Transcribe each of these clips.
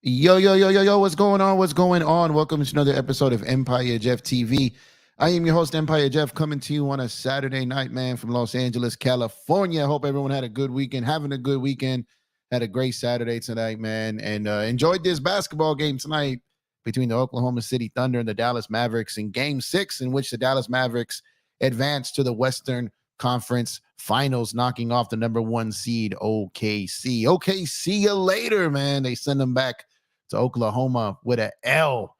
Yo, yo, yo, yo, yo, what's going on? What's going on? Welcome to another episode of Empire Jeff TV. I am your host, Empire Jeff, coming to you on a Saturday night, man, from Los Angeles, California. I hope everyone had a good weekend, having a good weekend, had a great Saturday tonight, man, and enjoyed this basketball game tonight between the Oklahoma City Thunder and the Dallas Mavericks in Game 6, in which the Dallas Mavericks advanced to the Western Conference Finals, knocking off the number 1 seed OKC. Okay, see you later, man. They send them back to Oklahoma with an L.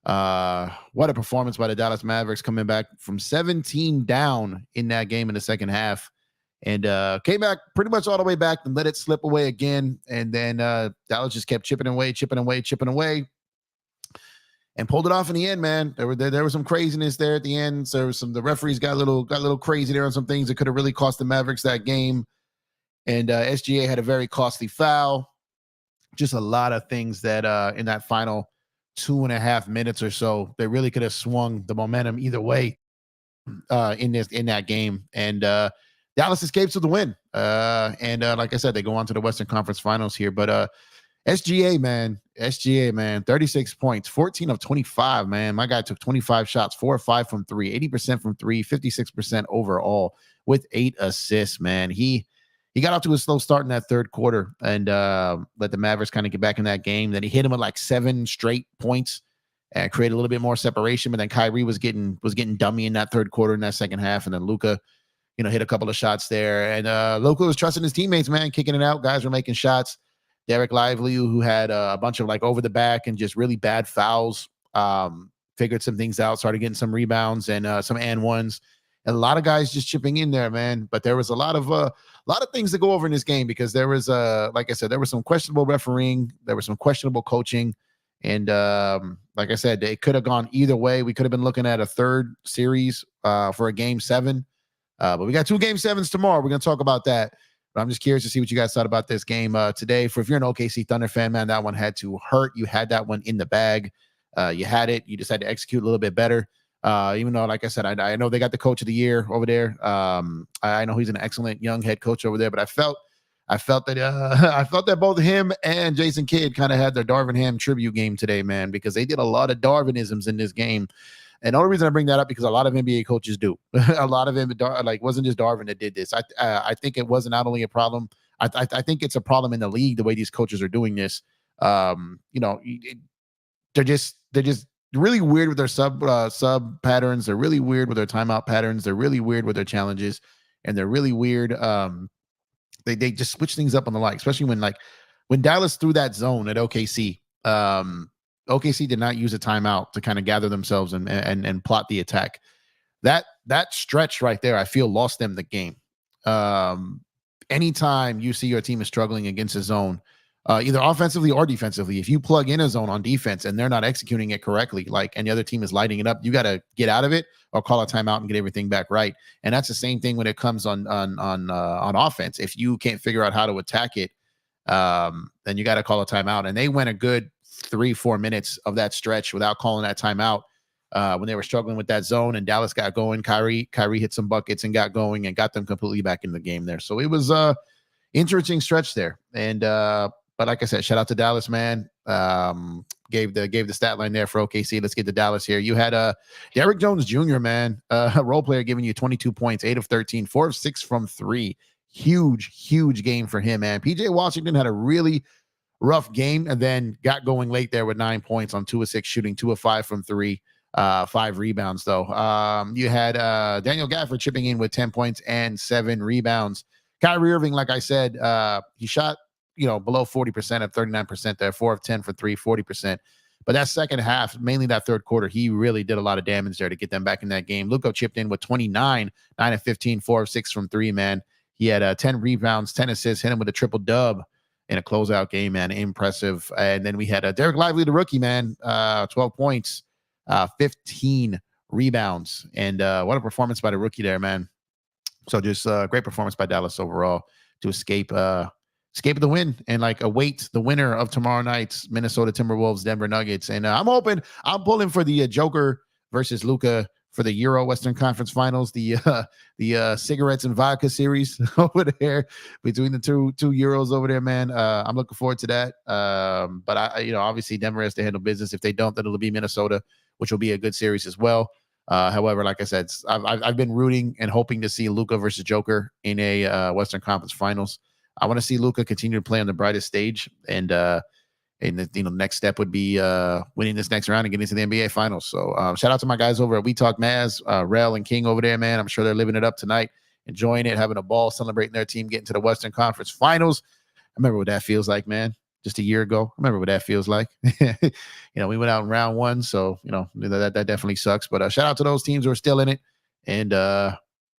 What a performance by the Dallas Mavericks, coming back from 17 down in that game in the second half, and came back pretty much all the way back and let it slip away again. And then Dallas just kept chipping away, and pulled it off in the end, man. There was some craziness there at the end. So the referees got a little crazy there on some things that could have really cost the Mavericks that game. And SGA had a very costly foul. Just a lot of things that in that final 2.5 minutes or so, they really could have swung the momentum either way in that game. And Dallas escapes with the win. And like I said, they go on to the Western Conference Finals here. But SGA, man, 36 points, 14 of 25, man. My guy took 25 shots, 4 or 5 from 3, 80% from 3, 56% overall with 8 assists, man. He got off to a slow start in that third quarter and let the Mavericks kind of get back in that game. Then he hit him with like 7 straight points and created a little bit more separation. But then Kyrie was getting dummy in that third quarter in that second half. And then Luka, hit a couple of shots there. And Luka was trusting his teammates, man, kicking it out. Guys were making shots. Derek Lively, who had a bunch of like over the back and just really bad fouls, figured some things out, started getting some rebounds and some and ones. And a lot of guys just chipping in there, man. But there was a lot of things to go over in this game because there was, like I said, there was some questionable refereeing, there was some questionable coaching, and like I said, it could have gone either way. We could have been looking at a third series for a Game 7, but we got 2 Game 7s tomorrow. We're gonna talk about that. But I'm just curious to see what you guys thought about this game today. If you're an OKC Thunder fan, man, that one had to hurt. You had that one in the bag. You had it. You just had to execute a little bit better. Even though, like I said, I know they got the coach of the year over there. I know he's an excellent young head coach over there, but I felt that both him and Jason Kidd kind of had their Darvin Ham tribute game today, man, because they did a lot of Darvinisms in this game. And the only reason I bring that up because a lot of NBA coaches do. A lot of them, like, wasn't just Darvin that did this. I think it was not only a problem. I think it's a problem in the league the way these coaches are doing this. They're just really weird with their sub patterns. They're really weird with their timeout patterns. They're really weird with their challenges, and they're really weird. They just switch things up on the line, especially when Dallas threw that zone at OKC. OKC did not use a timeout to kind of gather themselves and plot the attack. That stretch right there, I feel, lost them the game. Anytime you see your team is struggling against a zone, either offensively or defensively, if you plug in a zone on defense and they're not executing it correctly, and the other team is lighting it up, you got to get out of it or call a timeout and get everything back right. And that's the same thing when it comes on offense. If you can't figure out how to attack it, then you got to call a timeout. And they went a good 3-4 minutes of that stretch without calling that timeout when they were struggling with that zone, and Dallas got going. Kyrie hit some buckets and got going and got them completely back in the game there. So it was interesting stretch there. And but like I said, shout out to Dallas, man. Gave the stat line there for OKC. Let's get to Dallas here. You had Derrick Jones Jr., man, a role player, giving you 22 points, 8 of 13, 4 of 6 from 3. Huge game for him, man. PJ Washington had a really rough game and then got going late there with 9 points on 2 of 6 shooting, 2 of 5 from 3, 5 rebounds though. You had Daniel Gafford chipping in with 10 points and 7 rebounds. Kyrie Irving, like I said, he shot below 40% at 39% there, 4 of 10 for 3, 40%. But that second half, mainly that third quarter, he really did a lot of damage there to get them back in that game. Luka chipped in with 29, 9 of 15, 4 of 6 from 3, man. He had 10 rebounds, 10 assists, hit him with a triple dub in a closeout game, man. Impressive. And then we had Derek Lively, the rookie, man, 12 points, 15 rebounds. And what a performance by the rookie there, man. So just great performance by Dallas overall to escape the win and await the winner of tomorrow night's Minnesota Timberwolves Denver Nuggets. And I'm pulling for the Joker versus Luka for the Euro Western Conference Finals, the cigarettes and vodka series over there between the two Euros over there, man. I'm looking forward to that. But obviously Denver has to handle business. If they don't, then it'll be Minnesota, which will be a good series as well. However, like I said, I've been rooting and hoping to see Luka versus Joker in a Western Conference Finals. I want to see Luka continue to play on the brightest stage, and the next step would be winning this next round and getting to the NBA Finals. So shout out to my guys over at We Talk Mavs, Rel and King over there, man. I'm sure they're living it up tonight, enjoying it, having a ball, celebrating their team getting to the Western Conference Finals. I remember what that feels like, man. Just a year ago, I remember what that feels like. We went out in round one, so that definitely sucks. But shout out to those teams who are still in it, and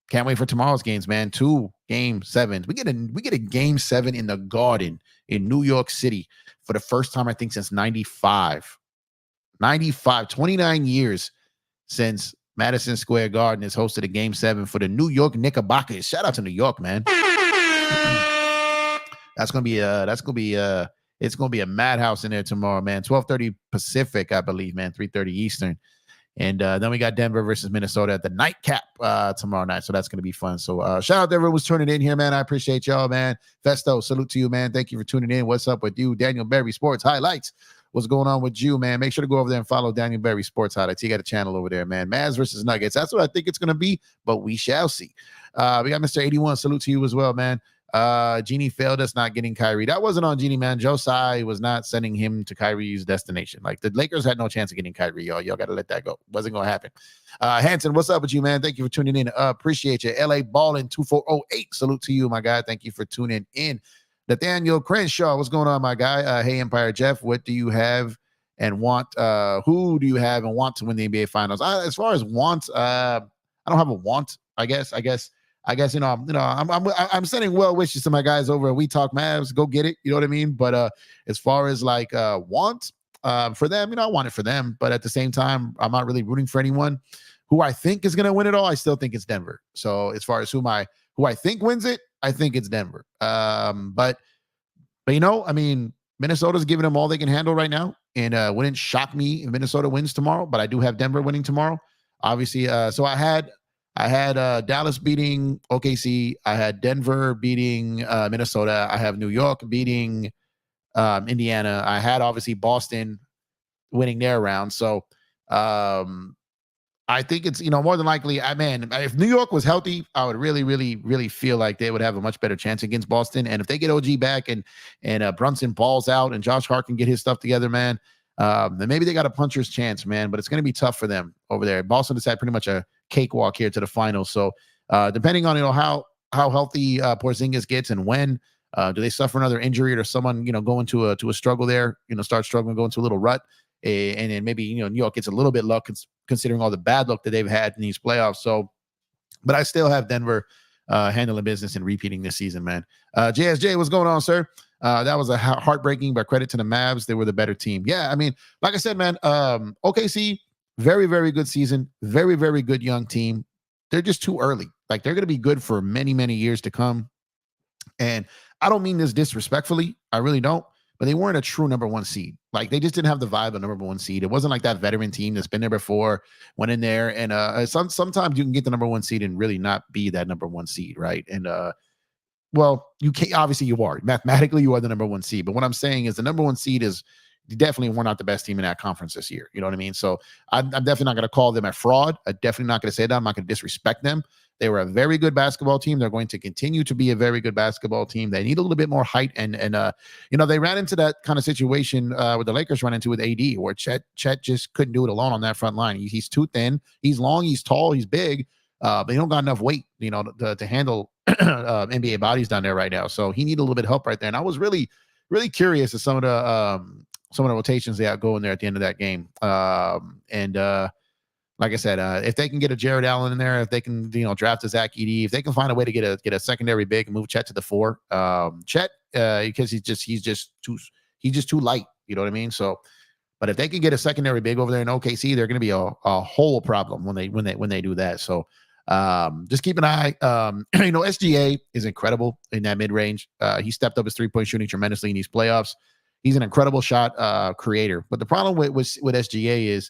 can't wait for tomorrow's games, man. 2 Game 7s. We get a Game 7 in the Garden in New York City for the first time, I think, since 95. 29 years since Madison Square Garden has hosted a Game 7 for the New York Knickerbockers. Shout out to New York, man. It's gonna be a madhouse in there tomorrow, man. 12:30 Pacific, I believe, man. 3:30 Eastern. And then we got Denver versus Minnesota at the nightcap tomorrow night. So that's going to be fun. So shout out to everyone who's tuning in here, man. I appreciate y'all, man. Festo, salute to you, man. Thank you for tuning in. What's up with you? Daniel Berry Sports Highlights. What's going on with you, man? Make sure to go over there and follow Daniel Berry Sports Highlights. He got a channel over there, man. Mavs versus Nuggets. That's what I think it's going to be, but we shall see. We got Mr. 81. Salute to you as well, man. Genie failed us not getting Kyrie. That wasn't on Genie, man. Joe Tsai was not sending him to Kyrie's destination. Like, the Lakers had no chance of getting Kyrie, y'all. Y'all got to let that go. Wasn't going to happen. Hanson, what's up with you, man? Thank you for tuning in. Appreciate you. LA Ballin 2408. Salute to you, my guy. Thank you for tuning in. Nathaniel Crenshaw, what's going on, my guy? Hey, Empire Jeff, what do you have and want? Who do you have and want to win the NBA Finals? As far as want, I don't have a want. I guess I'm sending well wishes to my guys over at We Talk Mavs. Go get it. You know what I mean? But as far as like want for them, I want it for them. But at the same time, I'm not really rooting for anyone. Who I think is going to win it all, I still think it's Denver. So as far as who I think wins it, I think it's Denver. But Minnesota's giving them all they can handle right now, and wouldn't shock me if Minnesota wins tomorrow. But I do have Denver winning tomorrow, obviously. So I had Dallas beating OKC. I had Denver beating Minnesota. I have New York beating Indiana. I had obviously Boston winning their round. So I think it's, more than likely, if New York was healthy, I would really, really, really feel like they would have a much better chance against Boston. And if they get OG back and Brunson balls out and Josh Hart can get his stuff together, man, then maybe they got a puncher's chance, man. But it's going to be tough for them over there. Boston has had pretty much a cakewalk here to the finals. So depending on how healthy Porzingis gets and when, do they suffer another injury or someone go into a struggle there, start struggling, go into a little rut, and then maybe New York gets a little bit luck considering all the bad luck that they've had in these playoffs. So, but I still have Denver handling business and repeating this season, man. JSJ, what's going on, sir? That was a heartbreaking, but credit to the Mavs. They were the better team. Yeah, like I said, man, OKC, very, very good season. Very, very good young team. They're just too early. Like, they're going to be good for many, many years to come. And I don't mean this disrespectfully. I really don't. But they weren't a true number one seed. Like, they just didn't have the vibe of number one seed. It wasn't like that veteran team that's been there before, went in there. And sometimes you can get the number one seed and really not be that number one seed, right? And well, you can't. Obviously, you are. Mathematically, you are the number one seed. But what I'm saying is the number one seed is definitely we're not the best team in that conference this year. You know what I mean? So I'm definitely not going to call them a fraud. I'm definitely not going to say that. I'm not going to disrespect them. They were a very good basketball team. They're going to continue to be a very good basketball team. They need a little bit more height. And they ran into that kind of situation where the Lakers run into with AD, where Chet just couldn't do it alone on that front line. He's too thin. He's long. He's tall. He's big. But he don't got enough weight, to handle NBA bodies down there right now. So he needed a little bit of help right there. And I was really, really curious at some of the rotations they got going there at the end of that game. Like I said, if they can get a Jared Allen in there, if they can, draft a Zach Edey, if they can find a way to get a secondary big and move Chet to the 4, Chet, because he's just too light. You know what I mean? So, but if they can get a secondary big over there in OKC, they're going to be a whole problem when they do that. So, just keep an eye. SGA is incredible in that mid range. He stepped up his 3-point shooting tremendously in these playoffs. He's an incredible shot creator. But the problem with SGA is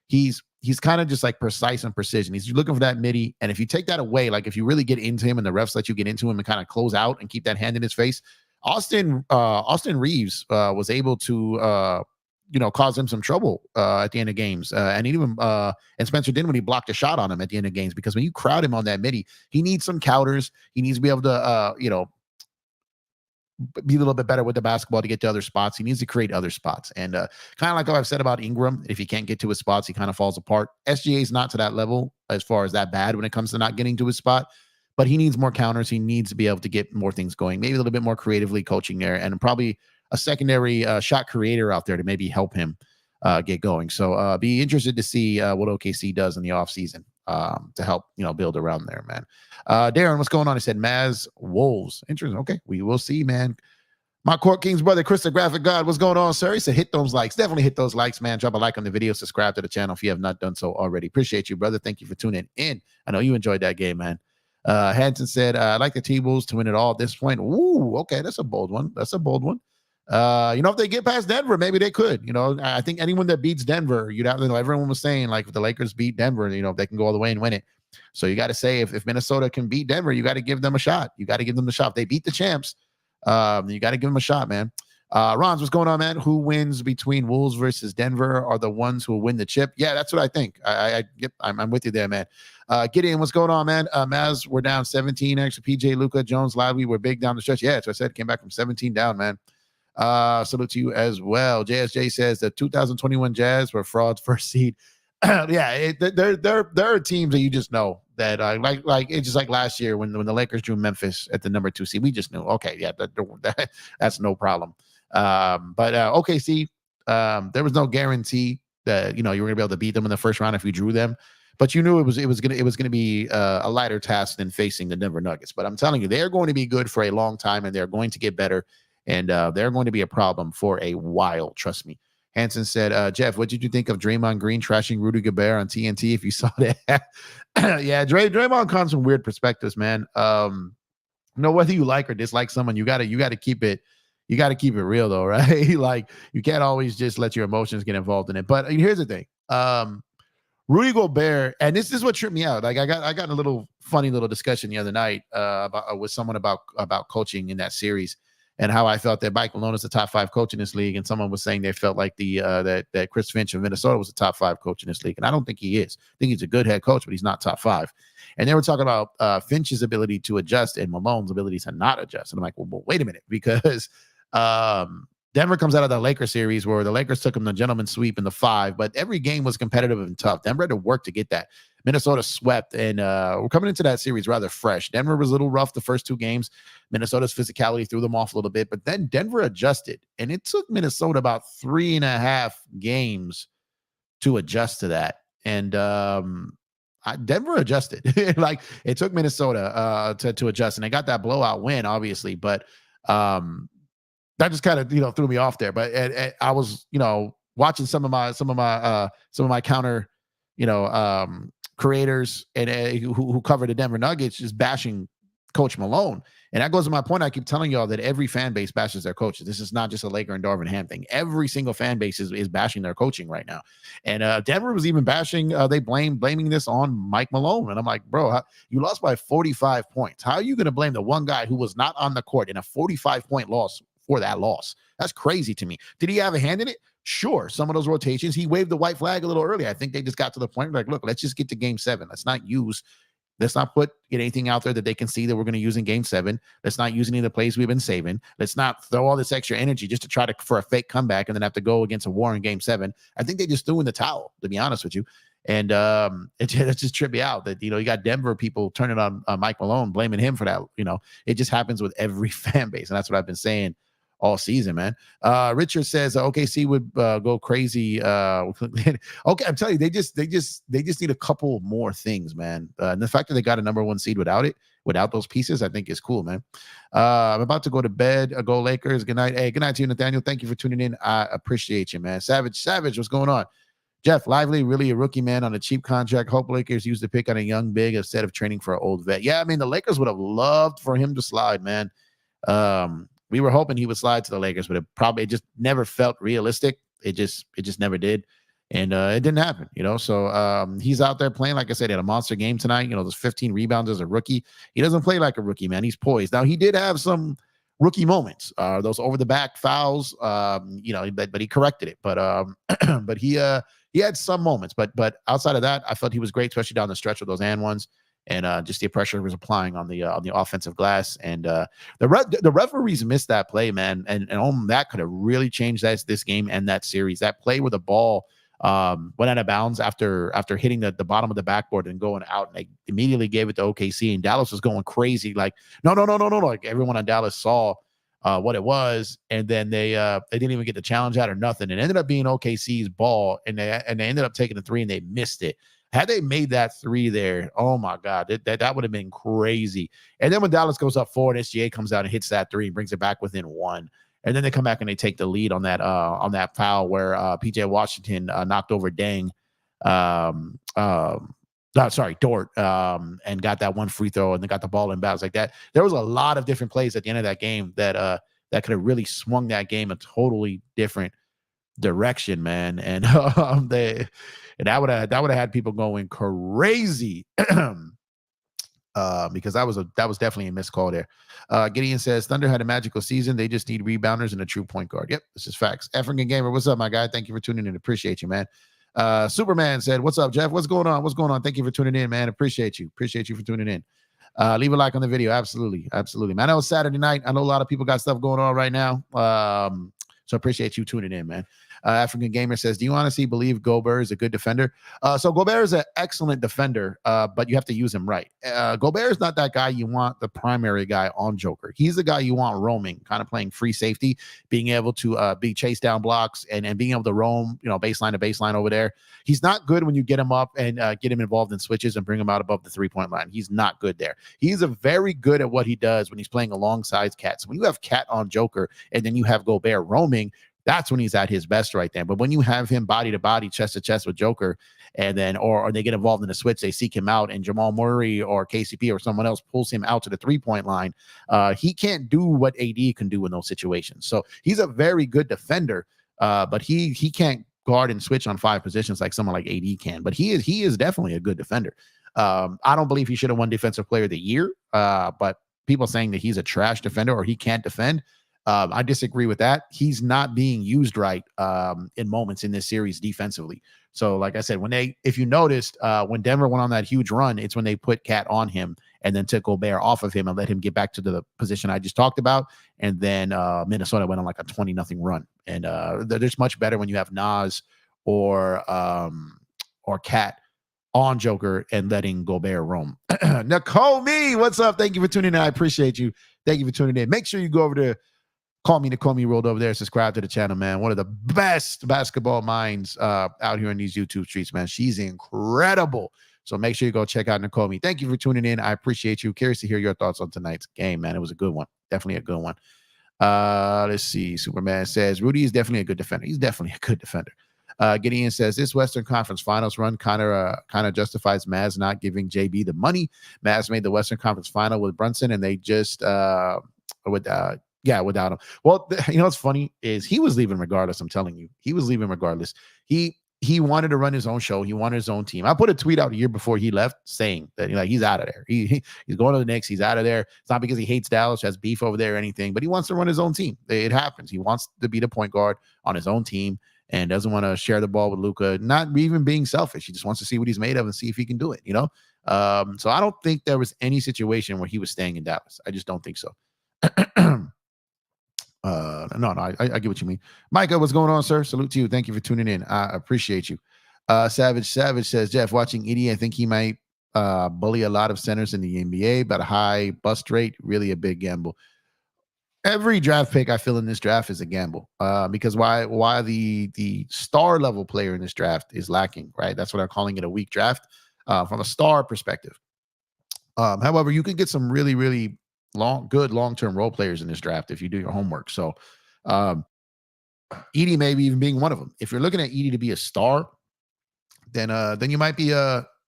he's kind of just like precise and precision. He's looking for that midi. And if you take that away, like if you really get into him and the refs let you get into him and kind of close out and keep that hand in his face, Austin Reeves was able to cause him some trouble at the end of games. And even and Spencer did when he blocked a shot on him at the end of games, because when you crowd him on that midi, he needs some counters. He needs to be able to be a little bit better with the basketball to get to other spots. He needs to create other spots. And kind of like what I've said about Ingram, if he can't get to his spots, he kind of falls apart. SGA is not to that level as far as that bad when it comes to not getting to his spot, but he needs more counters. He needs to be able to get more things going, maybe a little bit more creatively coaching there, and probably a secondary shot creator out there to maybe help him get going. So be interested to see what OKC does in the offseason to help, build around there, man. Darren, what's going on? He said Mavs Wolves. Interesting. Okay, we will see, man. My Court King's brother, Chris the Graphic God, what's going on, sir? He said hit those likes. Definitely hit those likes, man. Drop a like on the video. Subscribe to the channel if you have not done so already. Appreciate you, brother. Thank you for tuning in. I know you enjoyed that game, man. Hanson said, I like the T-Wolves to win it all at this point. Ooh, okay, that's a bold one. That's a bold one. If they get past Denver, maybe they could. I think anyone that beats Denver, everyone was saying, like, if the Lakers beat Denver, they can go all the way and win it. So you got to say, if Minnesota can beat Denver, you got to give them a shot. You got to give them the shot. If they beat the champs, you got to give them a shot, man. Ron's, what's going on, man? Who wins between Wolves versus Denver are the ones who will win the chip? Yeah, that's what I think. I'm with you there, man. Gideon, what's going on, man? Mavs were down 17. Actually, PJ, Luka, Jones, Lively were big down the stretch. Yeah, so I said came back from 17 down, man. Salute to you as well. JSJ says the 2021 Jazz were frauds first seed. Yeah, there are teams that you just know that like it's just like last year when the Lakers drew Memphis at the number 2 seed. We just knew, okay, yeah, that's no problem. But OKC, there was no guarantee that you were gonna be able to beat them in the first round if you drew them. But you knew it was gonna be a lighter task than facing the Denver Nuggets. But I'm telling you, they're going to be good for a long time, and they're going to get better. And they're going to be a problem for a while. Trust me. Hanson said, Jeff, what did you think of Draymond Green trashing Rudy Gobert on TNT? If you saw that, yeah, Draymond comes from weird perspectives, man. Whether you like or dislike someone, you gotta keep it. You got to keep it real, though, right? Like, you can't always just let your emotions get involved in it. But here's the thing. Rudy Gobert, and this is what tripped me out. Like, I got a little funny little discussion the other night with someone about coaching in that series, and how I felt that Mike Malone is the top 5 coach in this league, and someone was saying they felt like that Chris Finch of Minnesota was the top 5 coach in this league, and I don't think he is. I think he's a good head coach, but he's not top 5. And they were talking about Finch's ability to adjust and Malone's ability to not adjust. And I'm like, well, wait a minute, because Denver comes out of the Lakers series where the Lakers took them the gentleman's sweep in the 5, but every game was competitive and tough. Denver had to work to get that. Minnesota swept, and we're coming into that series rather fresh. Denver was a little rough the first 2 games. Minnesota's physicality threw them off a little bit, but then Denver adjusted, and it took Minnesota about 3.5 games to adjust to that. And Denver adjusted. Like, it took Minnesota to adjust, and they got that blowout win, obviously, but that just kind of threw me off there. But I was watching some of my counter creators and who cover the Denver Nuggets just bashing Coach Malone. And that goes to my point. I keep telling y'all that every fan base bashes their coaches. This is not just a Laker and Darvin Ham thing. Every single fan base is bashing their coaching right now. And Denver was even bashing. They blaming this on Mike Malone. And I'm like, bro, you lost by 45 points. How are you going to blame the one guy who was not on the court in a 45-point loss for that loss? That's crazy to me. Did he have a hand in it? Sure. Some of those rotations, he waved the white flag a little early. I think they just got to the point like, look, let's just get to game 7. Let's not put anything out there that they can see that we're going to use in game 7. Let's not use any of the plays we've been saving. Let's not throw all this extra energy just to try for a fake comeback and then have to go against a war in game 7. I think they just threw in the towel, to be honest with you. And it just tripped me out that, you got Denver people turning on Mike Malone, blaming him for that. It just happens with every fan base. And that's what I've been saying all season, man. Richard says OKC would go crazy. Okay, I'm telling you, they just need a couple more things, man. And the fact that they got a number 1 seed without those pieces, I think is cool, man. I'm about to go to bed. Go Lakers. Good night. Hey, good night to you, Nathaniel. Thank you for tuning in. I appreciate you, man. Savage, what's going on? Jeff, Lively, really a rookie, man, on a cheap contract. Hope Lakers use the pick on a young big instead of training for an old vet. Yeah, I mean, the Lakers would have loved for him to slide, man. We were hoping he would slide to the Lakers, but it just never felt realistic. It just never did. And it didn't happen, So he's out there playing. Like I said, he had a monster game tonight. Those 15 rebounds as a rookie. He doesn't play like a rookie, man. He's poised. Now, he did have some rookie moments, those over the back fouls, but he corrected it. But but he had some moments. But outside of that, I felt he was great, especially down the stretch with those and ones. And just the pressure he was applying on the offensive glass. And the referees missed that play, man. And that could have really changed this game and that series. That play where the ball went out of bounds after hitting the bottom of the backboard and going out, and they immediately gave it to OKC, and Dallas was going crazy, like no, like everyone on Dallas saw what it was, and then they didn't even get the challenge out or nothing. It ended up being OKC's ball, and they ended up taking the three, and they missed it. Had they made that three there, oh my God, that would have been crazy. And then when Dallas goes up 4 and SGA comes out and hits that three and brings it back within 1. And then they come back and they take the lead on that foul where PJ Washington knocked over Dort, and got that one free throw and they got the ball in bounds like that. There was a lot of different plays at the end of that game that could have really swung that game a totally different direction, man. And that would have had people going crazy. Because that was definitely a missed call there. Gideon says Thunder had a magical season. They just need rebounders and a true point guard. Yep, this is facts. African Gamer, what's up, my guy? Thank you for tuning in. Appreciate you, man. Superman said, "What's up, Jeff? What's going on? What's going on? Thank you for tuning in, man. Appreciate you. Appreciate you for tuning in. Leave a like on the video. Absolutely, man. I know it's Saturday night. I know a lot of people got stuff going on right now. So appreciate you tuning in, man. African Gamer says, do you honestly believe Gobert is a good defender? So Gobert is an excellent defender, but you have to use him right. Gobert is not that guy you want the primary guy on Joker. He's the guy you want roaming, kind of playing free safety, being able to be chased down blocks and being able to roam, baseline to baseline over there. He's not good when you get him up and get him involved in switches and bring him out above the 3-point line. He's not good there. He's very good at what he does when he's playing alongside Cat. So when you have Cat on Joker and then you have Gobert roaming, that's when he's at his best right there. But when you have him body to body, chest to chest with Joker, and then or they get involved in a switch, they seek him out, and Jamal Murray or KCP or someone else pulls him out to the 3-point line, he can't do what AD can do in those situations. So he's a very good defender, but he can't guard and switch on 5 positions like someone like AD can. But he is definitely a good defender. I don't believe he should have won Defensive Player of the Year, but people saying that he's a trash defender or he can't defend, I disagree with that. He's not being used right in moments in this series defensively. So, like I said, if you noticed, when Denver went on that huge run, it's when they put Cat on him and then took Gobert off of him and let him get back to the position I just talked about. And then Minnesota went on like a 20-0 run. And there's much better when you have Nas or Cat on Joker and letting Gobert roam. Nicole Me, what's up? Thank you for tuning in. I appreciate you. Thank you for tuning in. Make sure you go over to Nicole Me rolled over there. Subscribe to the channel, man. One of the best basketball minds out here in these YouTube streets, man. She's incredible. So make sure you go check out Nicole Me. Thank you for tuning in. I appreciate you. Curious to hear your thoughts on tonight's game, man. It was a good one. Definitely a good one. Let's see. Superman says, Rudy is definitely a good defender. He's definitely a good defender. Gideon says, this Western Conference Finals run kind of justifies Mavs not giving JB the money. Mavs made the Western Conference Final with Brunson, and they just without him. Well, what's funny is he was leaving regardless. I'm telling you, he was leaving regardless. He wanted to run his own show. He wanted his own team. I put a tweet out a year before he left saying that he's out of there. He's going to the Knicks. He's out of there. It's not because he hates Dallas, has beef over there or anything, but he wants to run his own team. It happens. He wants to be the point guard on his own team and doesn't want to share the ball with Luka. Not even being selfish. He just wants to see what he's made of and see if he can do it. So I don't think there was any situation where he was staying in Dallas. I just don't think so. No, I get what you mean. Micah, what's going on, sir? Salute to you. Thank you for tuning in. I appreciate you. Savage says, Jeff, watching Edie, I think he might bully a lot of centers in the NBA, but a high bust rate, really a big gamble. Every draft pick I feel in this draft is a gamble because why the star level player in this draft is lacking, right? That's what I'm calling it, a weak draft from a star perspective. However, you can get some really, really good long-term role players in this draft if you do your homework. So Edie maybe even being one of them. If you're looking at Edie to be a star, then you might be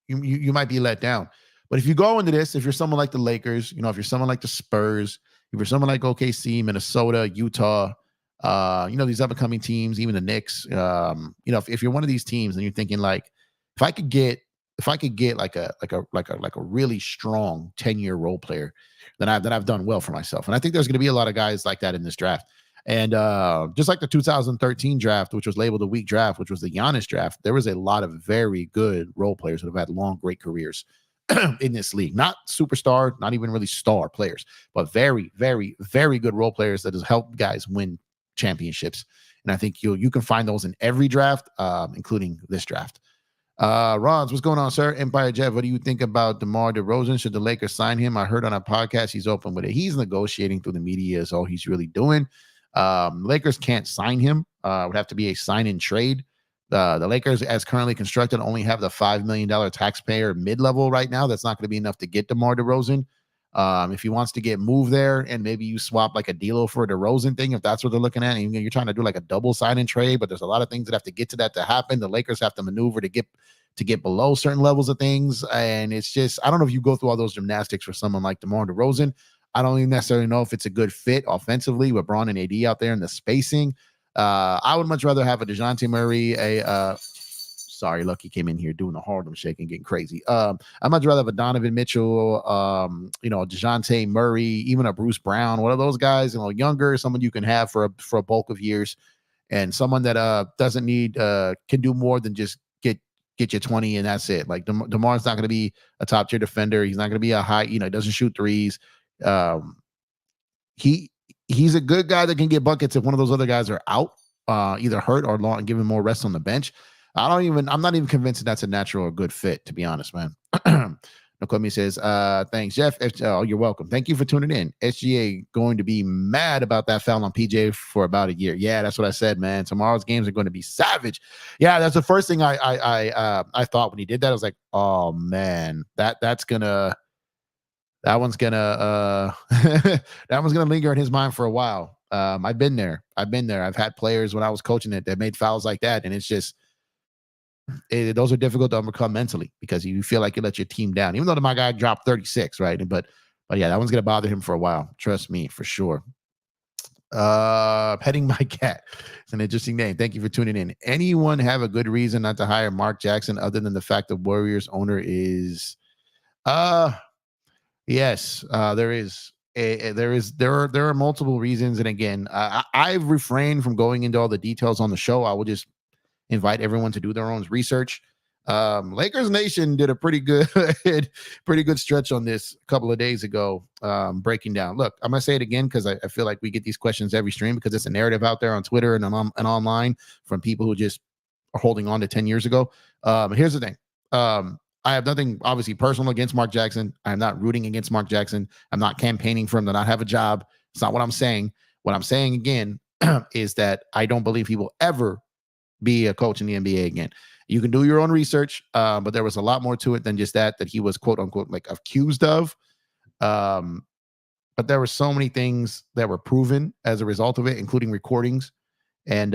you might be let down. But if you go into this, if you're someone like the Lakers, if you're someone like the Spurs, if you're someone like OKC, Minnesota, Utah, These up and coming teams, even the Knicks. If you're one of these teams and you're thinking like, if I could get like a really strong 10-year role player, then I've done well for myself. And I think there's going to be a lot of guys like that in this draft. And just like the 2013 draft, which was labeled a weak draft, which was the Giannis draft, there was a lot of very good role players that have had long, great careers in this league. Not superstar, not even really star players, but very, very, very good role players that has helped guys win championships. And I think you can find those in every draft, including this draft. Rons, what's going on, sir? Empire Jeff, what do you think about DeMar DeRozan? Should the Lakers sign him? I heard on a podcast he's open with it. He's negotiating through the media is all he's really doing. Lakers can't sign him. It would have to be a sign-in trade. The Lakers, as currently constructed, only have the $5 million taxpayer mid-level right now. That's not going to be enough to get DeMar DeRozan. If he wants to get moved there and maybe you swap like a D'Lo for a DeRozan thing, if that's what they're looking at, and you're trying to do like a double sign and trade, but there's a lot of things that have to get to that to happen. The Lakers have to maneuver to get below certain levels of things. And it's just, I don't know if you go through all those gymnastics for someone like DeMar DeRozan. I don't even necessarily know if it's a good fit offensively with Braun and AD out there in the spacing. I would much rather have a DeJounte Murray, sorry, Lucky came in here doing the Harlem Shake and getting crazy. I'd much rather have a Donovan Mitchell, DeJounte Murray, even a Bruce Brown, one of those guys, younger, someone you can have for a bulk of years, and someone that doesn't need can do more than just get you 20 and that's it. Like DeMar's not going to be a top tier defender. He's not going to be a high, he doesn't shoot threes. He's a good guy that can get buckets if one of those other guys are out, either hurt or long, and give him more rest on the bench. I'm not even convinced that's a natural or good fit, to be honest, man. Nakomi says, thanks, Jeff. You're welcome. Thank you for tuning in. SGA going to be mad about that foul on PJ for about a year. Yeah, that's what I said, man. Tomorrow's games are going to be savage. Yeah, that's the first thing I thought when he did that. I was like, oh man, that one's gonna that one's gonna linger in his mind for a while. I've been there. I've had players when I was coaching it that made fouls like that, and it's just those are difficult to overcome mentally because you feel like you let your team down, even though my guy dropped 36, right? But yeah, that one's gonna bother him for a while. Trust me, for sure. Petting my cat. It's an interesting name. Thank you for tuning in. Anyone have a good reason not to hire Mark Jackson other than the fact the Warriors owner is yes, there is. There are multiple reasons, and again, I've refrained from going into all the details on the show. I will just invite everyone to do their own research. Lakers Nation did a pretty good stretch on this a couple of days ago, breaking down. Look, I'm gonna say it again because I feel like we get these questions every stream because it's a narrative out there on Twitter and online from people who just are holding on to 10 years ago. Here's the thing. I have nothing obviously personal against Mark Jackson. I'm not rooting against Mark Jackson. I'm not campaigning for him to not have a job. It's not what I'm saying. What I'm saying again is that I don't believe he will ever be a coach in the NBA again. You can do your own research, but there was a lot more to it than just that he was quote unquote like accused of. But there were so many things that were proven as a result of it, including recordings. And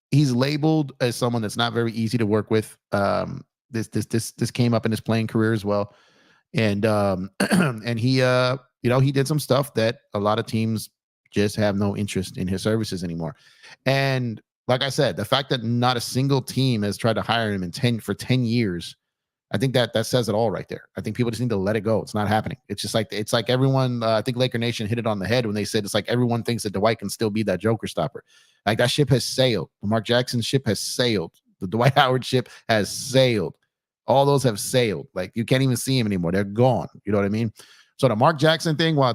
he's labeled as someone that's not very easy to work with. This came up in his playing career as well. And and he he did some stuff that a lot of teams just have no interest in his services anymore. And like I said, the fact that not a single team has tried to hire him for 10 years, I think that says it all right there. I think people just need to let it go. It's not happening. It's just like everyone, I think Laker Nation hit it on the head when they said it's like everyone thinks that Dwight can still be that Joker stopper. Like that ship has sailed. The Mark Jackson ship has sailed. The Dwight Howard ship has sailed. All those have sailed. Like you can't even see him anymore. They're gone. You know what I mean? So the Mark Jackson thing, while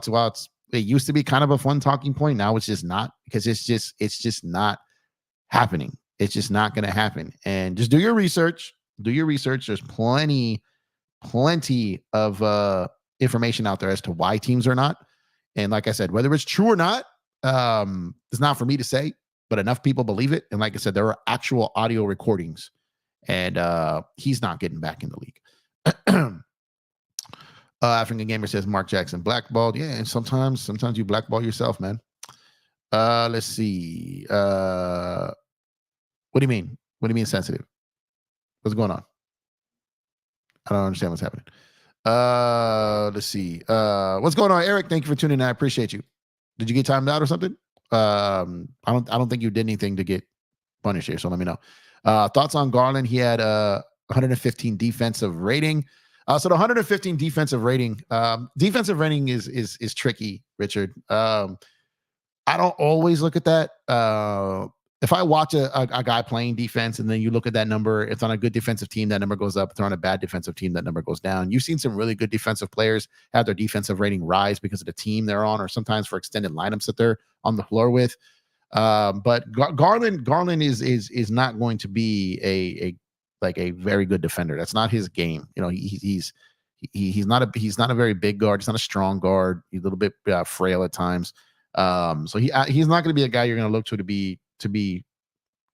it used to be kind of a fun talking point, now it's just not, because it's just not happening. It's just not going to happen. And just do your research. There's plenty of information out there as to why teams are not. And like I said, whether it's true or not, it's not for me to say, but enough people believe it. And like I said, there are actual audio recordings, and he's not getting back in the league. African Gamer says Mark Jackson blackballed. Yeah, and sometimes you blackball yourself, man. Let's see. What do you mean? What do you mean sensitive? What's going on? I don't understand what's happening. Let's see. What's going on, Eric? Thank you for tuning in. I appreciate you. Did you get timed out or something? I don't think you did anything to get punished here, so let me know. Thoughts on Garland? He had 115 defensive rating. So the 115 defensive rating is tricky, Richard. I don't always look at that. If I watch a guy playing defense and then you look at that number, if it's on a good defensive team, that number goes up. If they're on a bad defensive team, that number goes down. You've seen some really good defensive players have their defensive rating rise because of the team they're on, or sometimes for extended lineups that they're on the floor with. But Garland is not going to be a very good defender. That's not his game. You know, he's not a very big guard. He's not a strong guard. He's a little bit frail at times. So he's not going to be a guy you're going to look to be,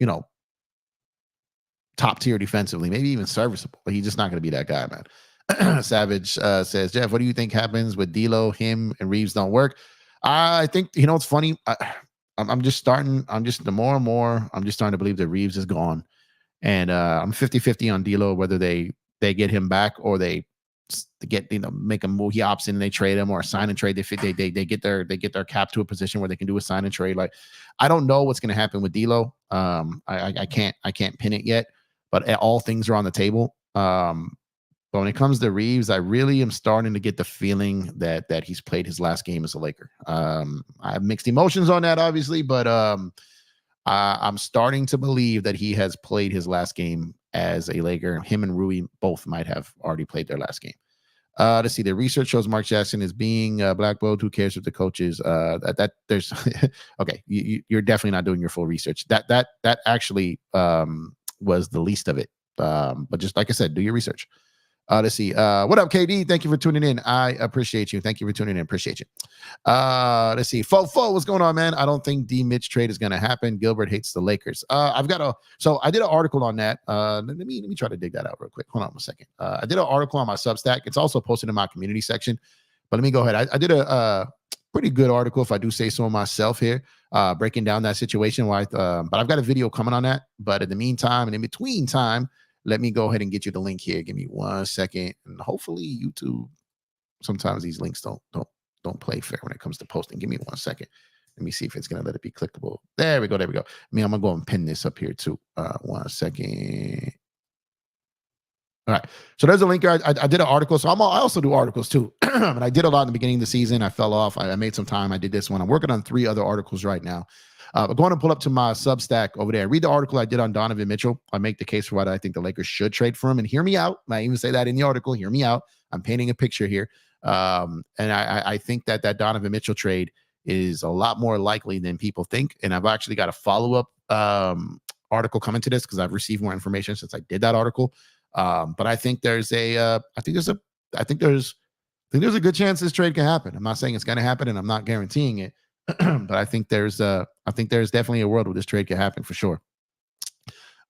you know, top tier defensively, maybe even serviceable, but he's just not going to be that guy, man. Savage says, Jeff, what do you think happens with D'Lo? Him and Reeves don't work. I think, you know, it's funny. I'm just starting to believe that Reeves is gone. And I'm 50-50 on D'Lo, whether they get him back or they get, you know, make a move. He opts in and they trade him, or sign and trade. They get their cap to a position where they can do a sign and trade. Like, I don't know what's going to happen with D'Lo. I can't pin it yet, but all things are on the table. But when it comes to Reeves, I really am starting to get the feeling that he's played his last game as a Laker. I have mixed emotions on that, obviously, but I'm starting to believe that he has played his last game as a Laker. Him and Rui both might have already played their last game. Let's see. The research shows Mark Jackson is being blackballed. Who cares if the coaches? That there's okay. You're definitely not doing your full research. That actually was the least of it. But just like I said, do your research. Let's see. What up, KD? Thank you for tuning in. I appreciate you. Thank you for tuning in. Appreciate you. Let's see. Fo, what's going on, man? I don't think D Mitch trade is going to happen. Gilbert hates the Lakers. I did an article on that. Let me try to dig that out real quick. Hold on a second. I did an article on my Substack. It's also posted in my community section. But let me go ahead. I did a pretty good article, if I do say so myself here, breaking down that situation. But I've got a video coming on that. But in the meantime and in between time, let me go ahead and get you the link here. Give me 1 second, and hopefully YouTube. Sometimes these links don't play fair when it comes to posting. Give me 1 second. Let me see if it's gonna let it be clickable. There we go. I'm gonna go and pin this up here too. 1 second. All right. So there's a link here. I did an article. So I also do articles too. And I did a lot in the beginning of the season. I fell off. I made some time. I did this one. I'm working on 3 other articles right now. But going to pull up to my Substack over there. Read the article I did on Donovan Mitchell. I make the case for why I think the Lakers should trade for him. And hear me out. I even say that in the article. Hear me out. I'm painting a picture here. And I think that Donovan Mitchell trade is a lot more likely than people think. And I've actually got a follow-up article coming to this because I've received more information since I did that article. But I think there's a good chance this trade can happen. I'm not saying it's going to happen, and I'm not guaranteeing it. But I think there's definitely a world where this trade can happen for sure.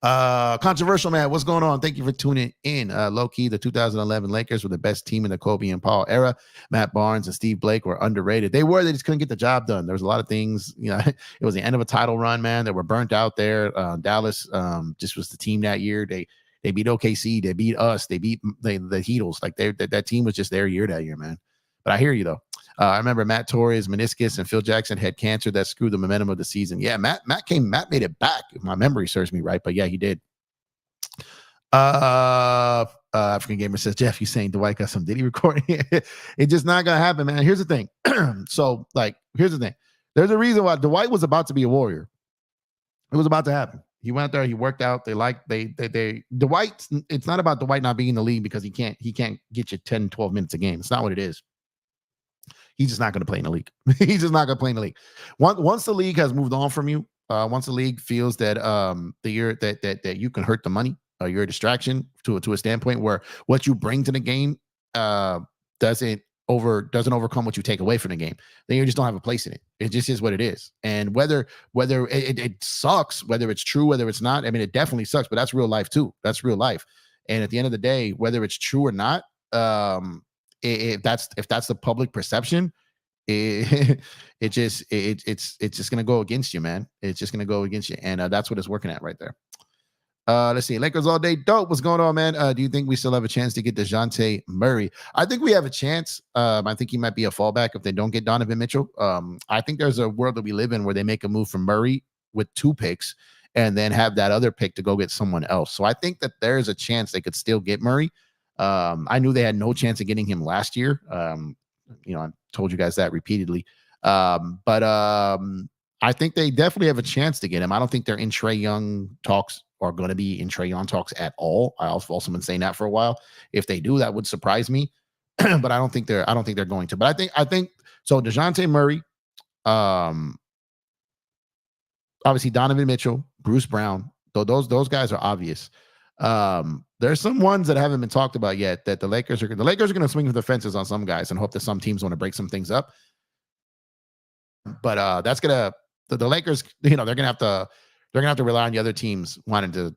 Controversial man, what's going on? Thank you for tuning in. Low key, the 2011 Lakers were the best team in the Kobe and Paul era. Matt Barnes and Steve Blake were underrated. They just couldn't get the job done. There was a lot of things, you know, it was the end of a title run, man. They were burnt out there. Dallas just was the team that year. They beat OKC. They beat us. They beat the Heatles. Like that team was just their year that year, man. But I hear you though. I remember Matt Torres, meniscus, and Phil Jackson had cancer that screwed the momentum of the season. Yeah, Matt made it back, if my memory serves me right. But yeah, he did. African Gamer says, Jeff, you saying Dwight got some Diddy recording? It's just not gonna happen, man. Here's the thing. Here's the thing. There's a reason why Dwight was about to be a Warrior. It was about to happen. He went there, he worked out. Dwight, it's not about Dwight not being in the league because he can't get you 10, 12 minutes a game. It's not what it is. He's just not going to play in the league. He's just not going to play in the league. Once the league has moved on from you, once the league feels that that you can hurt the money, you're a distraction to a standpoint where what you bring to the game doesn't overcome what you take away from the game, then you just don't have a place in it. It just is what it is. And whether it sucks, whether it's true, whether it's not, I mean, it definitely sucks, but that's real life too. That's real life. And at the end of the day, whether it's true or not, if that's the public perception, it's just going to go against you, man. It's just going to go against you. And that's what it's working at right there. Let's see. Lakers all day. Dope. What's going on, man? Do you think we still have a chance to get DeJounte Murray? I think we have a chance. I think he might be a fallback if they don't get Donovan Mitchell. I think there's a world that we live in where they make a move for Murray with 2 picks and then have that other pick to go get someone else. So I think that there's a chance they could still get Murray. I knew they had no chance of getting him last year. I told you guys that repeatedly. But I think they definitely have a chance to get him. I don't think they're in Trae Young talks are going to be in Trae Young talks at all. I've also been saying that for a while. If they do, that would surprise me. But I don't think they're going to. But I think so. DeJounte Murray, obviously Donovan Mitchell, Bruce Brown. Those guys are obvious. There's some ones that haven't been talked about yet that the Lakers are going to swing for the fences on some guys and hope that some teams want to break some things up. But that's gonna the Lakers, they're gonna have to rely on the other teams wanting to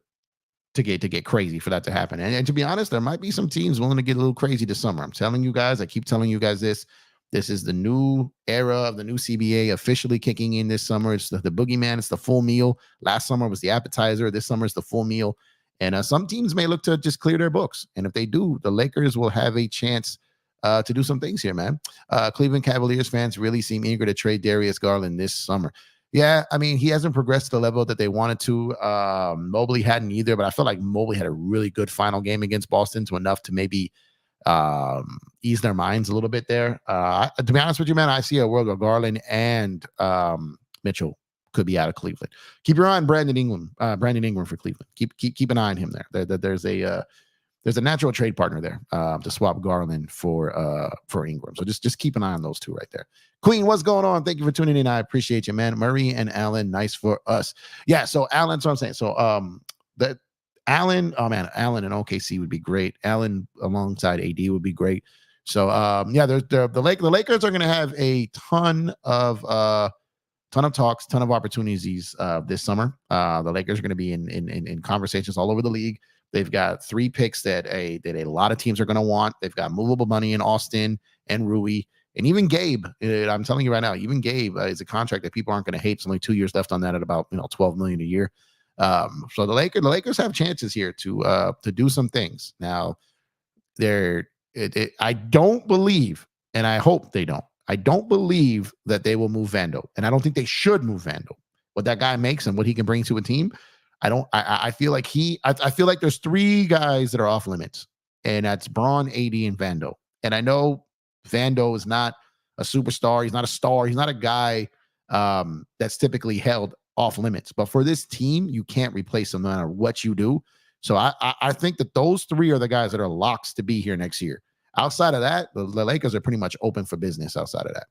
get crazy for that to happen. And to be honest, there might be some teams willing to get a little crazy this summer. I'm telling you guys, I keep telling you guys this. This is the new era of the new CBA officially kicking in this summer. It's the boogeyman. It's the full meal. Last summer was the appetizer. This summer is the full meal. And some teams may look to just clear their books. And if they do, the Lakers will have a chance to do some things here, man. Cleveland Cavaliers fans really seem eager to trade Darius Garland this summer. Yeah, I mean, he hasn't progressed to the level that they wanted to. Mobley hadn't either, but I feel like Mobley had a really good final game against Boston, to enough to maybe ease their minds a little bit there. To be honest with you, man, I see a world where Garland and Mitchell could be out of Cleveland. Keep your eye on Brandon Ingram for Cleveland. Keep an eye on him there. There's a natural trade partner there to swap Garland for Ingram. So just keep an eye on those two right there. Queen, what's going on? Thank you for tuning in. I appreciate you, man. Murray and Allen, nice for us. Yeah, so Allen, so I'm saying. So that Allen, Allen and OKC would be great. Allen alongside AD would be great. So the Lakers are going to have a ton of talks, ton of opportunities this summer. The Lakers are going to be in conversations all over the league. They've got 3 picks that a lot of teams are going to want. They've got movable money in Austin and Rui. And even Gabe, I'm telling you right now, even Gabe is a contract that people aren't going to hate. There's only 2 years left on that at about $12 million a year. So the Lakers have chances here to do some things. Now, I don't believe, and I hope they don't. I don't believe that they will move Vando, and I don't think they should move Vando. What that guy makes and what he can bring to a team, I feel like I feel like there's 3 guys that are off limits, and that's Braun, AD, and Vando. And I know Vando is not a superstar. He's not a star. He's not a guy that's typically held off limits. But for this team, you can't replace him no matter what you do. So I think that those 3 are the guys that are locks to be here next year. Outside of that, the Lakers are pretty much open for business outside of that.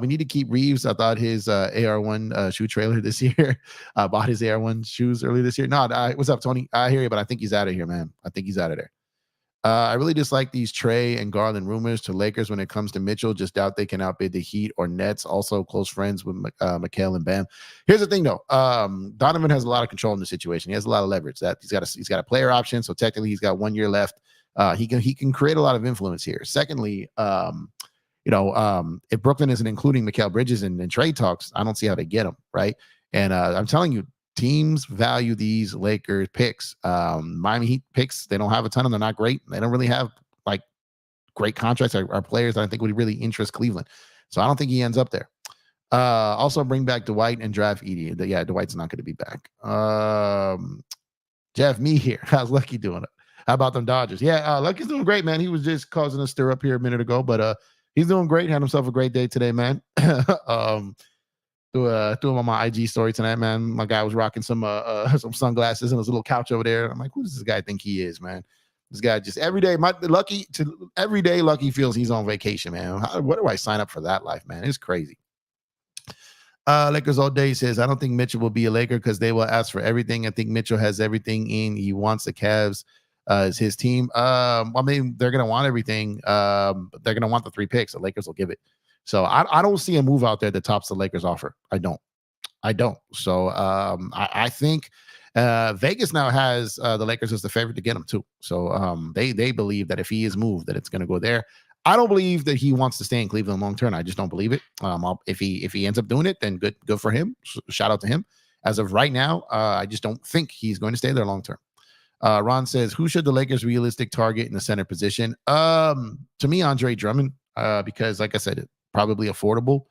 We need to keep Reeves. I thought his AR1 shoe trailer this year. Bought his AR1 shoes earlier this year. No, what's up, Tony? I hear you, but I think he's out of here, man. I think he's out of there. I really dislike these Trae and Garland rumors to Lakers when it comes to Mitchell. Just doubt they can outbid the Heat or Nets. Also close friends with Mikal and Bam. Here's the thing, though. Donovan has a lot of control in the situation. He has a lot of leverage. That he's got a player option, so technically he's got 1 year left. He can create a lot of influence here. Secondly, if Brooklyn isn't including Mikal Bridges in trade talks, I don't see how they get him, right? And I'm telling you, teams value these Lakers picks. Miami Heat picks, they don't have a ton of them. They're not great. They don't really have like great contracts or players that I think would really interest Cleveland. So I don't think he ends up there. Also bring back Dwight and draft Edie. Yeah, Dwight's not going to be back. Jeff, me here. How's Lucky doing it? How about them Dodgers? Yeah, Lucky's doing great, man. He was just causing a stir up here a minute ago, but he's doing great. Had himself a great day today, man. Threw him on my IG story tonight, man. My guy was rocking some sunglasses and his little couch over there. I'm like, who does this guy think he is, man? This guy just every day Lucky feels he's on vacation, man. What do I sign up for that life, man? It's crazy. Lakers all day says, I don't think Mitchell will be a Laker because they will ask for everything. I think Mitchell has everything in. He wants the Cavs as his team. I mean, they're going to want everything. They're going to want the 3 picks. The Lakers will give it. So I don't see a move out there that tops the Lakers offer. I don't. So I think Vegas now has the Lakers as the favorite to get him too. So they believe that if he is moved, that it's going to go there. I don't believe that he wants to stay in Cleveland long term. I just don't believe it. If he ends up doing it, then good for him. Shout out to him. as of right now, I just don't think he's going to stay there long term. Ron says, who should the Lakers realistic target in the center position? To me, Andre Drummond, because like I said, probably affordable.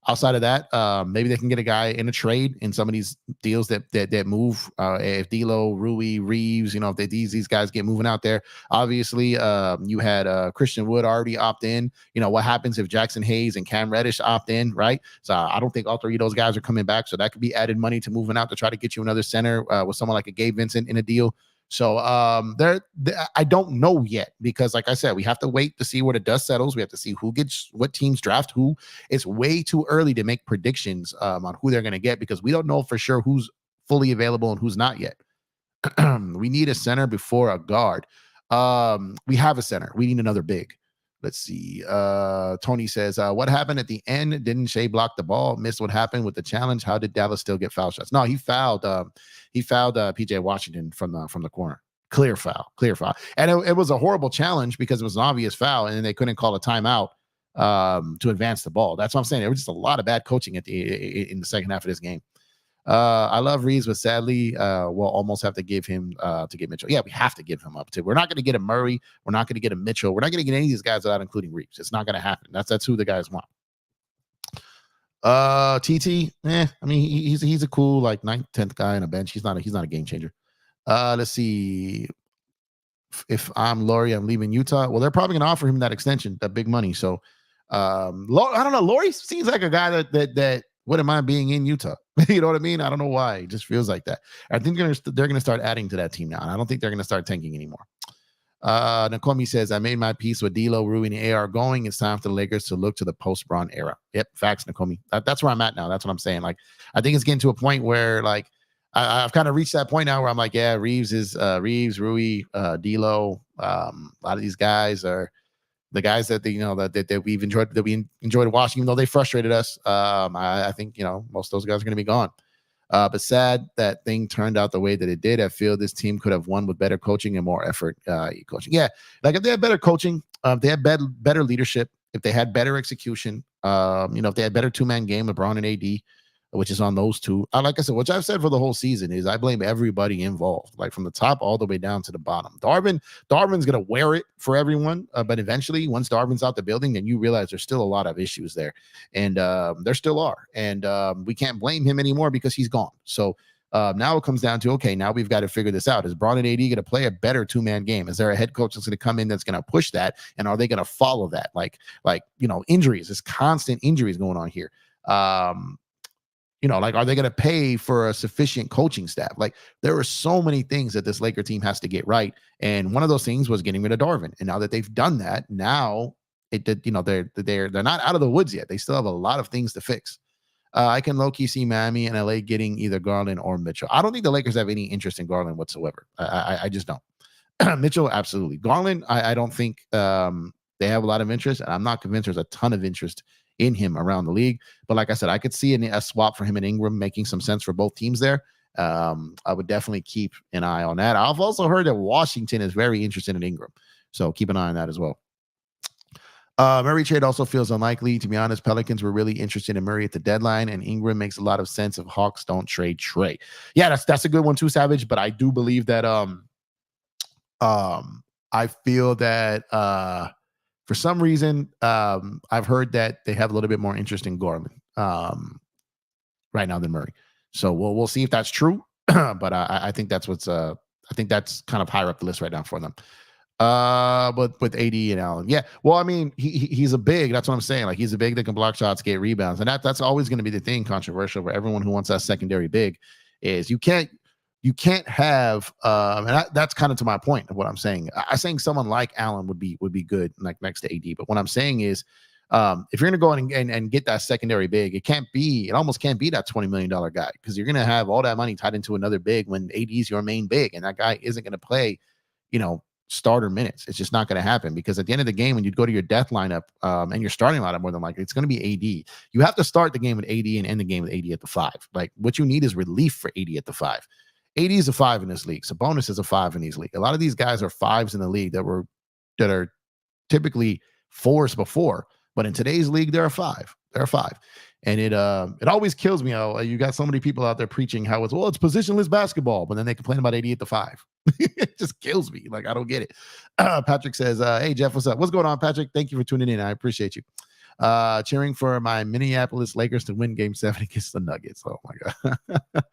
Outside of that, maybe they can get a guy in a trade in some of these deals that move. If D'Lo, Rui, Reeves, if these guys get moving out there. Obviously, you had Christian Wood already opt in. What happens if Jackson Hayes and Cam Reddish opt in, right? So I don't think all three of those guys are coming back. So that could be added money to moving out to try to get you another center with someone like a Gabe Vincent in a deal. So I don't know yet, because like I said, we have to wait to see where the dust settles. We have to see what teams draft who. It's way too early to make predictions on who they're going to get, because we don't know for sure who's fully available and who's not yet. We need a center before a guard. We have a center. We need another big. Let's see. Tony says, what happened at the end? Didn't Shea block the ball? Missed what happened with the challenge? How did Dallas still get foul shots? No, he fouled PJ Washington from the corner. Clear foul. And it was a horrible challenge because it was an obvious foul, and they couldn't call a timeout to advance the ball. That's what I'm saying. There was just a lot of bad coaching in the second half of this game. I love Reeves, but sadly, we'll almost have to give him to get Mitchell. Yeah, we have to give him up too. We're not going to get a Murray. We're not going to get a Mitchell. We're not going to get any of these guys without including Reeves. It's not going to happen. That's who the guys want. TT, I mean, he's a cool like 9th, 10th guy on a bench. He's not a game changer. Let's see. If I'm Laurie, I'm leaving Utah. Well, they're probably going to offer him that extension, that big money. So, I don't know. Laurie seems like a guy that wouldn't mind being in Utah. You know what I mean? I don't know why. It just feels like that. I think they're going to start adding to that team now. And I don't think they're going to start tanking anymore. Nakomi says, I made my peace with D'Lo, Rui, and AR going. It's time for the Lakers to look to the post-Bron era. Yep, facts, Nakomi. That's where I'm at now. That's what I'm saying. Like, I think it's getting to a point where, like, I've kind of reached that point now where I'm like, yeah, Reeves, Rui, D'Lo. A lot of these guys are the guys that that we enjoyed watching, even though they frustrated us. I think most of those guys are going to be gone. But sad that thing turned out the way that it did. I feel this team could have won with better coaching and more effort. Coaching, yeah, like if they had better coaching, if they had better leadership, if they had better execution, if they had better 2-man game, LeBron and AD, which is on those two. Like I said, which I've said for the whole season is I blame everybody involved, like from the top all the way down to the bottom. Darvin's going to wear it for everyone, but eventually once Darvin's out the building, then you realize there's still a lot of issues there, and there still are, and we can't blame him anymore because he's gone. So now it comes down to, okay, now we've got to figure this out. Is Bron and AD going to play a better 2-man game? Is there a head coach that's going to come in that's going to push that, and are they going to follow that? Like injuries, there's constant injuries going on here. Like, are they going to pay for a sufficient coaching staff? Like, there are so many things that this Laker team has to get right. And one of those things was getting rid of Darvin. And now that they've done that, now they're not out of the woods yet. They still have a lot of things to fix. I can low-key see Miami and LA getting either Garland or Mitchell. I don't think the Lakers have any interest in Garland whatsoever. I just don't. Mitchell, absolutely. Garland, I don't think they have a lot of interest. And I'm not convinced there's a ton of interest in him around the league. But like I said, I could see a swap for him and Ingram making some sense for both teams there. I would definitely keep an eye on that. I've also heard that Washington is very interested in Ingram. So keep an eye on that as well. Murray trade also feels unlikely. To be honest, Pelicans were really interested in Murray at the deadline, and Ingram makes a lot of sense if Hawks don't trade Trey. Yeah, that's a good one too, Savage. But I do believe that I feel that for some reason, I've heard that they have a little bit more interest in Garland right now than Murray. So we'll see if that's true. But I think that's I think that's kind of higher up the list right now for them. But with AD and Allen, yeah. Well, I mean, he's a big. That's what I'm saying. Like, he's a big that can block shots, get rebounds, and that's always going to be the thing. Controversial for everyone who wants that secondary big is you can't have, and that's kind of to my point of what I'm saying. I'm saying someone like Allen would be good, like next to AD. But what I'm saying is, if you're going to go and get that secondary big, it almost can't be that $20 million guy, because you're going to have all that money tied into another big when AD is your main big, and that guy isn't going to play, starter minutes. It's just not going to happen, because at the end of the game, when you go to your death lineup and your starting lineup, more than likely, it's going to be AD. You have to start the game with AD and end the game with AD at the 5. Like, what you need is relief for AD at the 5. AD is a 5 in this league. Sabonis is a 5 in these league. A lot of these guys are 5s in the league that are typically 4s before, but in today's league, they're a 5. They're a 5. And it always kills me how you got so many people out there preaching how it's positionless basketball, but then they complain about 88 to 5. It just kills me. Like, I don't get it. Patrick says, hey, Jeff, what's up? What's going on, Patrick? Thank you for tuning in. I appreciate you. Cheering for my Minneapolis Lakers to win Game 7 against the Nuggets. Oh, my God.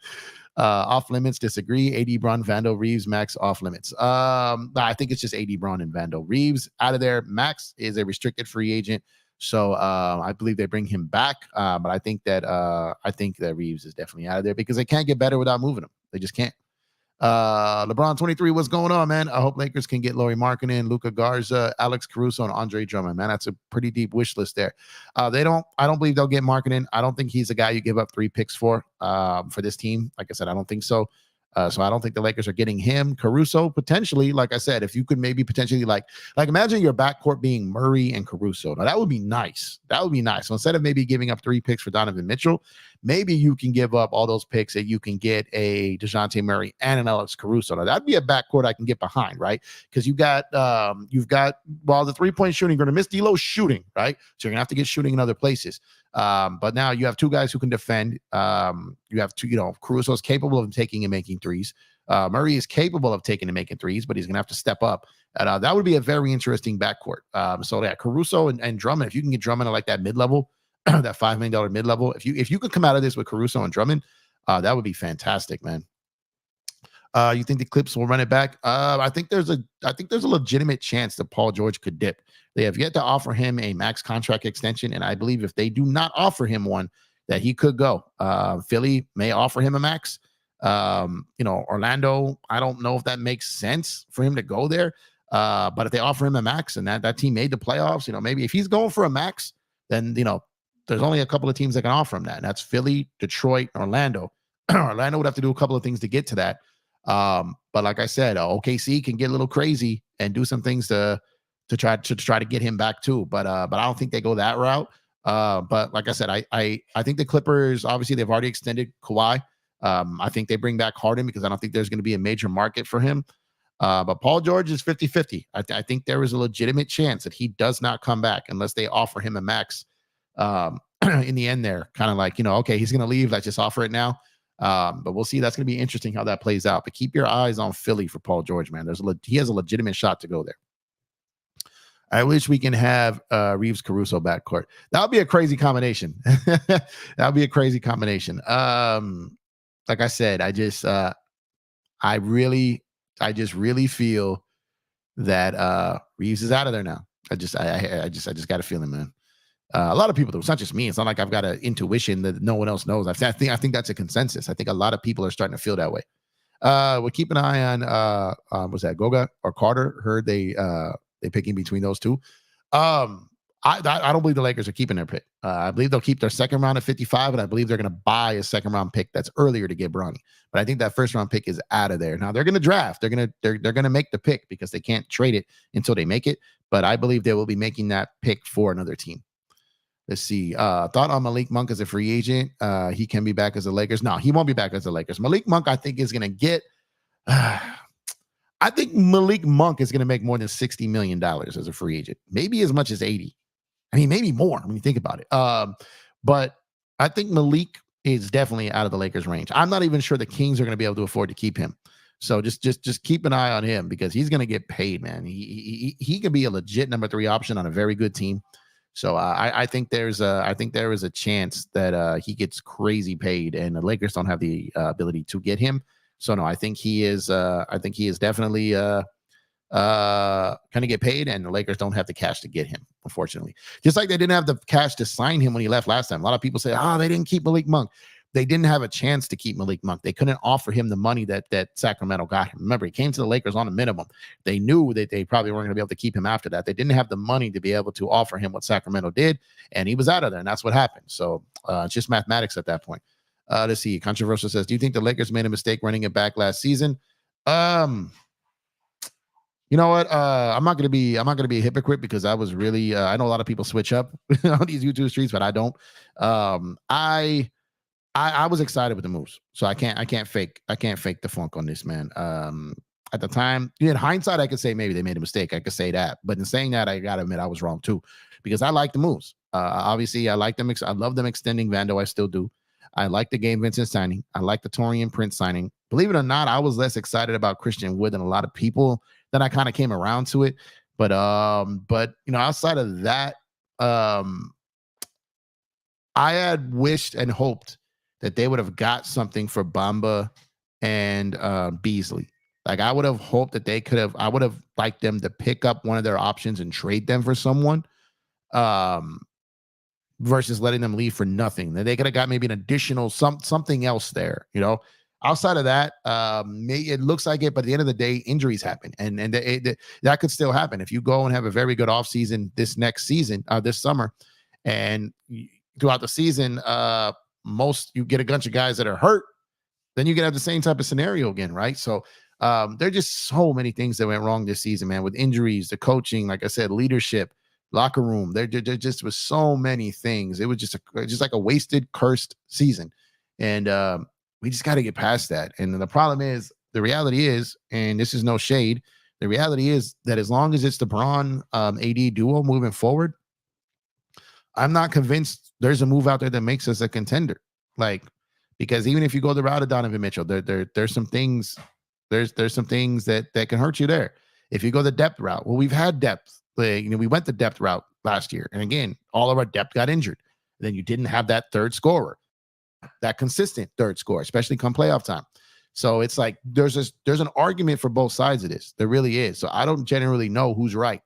Off limits, disagree. AD, Bron, Vando, Reeves, Max, off limits. I think it's just AD, Bron, and Vando. Reeves out of there. Max is a restricted free agent. So I believe they bring him back. But I think that Reeves is definitely out of there because they can't get better without moving him. They just can't. LeBron 23, what's going on, man? I hope Lakers can get Lauri Markkanen, Luka Garza, Alex Caruso, and Andre Drummond. Man, that's a pretty deep wish list there. I don't believe they'll get Markkanen. I don't think he's a guy you give up 3 picks for this team. Like I said, I don't think so. So I don't think the Lakers are getting him. Caruso, potentially, like I said, if you could maybe potentially like imagine your backcourt being Murray and Caruso. Now, that would be nice. That would be nice. So instead of maybe giving up 3 picks for Donovan Mitchell, maybe you can give up all those picks and you can get a DeJounte Murray and an Alex Caruso. Now, that'd be a backcourt I can get behind, right? Because you've got the 3-point shooting, you're going to miss D'Lo's shooting, right? So you're going to have to get shooting in other places. But now you have 2 guys who can defend. You have 2, Caruso is capable of taking and making threes. Murray is capable of taking and making threes, but he's going to have to step up. And that would be a very interesting backcourt. So yeah, Caruso and Drummond, if you can get Drummond at like that mid-level, that $5 million mid-level, if you could come out of this with Caruso and Drummond, that would be fantastic, man. You think the Clips will run it back? I think there's a legitimate chance that Paul George could dip. They have yet to offer him a max contract extension, and I believe if they do not offer him one, that he could go. Philly may offer him a max. Orlando, I don't know if that makes sense for him to go there. But if they offer him a max and that team made the playoffs, maybe if he's going for a max, then there's only a couple of teams that can offer him that, and that's Philly, Detroit, Orlando. Orlando would have to do a couple of things to get to that. But like I said, OKC can get a little crazy and do some things to try to get him back too. But I don't think they go that route. But like I said, I think the Clippers, obviously they've already extended Kawhi. I think they bring back Harden because I don't think there's going to be a major market for him. But Paul George is 50-50. I think there is a legitimate chance that he does not come back unless they offer him a max in the end there. Kind of like, okay, he's going to leave. Let's just offer it now. But we'll see. That's going to be interesting how that plays out. But keep your eyes on Philly for Paul George, man. He has a legitimate shot to go there. I wish we can have Reeves Caruso backcourt. That would be a crazy combination. That would be a crazy combination. Like I said, I just really feel that Reeves is out of there now. I just got a feeling, man. A lot of people do. It's not just me. It's not like I've got an intuition that no one else knows. I think that's a consensus. I think a lot of people are starting to feel that way. We'll keep an eye on was that Goga or Carter? Heard they picking between those two. I don't believe the Lakers are keeping their pick. I believe they'll keep their second round at 55, and I believe they're going to buy a second round pick that's earlier to get Bronny. But I think that first round pick is out of there. Now they're going to draft. They're going to make the pick because they can't trade it until they make it. But I believe they will be making that pick for another team. Let's see. Thought on Malik Monk as a free agent. He can be back as the Lakers. No, he won't be back as the Lakers. Malik Monk, I think, is going to get. I think Malik Monk is going to make more than $60 million as a free agent. Maybe as much as 80. I mean, maybe more when you think about it. But I think Malik is definitely out of the Lakers' range. I'm not even sure the Kings are going to be able to afford to keep him. So just keep an eye on him because he's going to get paid, man. He could be a legit number 3 option on a very good team. So I think there is a chance that he gets crazy paid, and the Lakers don't have the ability to get him. So no, I think he is definitely going to get paid, and the Lakers don't have the cash to get him, unfortunately. Just like they didn't have the cash to sign him when he left last time. A lot of people say, they didn't keep Malik Monk. They didn't have a chance to keep Malik Monk. They couldn't offer him the money that Sacramento got him. Remember, he came to the Lakers on a minimum. They knew that they probably weren't going to be able to keep him after that. They didn't have the money to be able to offer him what Sacramento did, and he was out of there, and that's what happened. So it's just mathematics at that point. Let's see. Controversial says, do you think the Lakers made a mistake running it back last season? You know what? I'm not gonna be a hypocrite because I was really I know a lot of people switch up on these YouTube streets, but I don't. I was excited with the moves, so I can't fake the funk on this, man. At the time, in hindsight, I could say maybe they made a mistake. I could say that, but in saying that, I gotta admit I was wrong too, because I like the moves. Obviously, I like them. I love them extending Vando. I still do. I like the Gabe Vincent signing. I like the Torian Prince signing. Believe it or not, I was less excited about Christian Wood than a lot of people. Then I kind of came around to it. But outside of that, I had wished and hoped that they would have got something for Bamba and Beasley. Like, I would have hoped that they could have. I would have liked them to pick up one of their options and trade them for someone. Versus letting them leave for nothing. Then they could have got maybe an additional something else there, Outside of that, it looks like it, but at the end of the day, injuries happen, and that could still happen if you go and have a very good offseason this next season, this summer, and throughout the season, you get a bunch of guys that are hurt, then you can have the same type of scenario again, right? So there are just so many things that went wrong this season, man, with injuries, the coaching, like I said, leadership, locker room. There just was so many things. It was just like a wasted, cursed season. And we just got to get past that. And the problem is, the reality is, and this is no shade, the reality is that as long as it's the Bron AD duo moving forward, I'm not convinced there's a move out there that makes us a contender. Like, because even if you go the route of Donovan Mitchell, there's some things, there's some things that can hurt you there. If you go the depth route, well, we've had depth. We went the depth route last year. And again, all of our depth got injured. Then you didn't have that third scorer, that consistent third scorer, especially come playoff time. So it's like there's an argument for both sides of this. There really is. So I don't generally know who's right.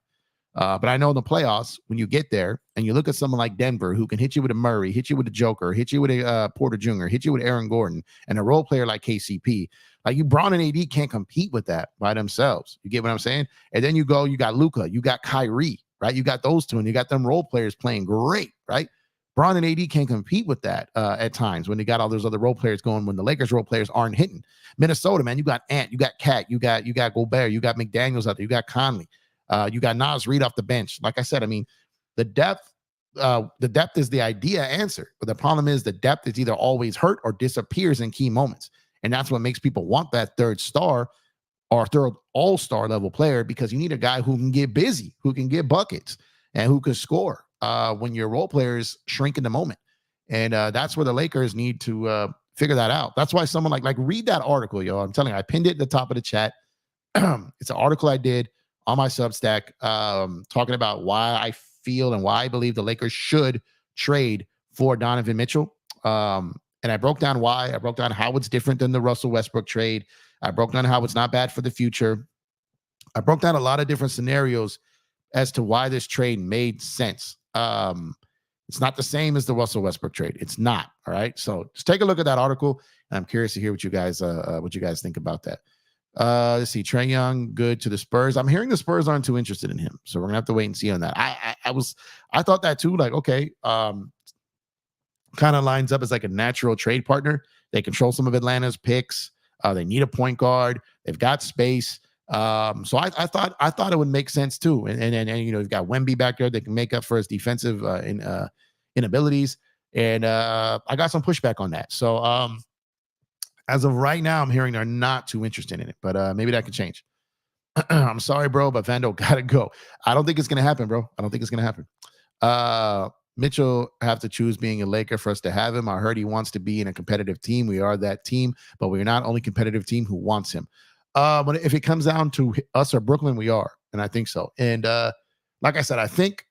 But I know in the playoffs, when you get there and you look at someone like Denver, who can hit you with a Murray, hit you with a Joker, hit you with a Porter Jr., hit you with Aaron Gordon, and a role player like KCP, like Bron and AD can't compete with that by themselves. You get what I'm saying? And then you got Luka, you got Kyrie, right? You got those two, and you got them role players playing great, right? Bron and AD can't compete with that at times when they got all those other role players going, when the Lakers role players aren't hitting. Minnesota, man, you got Ant, you got Cat, you got Gobert, you got McDaniels out there, you got Conley. You got Naz Reid off the bench. Like I said, I mean, the depth is the idea answer. But the problem is the depth is either always hurt or disappears in key moments. And that's what makes people want that third star or third all-star level player, because you need a guy who can get busy, who can get buckets, and who can score when your role players shrink in the moment. And that's where the Lakers need to figure that out. That's why someone like read that article, yo. I'm telling you, I pinned it at the top of the chat. It's an article I did on my Substack, talking about why I feel and why I believe the Lakers should trade for Donovan Mitchell. And I broke down why. I broke down how it's different than the Russell Westbrook trade. I broke down how it's not bad for the future. I broke down a lot of different scenarios as to why this trade made sense. It's not the same as the Russell Westbrook trade. It's not. All right. So just take a look at that article. And I'm curious to hear what you guys think about that. Let's see. Trae Young, good to the Spurs. I'm hearing the Spurs aren't too interested in him, so we're gonna have to wait and see on that. I thought that too. Like, okay, kind of lines up as like a natural trade partner. They control some of Atlanta's picks. They need a point guard. They've got space. So I thought it would make sense too. And you've got Wemby back there that can make up for his defensive inabilities. And I got some pushback on that. So as of right now, I'm hearing they're not too interested in it, but maybe that could change. I'm sorry, bro, but Vando gotta go. I don't think it's gonna happen, bro. I don't think it's gonna happen. Mitchell have to choose being a Laker for us to have him. I heard he wants to be in a competitive team. We are that team, but we're not only competitive team who wants him. But if it comes down to us or Brooklyn, we are, and I think so. And like I said, I think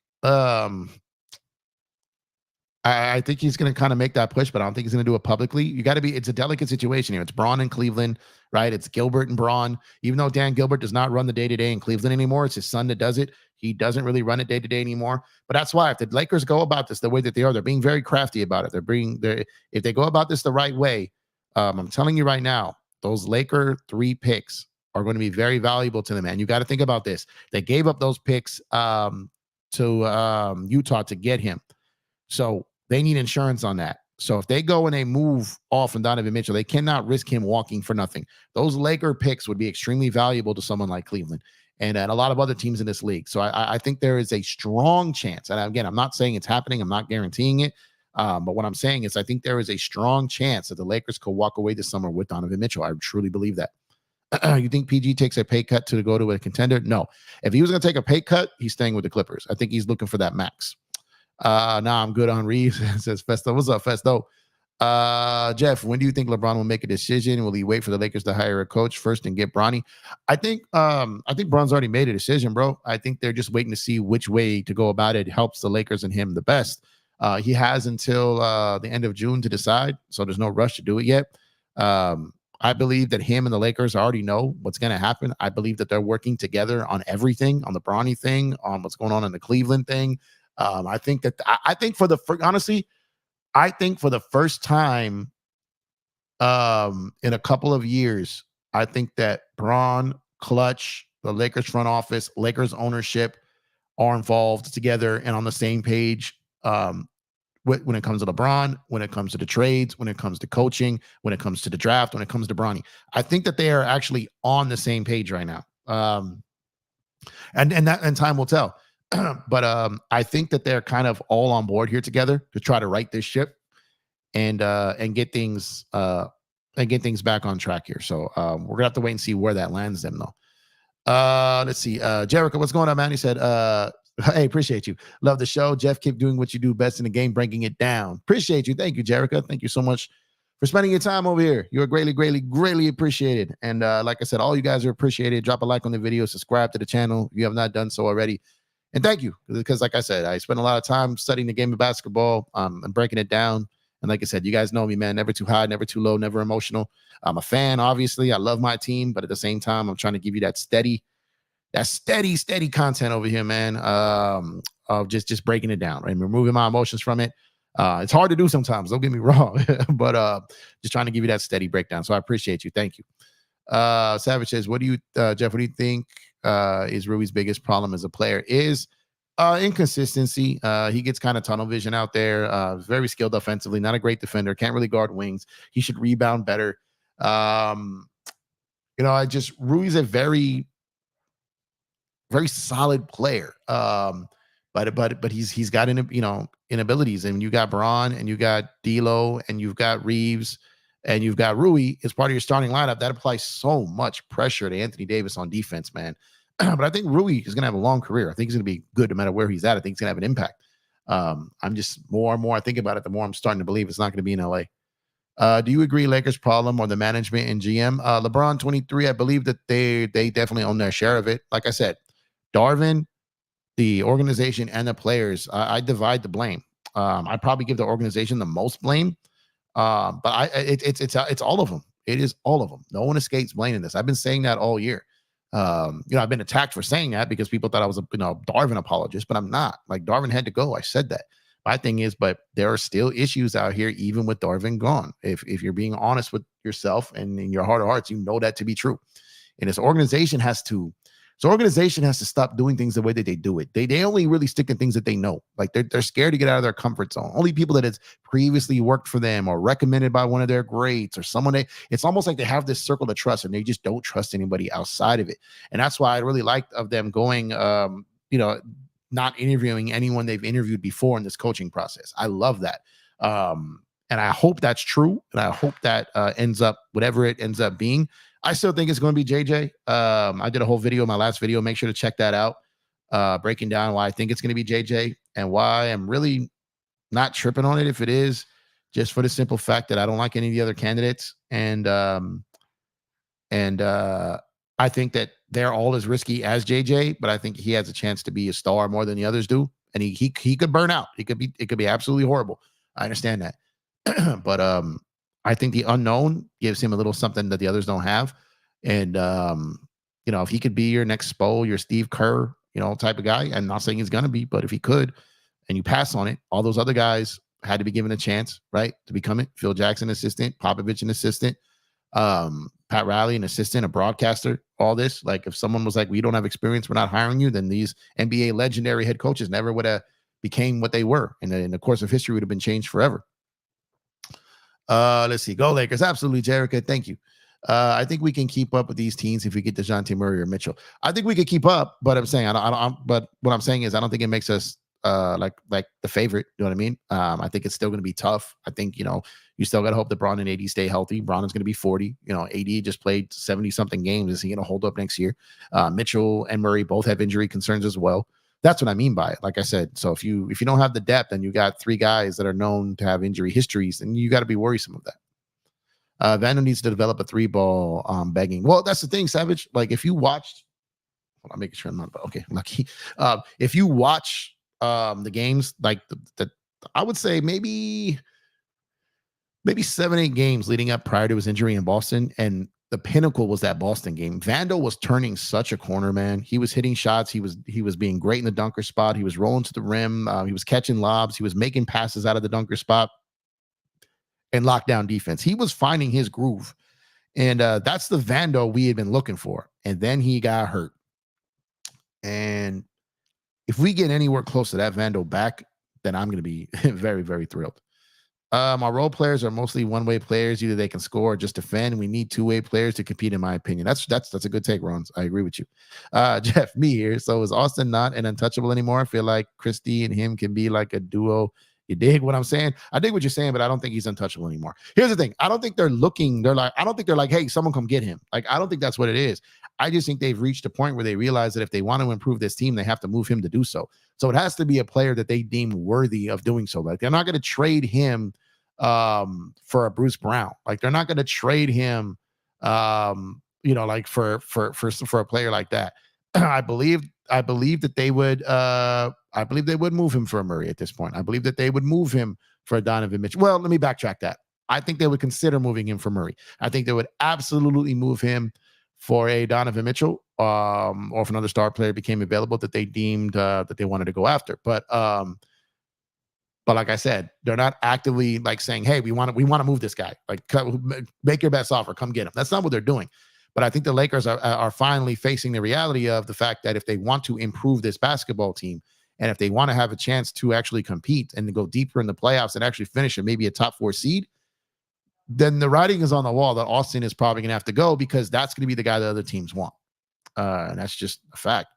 I think he's going to kind of make that push, but I don't think he's going to do it publicly. It's a delicate situation here. It's Bron in Cleveland, right? It's Gilbert and Bron. Even though Dan Gilbert does not run the day-to-day in Cleveland anymore, it's his son that does it. He doesn't really run it day-to-day anymore. But that's why if the Lakers go about this the way that they are, they're being very crafty about it. If they go about this the right way, I'm telling you right now, those Laker 3 picks are going to be very valuable to them, man. You got to think about this. They gave up those picks to Utah to get him. So they need insurance on that. So if they go and they move off from Donovan Mitchell, they cannot risk him walking for nothing. Those Laker picks would be extremely valuable to someone like Cleveland and a lot of other teams in this league. So I think there is a strong chance. And again, I'm not saying it's happening. I'm not guaranteeing it. But what I'm saying is I think there is a strong chance that the Lakers could walk away this summer with Donovan Mitchell. I truly believe that. You think PG takes a pay cut to go to a contender? No. If he was going to take a pay cut, he's staying with the Clippers. I think he's looking for that max. Nah, I'm good on Reeves. Says Festo. What's up, Festo? Jeff, when do you think LeBron will make a decision? Will he wait for the Lakers to hire a coach first and get Bronny? I think Bron's already made a decision, bro. I think they're just waiting to see which way to go about it helps the Lakers and him the best. He has until the end of June to decide, so there's no rush to do it yet. I believe that him and the Lakers already know what's going to happen. I believe that they're working together on everything, on the Bronny thing, on what's going on in the Cleveland thing. I think for the first time in a couple of years, I think that Bron, Clutch, the Lakers front office, Lakers ownership are involved together and on the same page when it comes to LeBron, when it comes to the trades, when it comes to coaching, when it comes to the draft, when it comes to Bronny. I think that they are actually on the same page right now. And time will tell. But I think that they're kind of all on board here together to try to right this ship and get things back on track here. So we're gonna have to wait and see where that lands them though. Let's see. Jericho, what's going on, man? He said, hey, appreciate you. Love the show. Jeff, keep doing what you do best in the game, breaking it down. Appreciate you. Thank you, Jericho. Thank you so much for spending your time over here. You're greatly appreciated. And like I said, all you guys are appreciated. Drop a like on the video, subscribe to the channel if you have not done so already. And thank you, because like I said, I spent a lot of time studying the game of basketball and breaking it down. And like I said, you guys know me, man, never too high, never too low, never emotional. I'm a fan, obviously. I love my team, but at the same time, I'm trying to give you that steady content over here, man, of just breaking it down, right? Removing my emotions from it. It's hard to do sometimes, don't get me wrong, but just trying to give you that steady breakdown. So I appreciate you. Thank you. Savage says, Jeff, what do you think is Rui's biggest problem as a player? Is inconsistency. He gets kind of tunnel vision out there. Very skilled offensively, not a great defender, can't really guard wings. He should rebound better. Rui's a very solid player. But he's got inabilities. And you got Bron, and you got D'Lo, and you've got Reeves, and you've got Rui as part of your starting lineup. That applies so much pressure to Anthony Davis on defense, man. But I think Rui is going to have a long career. I think he's going to be good no matter where he's at. I think he's going to have an impact. I'm just more and more I think about it, the more I'm starting to believe it's not going to be in LA. Do you agree Lakers' problem or the management and GM? LeBron 23, I believe that they definitely own their share of it. Like I said, Darvin, the organization, and the players, I divide the blame. I probably give the organization the most blame, but it's all of them. It is all of them. No one escapes blaming this. I've been saying that all year. I've been attacked for saying that because people thought I was a Darvin apologist, but I'm not. Like, Darvin had to go. I said that. My thing is, but there are still issues out here, even with Darvin gone. If you're being honest with yourself and in your heart of hearts, you know that to be true. And this organization has to stop doing things the way that they do it. They only really stick to things that they know. Like, they're scared to get out of their comfort zone. Only people that has previously worked for them or recommended by one of their greats or someone it's almost like they have this circle of trust and they just don't trust anybody outside of it. And that's why I really liked of them going, not interviewing anyone they've interviewed before in this coaching process. I love that. And I hope that's true. And I hope that ends up, whatever it ends up being. I still think it's going to be JJ. I did a whole video, my last video. Make sure to check that out. Breaking down why I think it's going to be JJ and why I'm really not tripping on it if it is, just for the simple fact that I don't like any of the other candidates. And I think that they're all as risky as JJ, but I think he has a chance to be a star more than the others do. And he could burn out. It could be absolutely horrible. I understand that. But I think the unknown gives him a little something that the others don't have. And if he could be your next Spo, your Steve Kerr, type of guy, I'm not saying he's gonna be, but if he could, and you pass on it, all those other guys had to be given a chance, right, to become it. Phil Jackson, assistant, Popovich, an assistant, Pat Riley, an assistant, a broadcaster, all this. Like, if someone was like, we don't have experience, we're not hiring you, then these NBA legendary head coaches never would have became what they were. And in the course of history would have been changed forever. Let's see. Go Lakers. Absolutely, Jericho. Thank you. I think we can keep up with these teams if we get DeJounte Murray or Mitchell. I think we could keep up, but I'm saying but what I'm saying is I don't think it makes us like the favorite. You know what I mean? I think it's still going to be tough. I think you still got to hope that Bron and AD stay healthy. Bron is going to be 40. AD just played 70 something games. Is he going to hold up next year? Mitchell and Murray both have injury concerns as well. That's what I mean by it. Like I said, so if you don't have the depth and you got 3 guys that are known to have injury histories, then you got to be worrisome of that. Vando needs to develop a 3-ball begging. Well, that's the thing, Savage. Like if you watched, I'm making sure I'm not okay. Lucky. If you watch the games, like the I would say maybe 7-8 games leading up prior to his injury in Boston, and the pinnacle was that Boston game. Vando was turning such a corner, man. He was hitting shots. He was being great in the dunker spot. He was rolling to the rim. He was catching lobs. He was making passes out of the dunker spot and lockdown defense. He was finding his groove, and that's the Vando we had been looking for. And then he got hurt. And if we get anywhere close to that Vando back, then I'm going to be very, very thrilled. Our role players are mostly one-way players. Either they can score or just defend. We need two-way players to compete, in my opinion. That's a good take, Ron. I agree with you. Jeff, me here. So is Austin not an untouchable anymore? I feel like Christie and him can be like a duo. You dig what I'm saying? I dig what you're saying, but I don't think he's untouchable anymore. Here's the thing. I don't think they're looking. I don't think they're like, hey, someone come get him. Like, I don't think that's what it is. I just think they've reached a point where they realize that if they want to improve this team, they have to move him to do so. So it has to be a player that they deem worthy of doing so. Like, they're not going to trade him for a Bruce Brown. Like, they're not going to trade him like for a player like that. I believe that they would move him for a Murray at this point. I believe that they would move him for a Donovan Mitchell. Well, let me backtrack that. I think they would consider moving him for Murray. I think they would absolutely move him for a Donovan Mitchell, or if another star player became available that they deemed that they wanted to go after. But like I said, they're not actively like saying, "Hey, we want to move this guy. Like, make your best offer, come get him." That's not what they're doing. But I think the Lakers are finally facing the reality of the fact that if they want to improve this basketball team, and if they want to have a chance to actually compete and to go deeper in the playoffs and actually finish at maybe a top 4 seed, then the writing is on the wall that Austin is probably going to have to go, because that's going to be the guy that other teams want. And that's just a fact.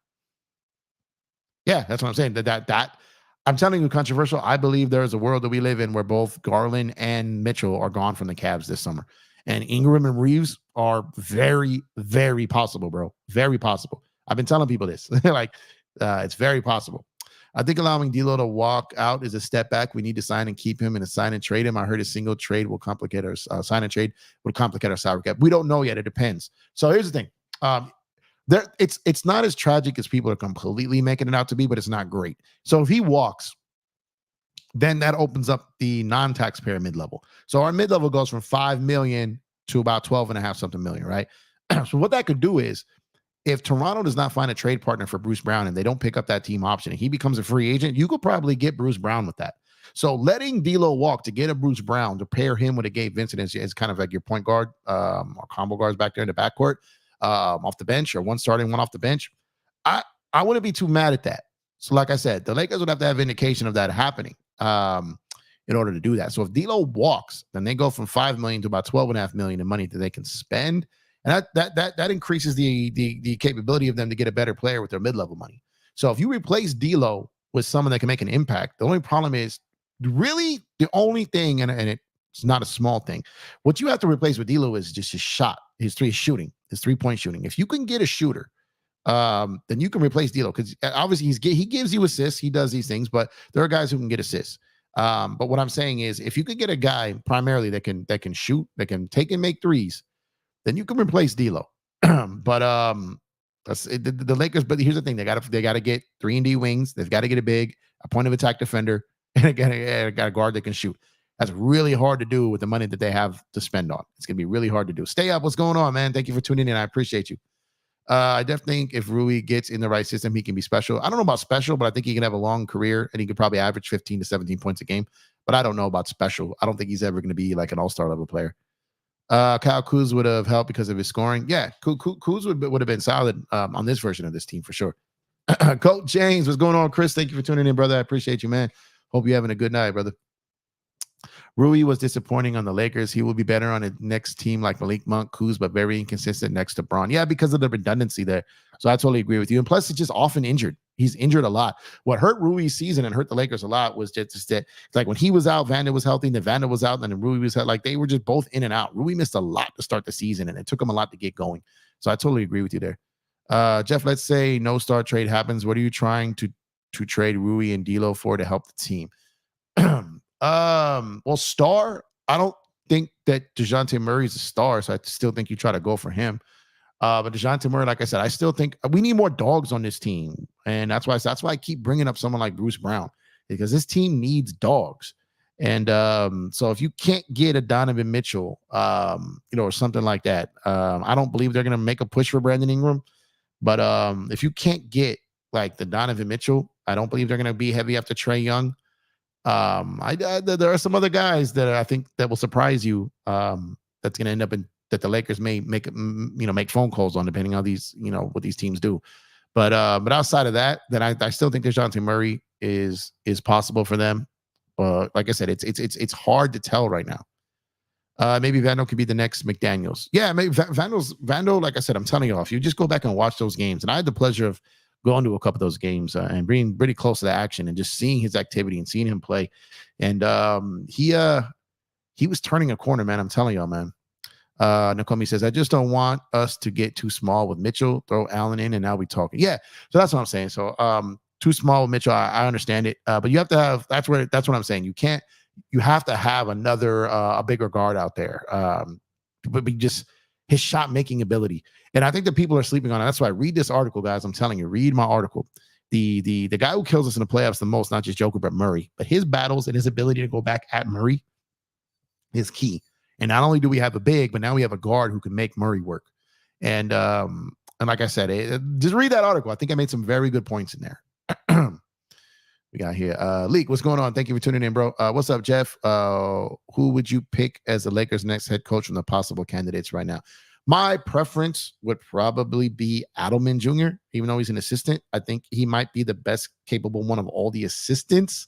Yeah, that's what I'm saying. That I'm telling you, controversial. I believe there is a world that we live in where both Garland and Mitchell are gone from the Cavs this summer. And Ingram and Reeves are very, very possible, bro. Very possible. I've been telling people this. It's very possible. I think allowing D'Lo to walk out is a step back. We need to sign and keep him and a sign and trade him. I heard a single trade will complicate our sign and trade would complicate our salary cap. We don't know yet. It depends. So here's the thing. It's not as tragic as people are completely making it out to be, but it's not great. So if he walks, then that opens up the non-taxpayer mid-level. So our mid-level goes from 5 million to about 12.5 something million, right? So what that could do is, if Toronto does not find a trade partner for Bruce Brown and they don't pick up that team option and he becomes a free agent, you could probably get Bruce Brown with that. So letting D'Lo walk to get a Bruce Brown, to pair him with a Gabe Vincent is kind of like your point guard or combo guards back there in the backcourt, off the bench, or one starting, one off the bench. I wouldn't be too mad at that. So like I said, the Lakers would have to have indication of that happening in order to do that. So if D'Lo walks, then they go from 5 million to about 12.5 million in money that they can spend. And that increases the capability of them to get a better player with their mid-level money. So if you replace D'Lo with someone that can make an impact, the only problem is really the only thing, and it's not a small thing. What you have to replace with D'Lo is just his shot, his three-point shooting. If you can get a shooter, then you can replace D'Lo, because obviously he gives you assists, he does these things, but there are guys who can get assists. But what I'm saying is, if you could get a guy primarily that can shoot, that can take and make threes, then you can replace D'Lo. But the Lakers. But here's the thing: they got to get 3-and-D wings. They've got to get a big, a point of attack defender, and got a guard that can shoot. That's really hard to do with the money that they have to spend on. It's gonna be really hard to do. Stay up. What's going on, man? Thank you for tuning in. I appreciate you. I definitely think if Rui gets in the right system, he can be special. I don't know about special, but I think he can have a long career and he could probably average 15 to 17 points a game. But I don't know about special. I don't think he's ever going to be like an all-star level player. Kyle Kuz would have helped because of his scoring. Yeah, Kuz would have been solid on this version of this team for sure. Coach James, what's going on, Chris? Thank you for tuning in, brother. I appreciate you, man. Hope you're having a good night, brother. Rui was disappointing on the Lakers. He will be better on a next team like Malik Monk, Kuz, but very inconsistent next to Braun. Yeah, because of the redundancy there. So I totally agree with you. And plus, he's just often injured. He's injured a lot. What hurt Rui's season and hurt the Lakers a lot was just that, like, when he was out, Vando was healthy, then Vando was out, and then Rui was out. Like, they were just both in and out. Rui missed a lot to start the season, and it took him a lot to get going. So I totally agree with you there. Jeff, let's say no star trade happens. What are you trying to to trade Rui and D'Lo for to help the team? Well, star, I don't think that DeJounte Murray is a star, so I still think you try to go for him. But DeJounte Murray, like I said, I still think we need more dogs on this team. And that's why I keep bringing up someone like Bruce Brown, because this team needs dogs. And so if you can't get a Donovan Mitchell, or something like that, I don't believe they're going to make a push for Brandon Ingram. But if you can't get like the Donovan Mitchell, I don't believe they're going to be heavy after Trae Young. There are some other guys that I think that will surprise you. That's going to end up in that the Lakers may make phone calls on, depending on these, what these teams do. But outside of that, then I still think DeJounte Murray is possible for them. Like I said, it's hard to tell right now. Maybe Vandal could be the next McDaniels. Yeah, maybe Vandal. Like I said, I'm telling you, if you just go back and watch those games, and I had the pleasure of going to a couple of those games and being pretty close to the action and just seeing his activity and seeing him play. And he was turning a corner, man. I'm telling y'all, man. Nakomi says, I just don't want us to get too small with Mitchell. Throw Allen in, and now we talking. Yeah, so that's what I'm saying. So too small with Mitchell, I understand it, but you have to have. That's what I'm saying. You have to have another a bigger guard out there. But just his shot making ability, and I think that people are sleeping on it. That's why I read this article, guys. I'm telling you, read my article. The guy who kills us in the playoffs the most, not just Joker, but Murray. But his battles and his ability to go back at Murray is key. And not only do we have a big, but now we have a guard who can make Murray work. And like I said, just read that article. I think I made some very good points in there. We got here. Leak, what's going on? Thank you for tuning in, bro. What's up, Jeff? Who would you pick as the Lakers' next head coach from the possible candidates right now? My preference would probably be Adelman Jr., even though he's an assistant. I think he might be the best capable one of all the assistants.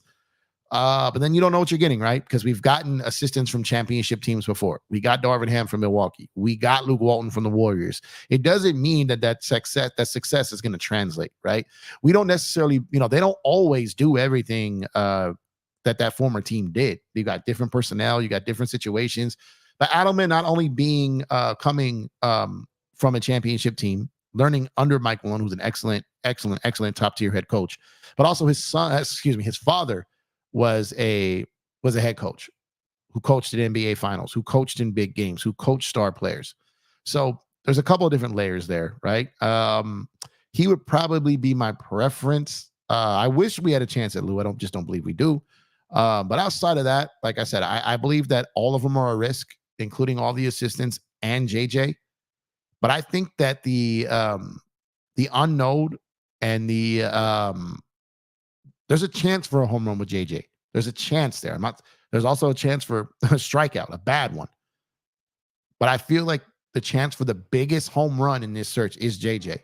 But then you don't know what you're getting, right? Because we've gotten assistants from championship teams before. We got Darvin Ham from Milwaukee. We got Luke Walton from the Warriors. It doesn't mean that success is going to translate, right? We don't necessarily, they don't always do everything that former team did. You got different personnel, you got different situations. But Adelman not only being coming from a championship team, learning under Mike Malone, who's an excellent top tier head coach, but also his father was a head coach who coached at NBA finals, who coached in big games, who coached star players. So there's a couple of different layers there, right? He would probably be my preference. I wish we had a chance at Lou. I don't believe we do. But outside of that, like I said, I believe that all of them are a risk, including all the assistants and JJ. But I think that the unknown and there's a chance for a home run with JJ. There's a chance there. There's also a chance for a strikeout, a bad one. But I feel like the chance for the biggest home run in this search is JJ.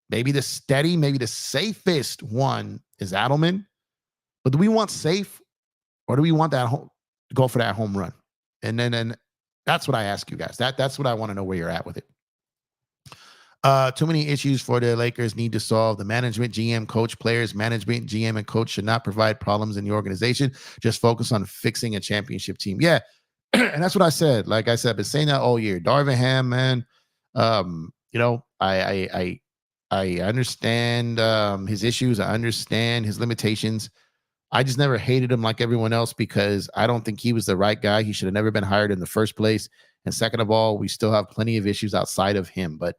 Maybe the safest one is Adelman. But do we want safe, or do we want that go for that home run? And then that's what I ask you guys. That's what I want to know, where you're at with it. Too many issues for the Lakers need to solve. The management, GM, coach, players, management, GM, and coach should not provide problems in the organization. Just focus on fixing a championship team. Yeah, and that's what I said. Like I said, I've been saying that all year. Darvin Ham, man. I understand his issues. I understand his limitations. I just never hated him like everyone else, because I don't think he was the right guy. He should have never been hired in the first place. And second of all, we still have plenty of issues outside of him. But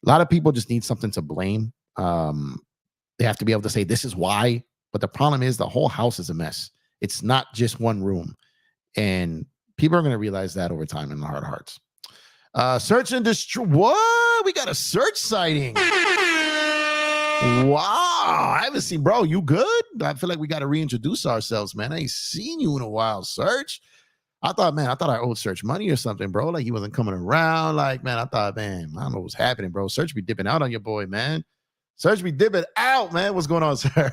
a lot of people just need something to blame. They have to be able to say, this is why. But the problem is the whole house is a mess. It's not just one room. And people are going to realize that over time in their heart of hearts. Search and destroy. What? We got a search sighting. Wow. I haven't seen, bro. You good? I feel like we got to reintroduce ourselves, man. I ain't seen you in a while, Search. I thought I owed Search money or something, bro. Like he wasn't coming around. Like, man, I thought, man, I don't know what's happening, bro. Search be dipping out on your boy, man. Search be dipping out, man. What's going on, sir?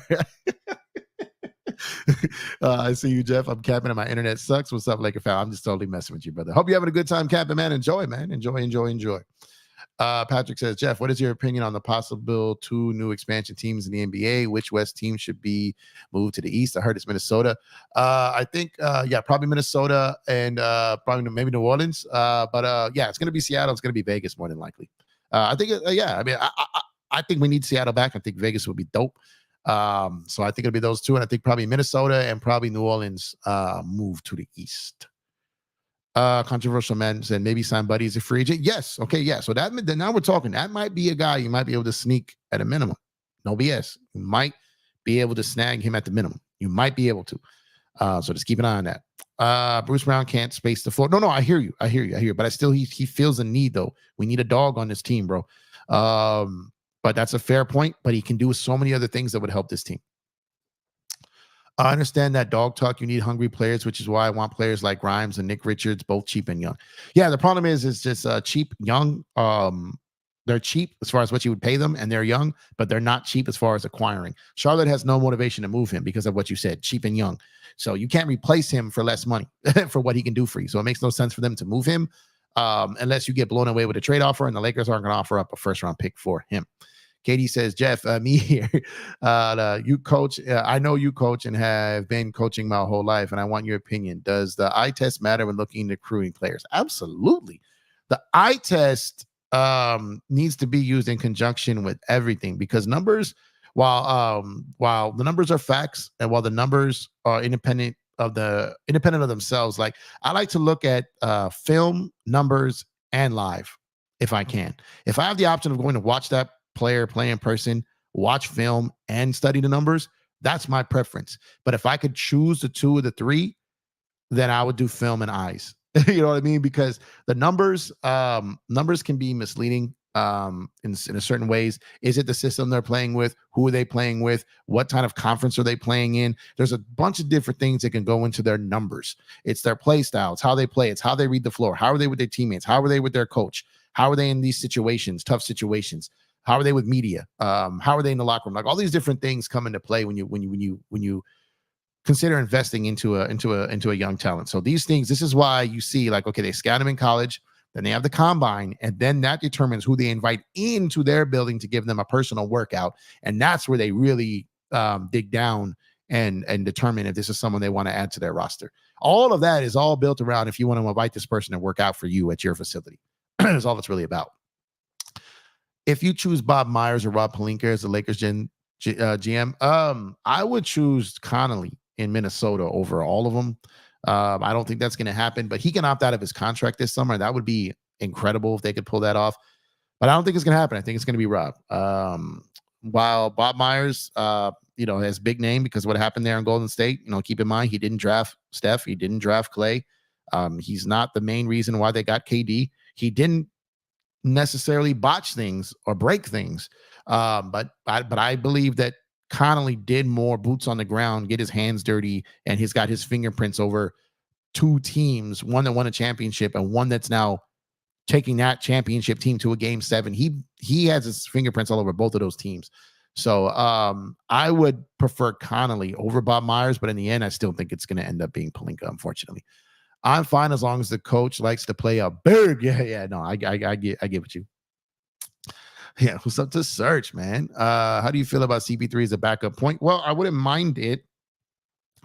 I see you, Jeff. I'm capping and my internet sucks. What's up, Laker fan? I'm just totally messing with you, brother. Hope you're having a good time capping, man. Enjoy, man. Enjoy. Patrick says, Jeff, what is your opinion on the possible 2 new expansion teams in the NBA? Which West team should be moved to the East? I heard it's Minnesota. I think, probably Minnesota and probably maybe New Orleans. But it's going to be Seattle. It's going to be Vegas more than likely. I think, I think we need Seattle back. I think Vegas would be dope. So I think it'll be those two, and I think probably Minnesota and probably New Orleans move to the East. Controversial man said maybe sign Buddy as a free agent. Yes. Okay. Yeah. So that now we're talking. That might be a guy you might be able to sneak at a minimum. No BS. You might be able to snag him at the minimum. You might be able to. So just keep an eye on that. Bruce Brown can't space the floor. No, I hear you. But he feels the need though. We need a dog on this team, bro. But that's a fair point. But he can do so many other things that would help this team. I understand that dog talk. You need hungry players, which is why I want players like Grimes and Nick Richards, both cheap and young. Yeah, the problem is just cheap, young. They're cheap as far as what you would pay them, and they're young, but they're not cheap as far as acquiring. Charlotte has no motivation to move him because of what you said, cheap and young. So you can't replace him for less money for what he can do for you. So it makes no sense for them to move him unless you get blown away with a trade offer, and the Lakers aren't going to offer up a first-round pick for him. Katie says, Jeff, me here. You coach. I know you coach and have been coaching my whole life, and I want your opinion. Does the eye test matter when looking at recruiting players? Absolutely. The eye test needs to be used in conjunction with everything, because numbers, while the numbers are facts, and while the numbers are independent of themselves, like I like to look at film, numbers, and live if I can. If I have the option of going to watch that player play in person, watch film, and study the numbers, that's my preference. But if I could choose the two or the three, then I would do film and eyes. You know what I mean? Because the numbers can be misleading in a certain ways. Is it the system they're playing with? Who are they playing with? What kind of conference are they playing in? There's a bunch of different things that can go into their numbers. It's their play styles, how they play, it's how they read the floor, how are they with their teammates, how are they with their coach, how are they in these situations, tough situations. How are they with media? How are they in the locker room? Like all these different things come into play when you consider investing into a young talent. So these things, this is why you see like, okay, they scout them in college, then they have the combine, and then that determines who they invite into their building to give them a personal workout. And that's where they really dig down and determine if this is someone they want to add to their roster. All of that is all built around if you want to invite this person to work out for you at your facility. That's all it's really about. If you choose Bob Myers or Rob Pelinka as the Lakers GM, I would choose Connolly in Minnesota over all of them. I don't think that's going to happen, but he can opt out of his contract this summer. That would be incredible if they could pull that off. But I don't think it's going to happen. I think it's going to be Rob. While Bob Myers, has big name because of what happened there in Golden State. Keep in mind he didn't draft Steph. He didn't draft Clay. He's not the main reason why they got KD. He didn't necessarily botch things or break things, but I believe that Connolly did more boots on the ground, get his hands dirty, and he's got his fingerprints over two teams, one that won a championship and one that's now taking that championship team to a game 7. He has his fingerprints all over both of those teams. So I would prefer Connolly over Bob Myers, but in the end, I still think it's going to end up being Pelinka, unfortunately. I'm fine as long as the coach likes to play a big. No, I get what you. Yeah, what's up to Search, man? How do you feel about CP3 as a backup point? Well, I wouldn't mind it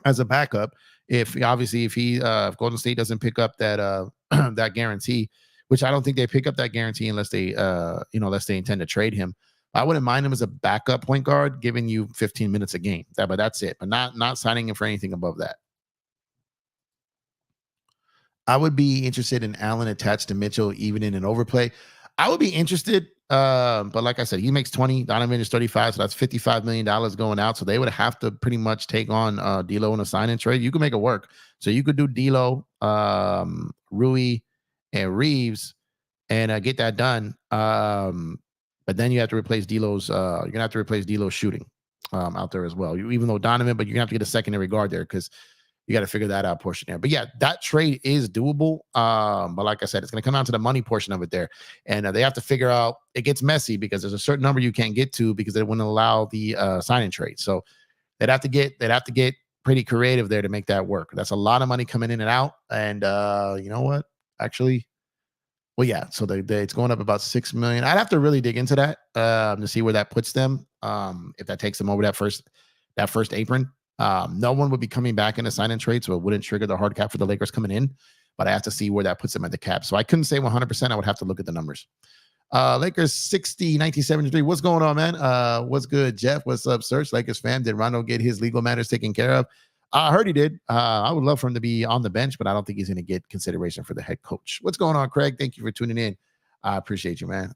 as a backup if Golden State doesn't pick up that that guarantee, which I don't think they pick up that guarantee unless they unless they intend to trade him. I wouldn't mind him as a backup point guard, giving you 15 minutes a game. But that's it. But not signing him for anything above that. I would be interested in Allen attached to Mitchell, even in an overplay. I would be interested, but like I said, he makes 20. Donovan is 35, so that's $55 million going out. So they would have to pretty much take on D'Lo in a sign and trade. You can make it work. So you could do D'Lo, Rui, and Reeves, and get that done. But then you have to replace D'Lo's. You're gonna have to replace D'Lo's shooting out there as well. Even though Donovan, but you're gonna have to get a secondary guard there because you got to figure that out portion there. But yeah, that trade is doable. But like I said, it's going to come down to the money portion of it there. And they have to figure out, it gets messy because there's a certain number you can't get to because they wouldn't allow the sign and trade. So they'd have to get pretty creative there to make that work. That's a lot of money coming in and out. And you know what? Actually, well, yeah. So it's going up about $6 million. I'd have to really dig into that to see where that puts them. If that takes them over that first apron. No one would be coming back in a sign and trade, so it wouldn't trigger the hard cap for the Lakers coming in. But I have to see where that puts them at the cap. So I couldn't say 100%. I would have to look at the numbers. Lakers 60, 1973. What's going on, man? What's good, Jeff? What's up, Search? Lakers fan. Did Rondo get his legal matters taken care of? I heard he did. I would love for him to be on the bench, but I don't think he's going to get consideration for the head coach. What's going on, Craig? Thank you for tuning in. I appreciate you, man.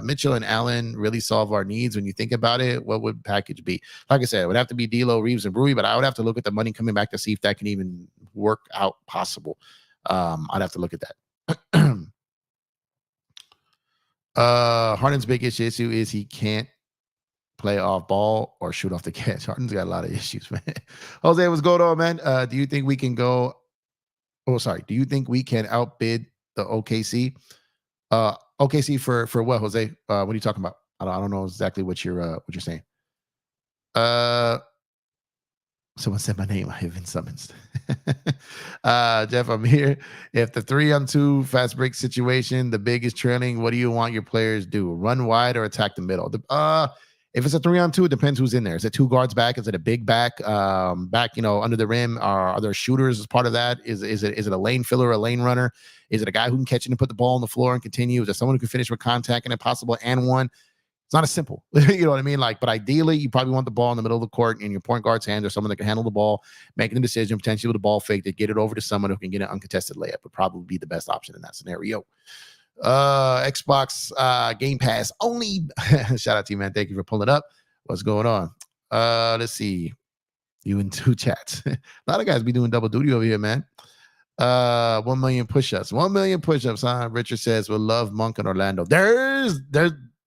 Mitchell and Allen really solve our needs. When you think about it, what would package be? Like I said, it would have to be D'Lo, Reeves, and Brewery, but I would have to look at the money coming back to see if that can even work out possible. I'd have to look at that. Harden's biggest issue is he can't play off ball or shoot off the catch. Harden's got a lot of issues, man. Jose, what's going on, man? Do you think we can go? Oh, sorry. Do you think we can outbid the OKC? OKC for what, Jose? What are you talking about? I don't know exactly what you're saying. Someone said my name. I have been summoned. Jeff, I'm here. If the 3-on-2 fast break situation, the big is trailing, what do you want your players to do? Run wide or attack the middle? If it's a 3-on-2, it depends who's in there. Is it 2 guards back? Is it a big back? Back, under the rim? Are there shooters as part of that? Is it a lane filler, a lane runner? Is it a guy who can catch it and put the ball on the floor and continue? Is it someone who can finish with contact and impossible and one? It's not as simple. You know what I mean? But ideally, you probably want the ball in the middle of the court in your point guard's hand or someone that can handle the ball, making the decision, potentially with a ball fake, to get it over to someone who can get an uncontested layup would probably be the best option in that scenario. Xbox Game Pass only. Shout out to you, man. Thank you for pulling up. What's going on? Let's see. You in 2 chats. A lot of guys be doing double duty over here, man. 1 million push-ups. 1 million push-ups, huh? Richard says, we'll love Monk and Orlando.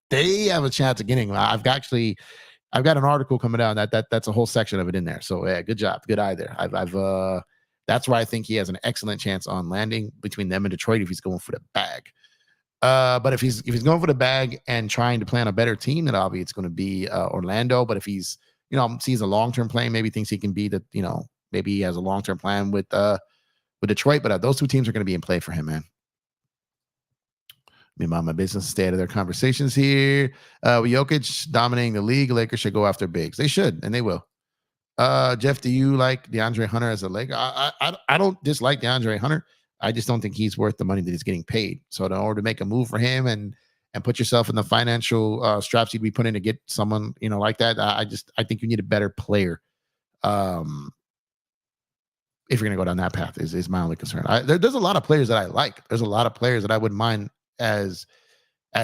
They have a chance of getting. I've got an article coming out that's a whole section of it in there. So yeah, good job, good eye there. That's why I think he has an excellent chance on landing between them and Detroit if he's going for the bag. But if he's going for the bag and trying to plan a better team, then obviously it's going to be Orlando. But if he's sees a long-term plan, maybe thinks he can be that. Maybe he has a long-term plan with Detroit. But those 2 teams are going to be in play for him, man. Me mind my business, stay out of their conversations here. With Jokic dominating the league, Lakers should go after bigs. They should, and they will. Jeff, do you like DeAndre Hunter as a Laker? I don't dislike DeAndre Hunter. I just don't think he's worth the money that he's getting paid. So in order to make a move for him and put yourself in the financial straps you'd be put in to get someone like that, I think you need a better player. If you're going to go down that path, is my only concern. There's a lot of players that I like. There's a lot of players that I wouldn't mind as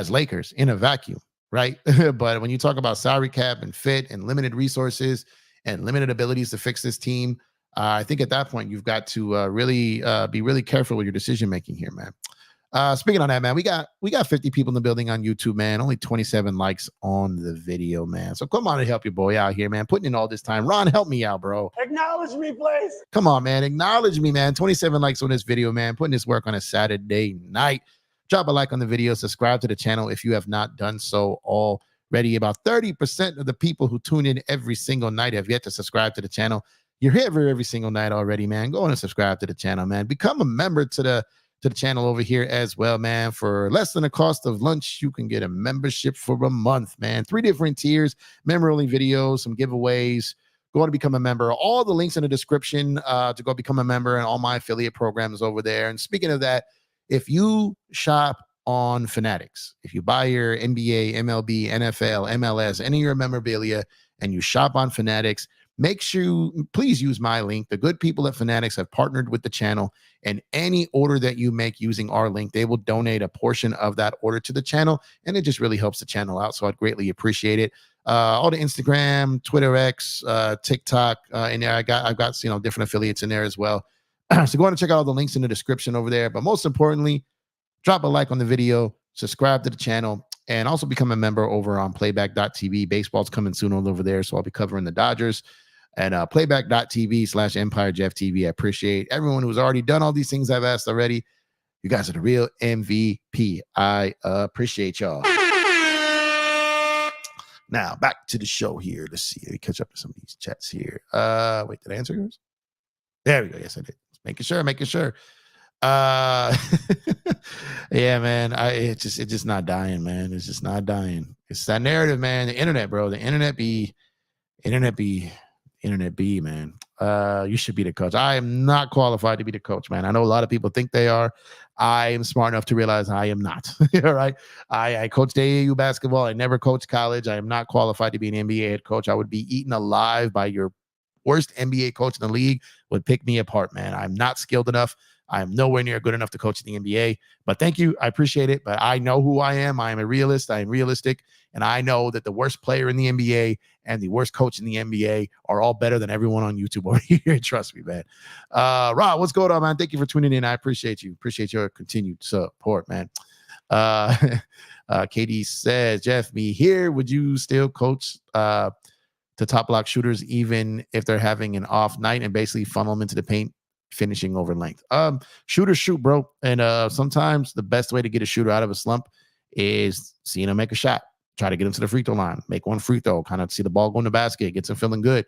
Lakers in a vacuum, right? But when you talk about salary cap and fit and limited resources and limited abilities to fix this team, I think at that point you've got to really be really careful with your decision making here, man. Speaking on that, man, we got 50 people in the building on YouTube, man. Only 27 likes on the video, man. So come on and help your boy out here, man. Putting in all this time. Ron, help me out, bro. Acknowledge me, please. Come on, man. Acknowledge me, man. 27 likes on this video, man. Putting this work on a Saturday night. Drop a like on the video. Subscribe to the channel if you have not done so already. About 30% of the people who tune in every single night have yet to subscribe to the channel. You're here every single night already, man. Go on and subscribe to the channel, man. Become a member to the channel over here as well, man. For less than the cost of lunch, you can get a membership for a month, man. 3 different tiers, member-only videos, some giveaways. Go on to become a member. All the links in the description to go become a member and all my affiliate programs over there. And speaking of that, if you shop on Fanatics, if you buy your NBA, MLB, NFL, MLS, any of your memorabilia, and you shop on Fanatics, make sure, please use my link. The good people at Fanatics have partnered with the channel, and any order that you make using our link, they will donate a portion of that order to the channel, and it just really helps the channel out, so I'd greatly appreciate it. All the Instagram, Twitter X, TikTok in there. I've got different affiliates in there as well. So go on and check out all the links in the description over there. But most importantly, drop a like on the video, subscribe to the channel, and also become a member over on PlayBack.tv. Baseball's coming soon all over there, so I'll be covering the Dodgers. And PlayBack.tv/EmpireJeffTV. I appreciate everyone who's already done all these things I've asked already. You guys are the real MVP. I appreciate y'all. Now, back to the show here. Let's see. Let me catch up to some of these chats here. Wait, did I answer yours? There we go. Yes, I did. Making sure. Yeah, man. It's just not dying, man. It's just not dying. It's that narrative, man. The internet, bro. The internet be Internet B, man. You should be the coach. I am not qualified to be the coach, man. I know a lot of people think they are. I am smart enough to realize I am not. All right. I coached AAU basketball. I never coached college. I am not qualified to be an NBA head coach. I would be eaten alive by your worst NBA coach in the league. Would pick me apart, man. I'm not skilled enough. I am nowhere near good enough to coach in the NBA. But thank you. I appreciate it. But I know who I am. I am a realist. I am realistic. And I know that the worst player in the NBA and the worst coach in the NBA are all better than everyone on YouTube over here. Trust me, man. Rob, what's going on, man? Thank you for tuning in. I appreciate you. Appreciate your continued support, man. KD says, Jeff, me here. Would you still coach to top block shooters even if they're having an off night and basically funnel them into the paint, finishing over length? Shooters shoot, bro. And sometimes the best way to get a shooter out of a slump is seeing him make a shot. Try to get him to the free throw line, make one free throw, kind of see the ball go in the basket, gets him feeling good.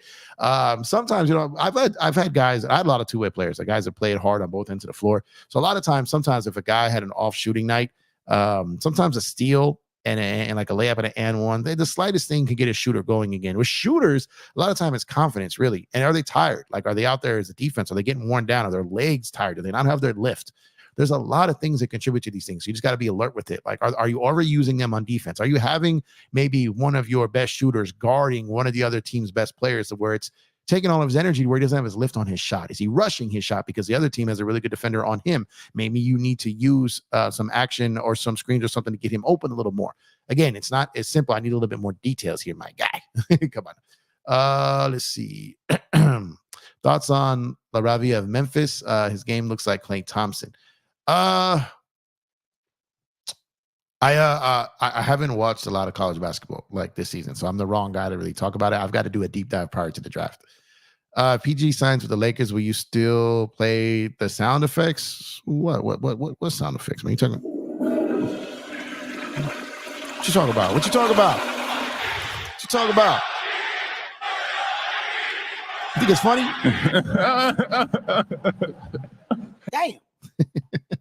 Sometimes, I've had guys, I had a lot of two-way players, like guys that played hard on both ends of the floor. So a lot of times, sometimes if a guy had an off shooting night, sometimes a steal and like a layup and an and one, the slightest thing can get a shooter going again. With shooters, a lot of time it's confidence, really. And are they tired? Like, are they out there as a defense? Are they getting worn down? Are their legs tired? Do they not have their lift? There's a lot of things that contribute to these things. You just got to be alert with it. Like, are you overusing them on defense? Are you having maybe one of your best shooters guarding one of the other team's best players to where it's taking all of his energy where he doesn't have his lift on his shot? Is he rushing his shot because the other team has a really good defender on him? Maybe you need to use some action or some screens or something to get him open a little more. Again, it's not as simple. I need a little bit more details here, my guy. Come on. Let's see. Thoughts on LaRavia of Memphis? His game looks like Klay Thompson. I haven't watched a lot of college basketball like this season, so I'm the wrong guy to really talk about it. I've got to do a deep dive prior to the draft. PG signs with the Lakers. Will you still play the sound effects? What sound effects, man? You talking? What you talking about? What you talking about? What you talking about? You think it's funny? Damn.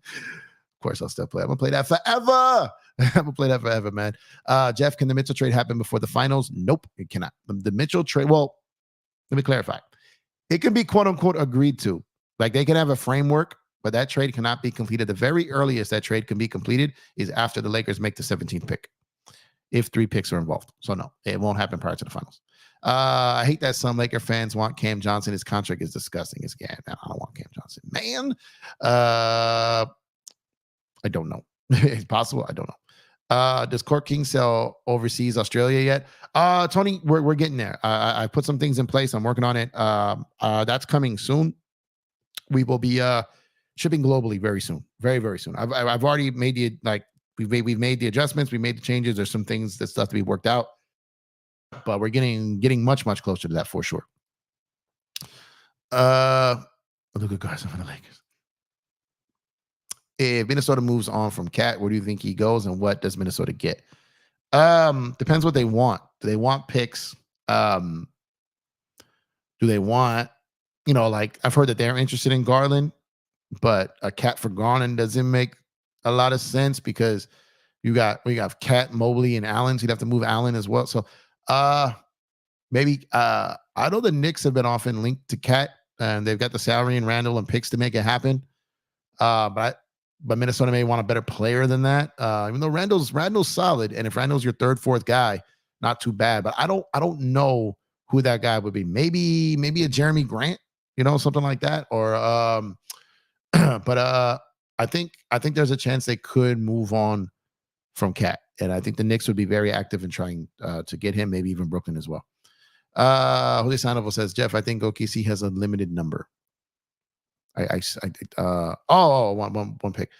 Of course, I'll still play. I'm gonna play that forever. I'm gonna play that forever, man. Jeff, can the Mitchell trade happen before the finals? Nope, it cannot. The Mitchell trade. Well, let me clarify. It can be quote unquote agreed to. Like they can have a framework, but that trade cannot be completed. The very earliest that trade can be completed is after the Lakers make the 17th pick, if 3 picks are involved. So no, it won't happen prior to the finals. I hate that some Laker fans want Cam Johnson. His contract is disgusting. I don't want Cam Johnson, man. I don't know. It's possible. I don't know. Does Court King sell overseas Australia yet? Tony, we're getting there. I put some things in place. I'm working on it. That's coming soon. We will be shipping globally very soon. Very, very soon. I've already made we've made the adjustments. We made the changes. There's some things that stuff to be worked out. But we're getting much, much closer to that for sure. Look at guys from the Lakers. If Minnesota moves on from Cat, where do you think he goes, and what does Minnesota get? Depends what they want. Do they want picks? Do they want, like I've heard that they're interested in Garland, but a Cat for Garland doesn't make a lot of sense because we got Cat, Mobley, and Allen. So you'd have to move Allen as well. So maybe I know the Knicks have been often linked to Cat, and they've got the salary and Randall and picks to make it happen. But Minnesota may want a better player than that. Even though Randall's solid, and if Randall's your third, fourth guy, not too bad. But I don't know who that guy would be. Maybe a Jeremy Grant, something like that. Or but I think there's a chance they could move on from Cat, and I think the Knicks would be very active in trying to get him. Maybe even Brooklyn as well. Jose Sandoval says, Jeff, I think OKC has a limited number. One pick.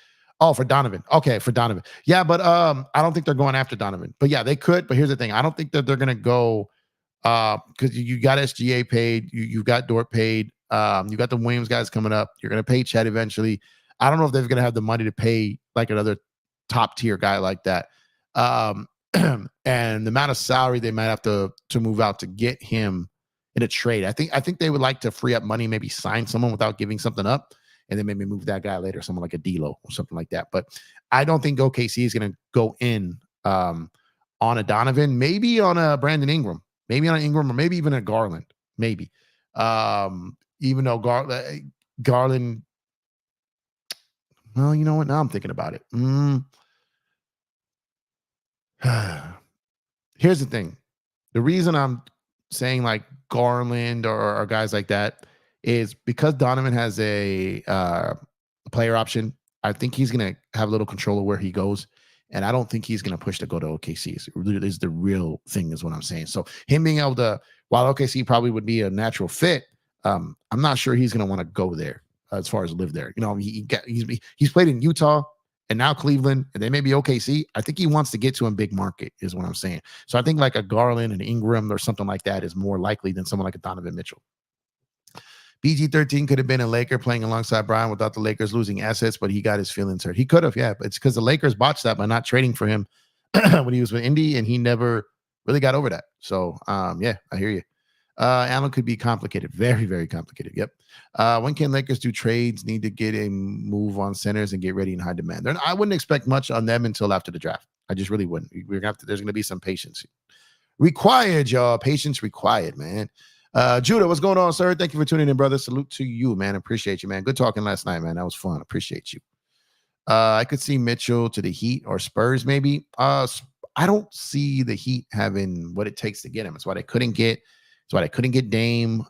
Oh, for Donovan. Okay, for Donovan. Yeah, but I don't think they're going after Donovan. But yeah, they could. But here's the thing: I don't think that they're gonna go because you got SGA paid, you've got Dort paid, you got the Williams guys coming up. You're gonna pay Chet eventually. I don't know if they're gonna have the money to pay like another top tier guy like that. And the amount of salary they might have to move out to get him in a trade. I think they would like to free up money, maybe sign someone without giving something up, and then maybe move that guy later, someone like a D'Lo or something like that. But I don't think OKC is going to go in on a Donovan, maybe on a Brandon Ingram, maybe on an Ingram, or maybe even a Garland, maybe. Even though Garland, well, you know what? Now I'm thinking about it. Here's the thing. The reason I'm saying like Garland or guys like that is because Donovan has a player option. I think he's going to have a little control of where he goes. And I don't think he's going to push to go to OKC is the real thing is what I'm saying. So him being able to, while OKC probably would be a natural fit, I'm not sure he's going to want to go there as far as live there. You know, he's played in Utah and now Cleveland, and then maybe OKC. I think he wants to get to a big market is what I'm saying. So I think like a Garland and Ingram or something like that is more likely than someone like a Donovan Mitchell. BG13 could have been a Laker playing alongside Brian without the Lakers losing assets, but he got his feelings hurt. He could have, yeah. But it's because the Lakers botched that by not trading for him when he was with Indy, and he never really got over that. So, yeah, I hear you. Allen could be complicated. Very, very complicated. Yep. When can Lakers do trades? Need to get a move on centers and get ready in high demand. I wouldn't expect much on them until after the draft. I just really wouldn't. We're gonna have to, there's going to be some patience required, y'all. Patience required, man. Judah, what's going on, sir? Thank you for tuning in, brother. Salute to you, man. Appreciate you, man. Good talking last night, man. That was fun. Appreciate you. I could see Mitchell to the Heat or Spurs, maybe. I don't see the Heat having what it takes to get him. It's why they couldn't get. It's why they couldn't get Dame.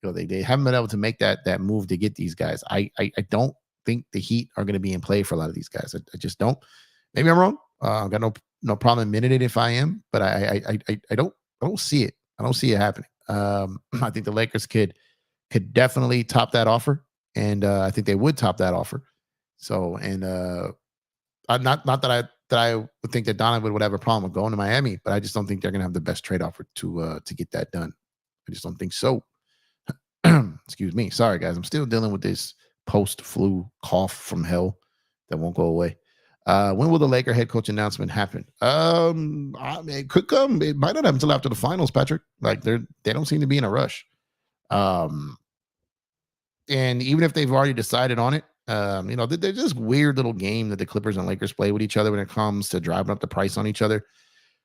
They haven't been able to make that move to get these guys. I don't think the Heat are going to be in play for a lot of these guys. I just don't. Maybe I'm wrong. I've got no problem admitting it if I am, but I don't see it. I don't see it happening. I think the Lakers could definitely top that offer, and I think they would top that offer. So, and not that I would think that Donovan would have a problem with going to Miami, but I just don't think they're going to have the best trade offer to get that done. I just don't think so. Excuse me. Sorry, guys. I'm still dealing with this post-flu cough from hell that won't go away. When will the Laker head coach announcement happen? It could come. It might not happen until after the finals, Patrick. Like they don't seem to be in a rush. And even if they've already decided on it, they're just weird little game that the Clippers and Lakers play with each other when it comes to driving up the price on each other.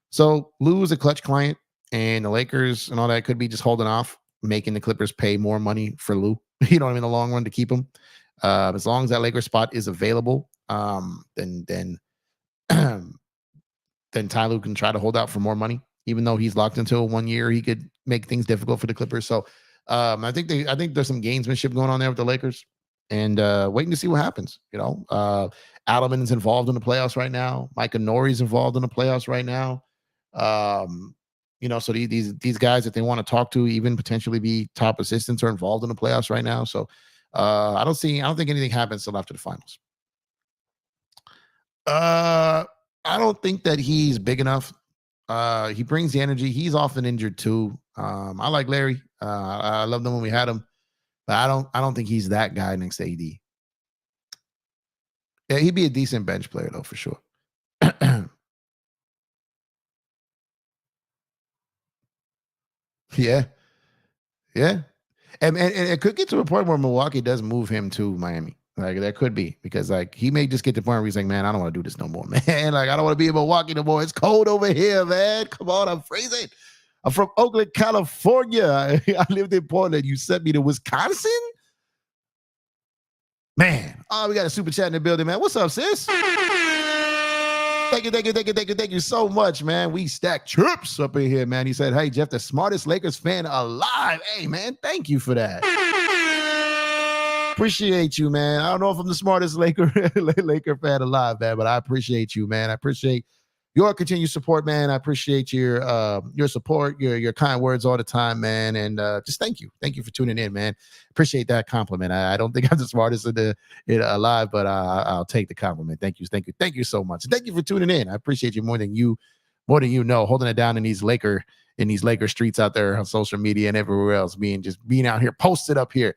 So Lou is a clutch client, and the Lakers and all that could be just holding off, making the Clippers pay more money for Lou. You know what I mean? In the long run to keep him. As long as that Lakers spot is available, then Ty Lue can try to hold out for more money, even though he's locked into 1 year. He could make things difficult for the Clippers. So I think there's some gamesmanship going on there with the Lakers, and waiting to see what happens. Adelman's involved in the playoffs right now. Micah Nori's involved in the playoffs right now. So these guys that they want to talk to, even potentially be top assistants, are involved in the playoffs right now. So I don't think anything happens till after the finals. I don't think that he's big enough. He brings the energy. He's often injured too. I like Larry. I loved him when we had him, but I don't think he's that guy next to AD. Yeah, he'd be a decent bench player though, for sure. Yeah. And it could get to a point where Milwaukee does move him to Miami. Like that could be, because like he may just get to the point where he's like, man, I don't want to do this no more, man. Like I don't want to be in Milwaukee no more. It's cold over here, man. Come on, I'm freezing. I'm from Oakland, California. I lived in Portland. You sent me to Wisconsin? Man. Oh, we got a super chat in the building, man. What's up, sis? Thank you so much, man. We stack chips up in here, man. He said, hey, Jeff, the smartest Lakers fan alive. Hey, man, thank you for that. Appreciate you, man. I don't know if I'm the smartest Laker fan alive, man, but I appreciate you, man. I appreciate your continued support, man. I appreciate your support, your kind words all the time, man. And just thank you. Thank you for tuning in, man. Appreciate that compliment. I don't think I'm the smartest alive, but I'll take the compliment. Thank you so much. Thank you for tuning in. I appreciate you more than you know, holding it down in these Laker streets out there on social media and everywhere else, being out here, posted up here,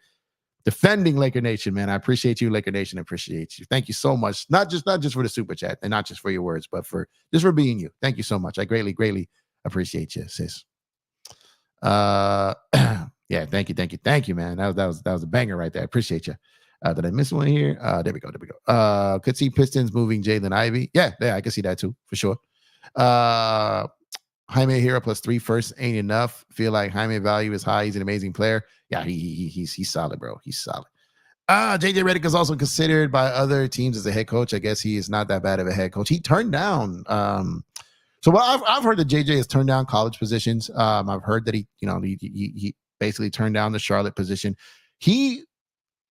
defending Laker Nation, man. I appreciate you, Laker Nation. I appreciate you. Thank you so much. Not just for the super chat and not just for your words, but for being you. Thank you so much. I greatly appreciate you, sis. Yeah, thank you, man. That was a banger right there. I appreciate you. Did I miss one here? There we go. Could see Pistons moving Jalen Ivey. Yeah, I can see that too, for sure. Jaime Hero plus 3 firsts ain't enough. Feel like Jaime value is high. He's an amazing player. Yeah, he's solid, bro. He's solid. JJ Redick is also considered by other teams as a head coach. I guess he is not that bad of a head coach. He turned down. So I've heard that JJ has turned down college positions. I've heard that he basically turned down the Charlotte position.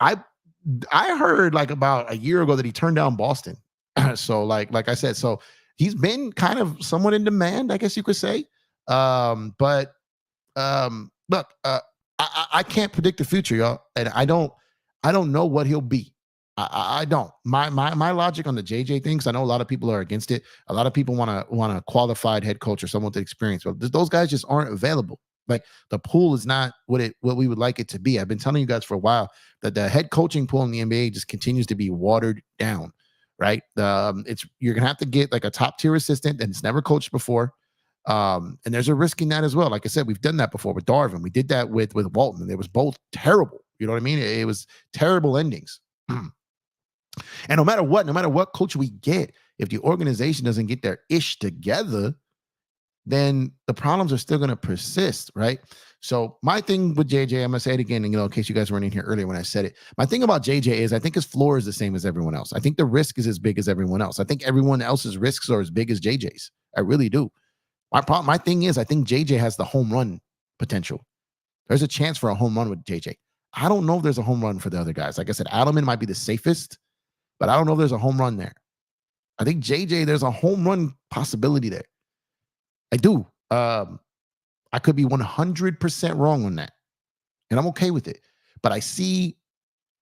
I heard like about a year ago that he turned down Boston. So like I said, so he's been kind of somewhat in demand, I guess you could say. But look, I can't predict the future, y'all, and I don't know what he'll be. I don't. My logic on the JJ thing, because I know a lot of people are against it. A lot of people want a qualified head coach or someone with experience, but those guys just aren't available. Like the pool is not what we would like it to be. I've been telling you guys for a while that the head coaching pool in the NBA just continues to be watered down. Right? You're gonna have to get like a top tier assistant that's never coached before. And there's a risk in that as well. Like I said, we've done that before with Darvin. We did that with Walton. It was both terrible. You know what I mean? It was terrible endings. And no matter what coach we get, if the organization doesn't get their ish together, then the problems are still going to persist, right? So my thing with JJ, I'm going to say it again, in case you guys weren't in here earlier when I said it. My thing about JJ is I think his floor is the same as everyone else. I think the risk is as big as everyone else. I think everyone else's risks are as big as JJ's. I really do. My thing is I think JJ has the home run potential. There's a chance for a home run with JJ. I don't know if there's a home run for the other guys. Like I said, Adelman might be the safest, but I don't know if there's a home run there. I think JJ, there's a home run possibility there. I do. I could be 100% wrong on that, and I'm okay with it. But I see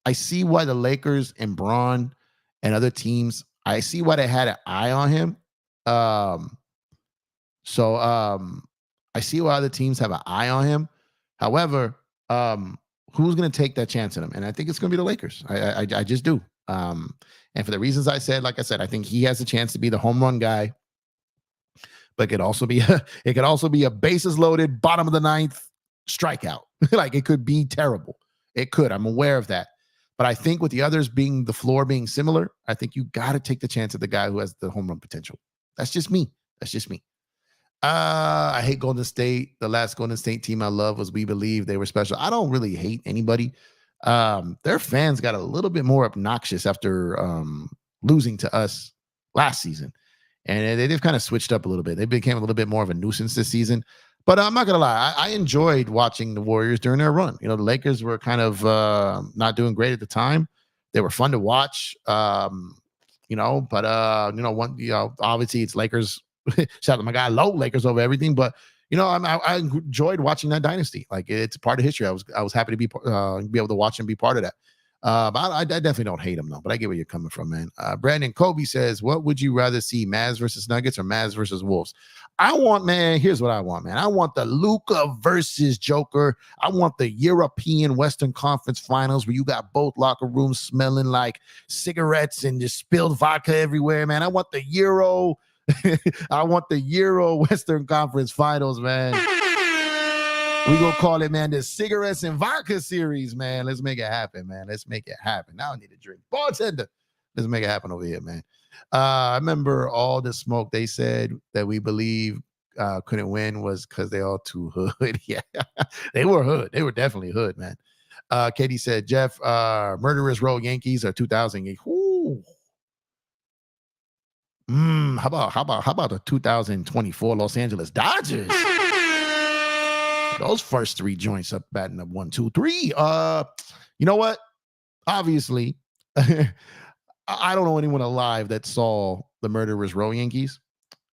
why the Lakers and Bron and other teams, I see why they had an eye on him. So I see why other teams have an eye on him. However, who's going to take that chance on him? And I think it's going to be the Lakers. I just do. And for the reasons I said, like I said, I think he has a chance to be the home run guy. But it could also be a bases loaded, bottom of the ninth strikeout. Like it could be terrible. It could. I'm aware of that. But I think with the others being the floor being similar, I think you got to take the chance of the guy who has the home run potential. That's just me. I hate Golden State. The last Golden State team I love was We Believe. They were special. I don't really hate anybody. Their fans got a little bit more obnoxious after losing to us last season. And they've kind of switched up a little bit. They became a little bit more of a nuisance this season. But I'm not going to lie. I enjoyed watching the Warriors during their run. The Lakers were kind of not doing great at the time. They were fun to watch, but obviously it's Lakers. Shout out to my guy, Low Lakers over everything. But, I enjoyed watching that dynasty. Like it's part of history. I was happy to be able to watch and be part of that. But I definitely don't hate him though, but I get where you're coming from, man. Brandon Kobe says, what would you rather see, Mavs versus Nuggets or Mavs versus Wolves? Here's what I want, man. I want the Luka versus Joker. I want the European Western Conference Finals where you got both locker rooms smelling like cigarettes and just spilled vodka everywhere, man. I want the Euro Western Conference Finals, man. We gonna call it, man, the cigarettes and vodka series, man. Let's make it happen, man. Let's make it happen. Now I need a drink. Bartender. Let's make it happen over here, man. I remember all the smoke they said that We Believe couldn't win was because they all too hood. Yeah, they were hood. They were definitely hood, man. Katie said, Jeff, Murderers Row Yankees are 2000 Yankees. Ooh. How about the 2024 Los Angeles Dodgers? Those first three joints up batting up 1, 2, 3. You know what? Obviously, I don't know anyone alive that saw the Murderers Row Yankees.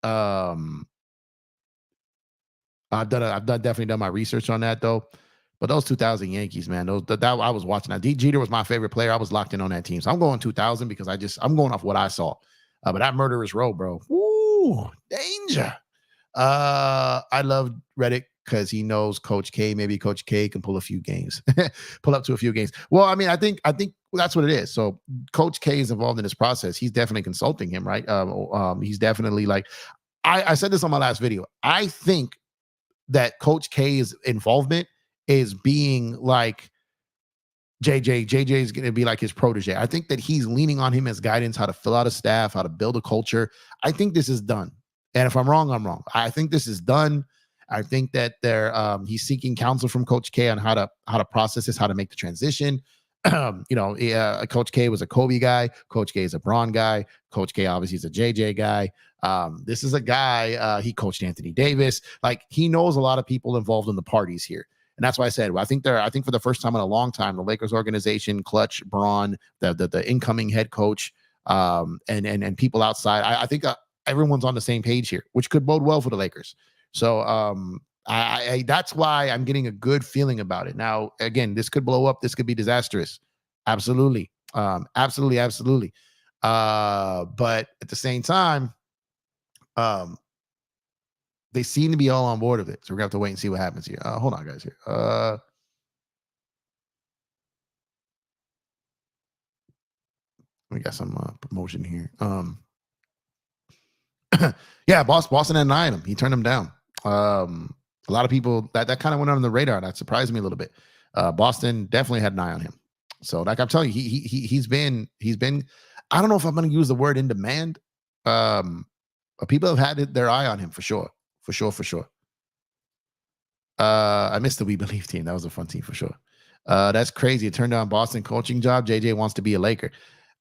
I've definitely done my research on that though. But those 2000 Yankees, man, that I was watching. Now, D. Jeter was my favorite player. I was locked in on that team, so I'm going 2000 because I'm going off what I saw. But that Murderers Row, bro, woo, danger. I love Reddick because he knows Coach K. Maybe Coach K can pull up to a few games. Well, I mean, I think that's what it is. So Coach K is involved in this process. He's definitely consulting him, right? He's definitely like, I said this on my last video. I think that Coach K's involvement is being like JJ. JJ is going to be like his protege. I think that he's leaning on him as guidance, how to fill out a staff, how to build a culture. I think this is done. And if I'm wrong, I'm wrong. I think this is done. I think that he's seeking counsel from Coach K on how to process this, how to make the transition. Coach K was a Kobe guy. Coach K is a Braun guy. Coach K obviously is a JJ guy. This is a guy, he coached Anthony Davis. Like, he knows a lot of people involved in the parties here. And that's why I said, I think for the first time in a long time, the Lakers organization, Clutch, Braun, the incoming head coach, and people outside, I think everyone's on the same page here, which could bode well for the Lakers. So I that's why I'm getting a good feeling about it. Now, again, this could blow up. This could be disastrous. Absolutely. Absolutely. But at the same time, they seem to be all on board with it. So we're going to have to wait and see what happens here. Hold on, guys, here. We got some promotion here. Yeah, Boston had an eye on him. He turned him down. A lot of people that kind of went on the radar. That surprised me a little bit. Boston definitely had an eye on him. So, like I'm telling you, he's been. I don't know if I'm going to use the word in demand. But people have had their eye on him for sure. I missed the We Believe team. That was a fun team for sure. That's crazy. It turned down Boston coaching job. JJ wants to be a Laker.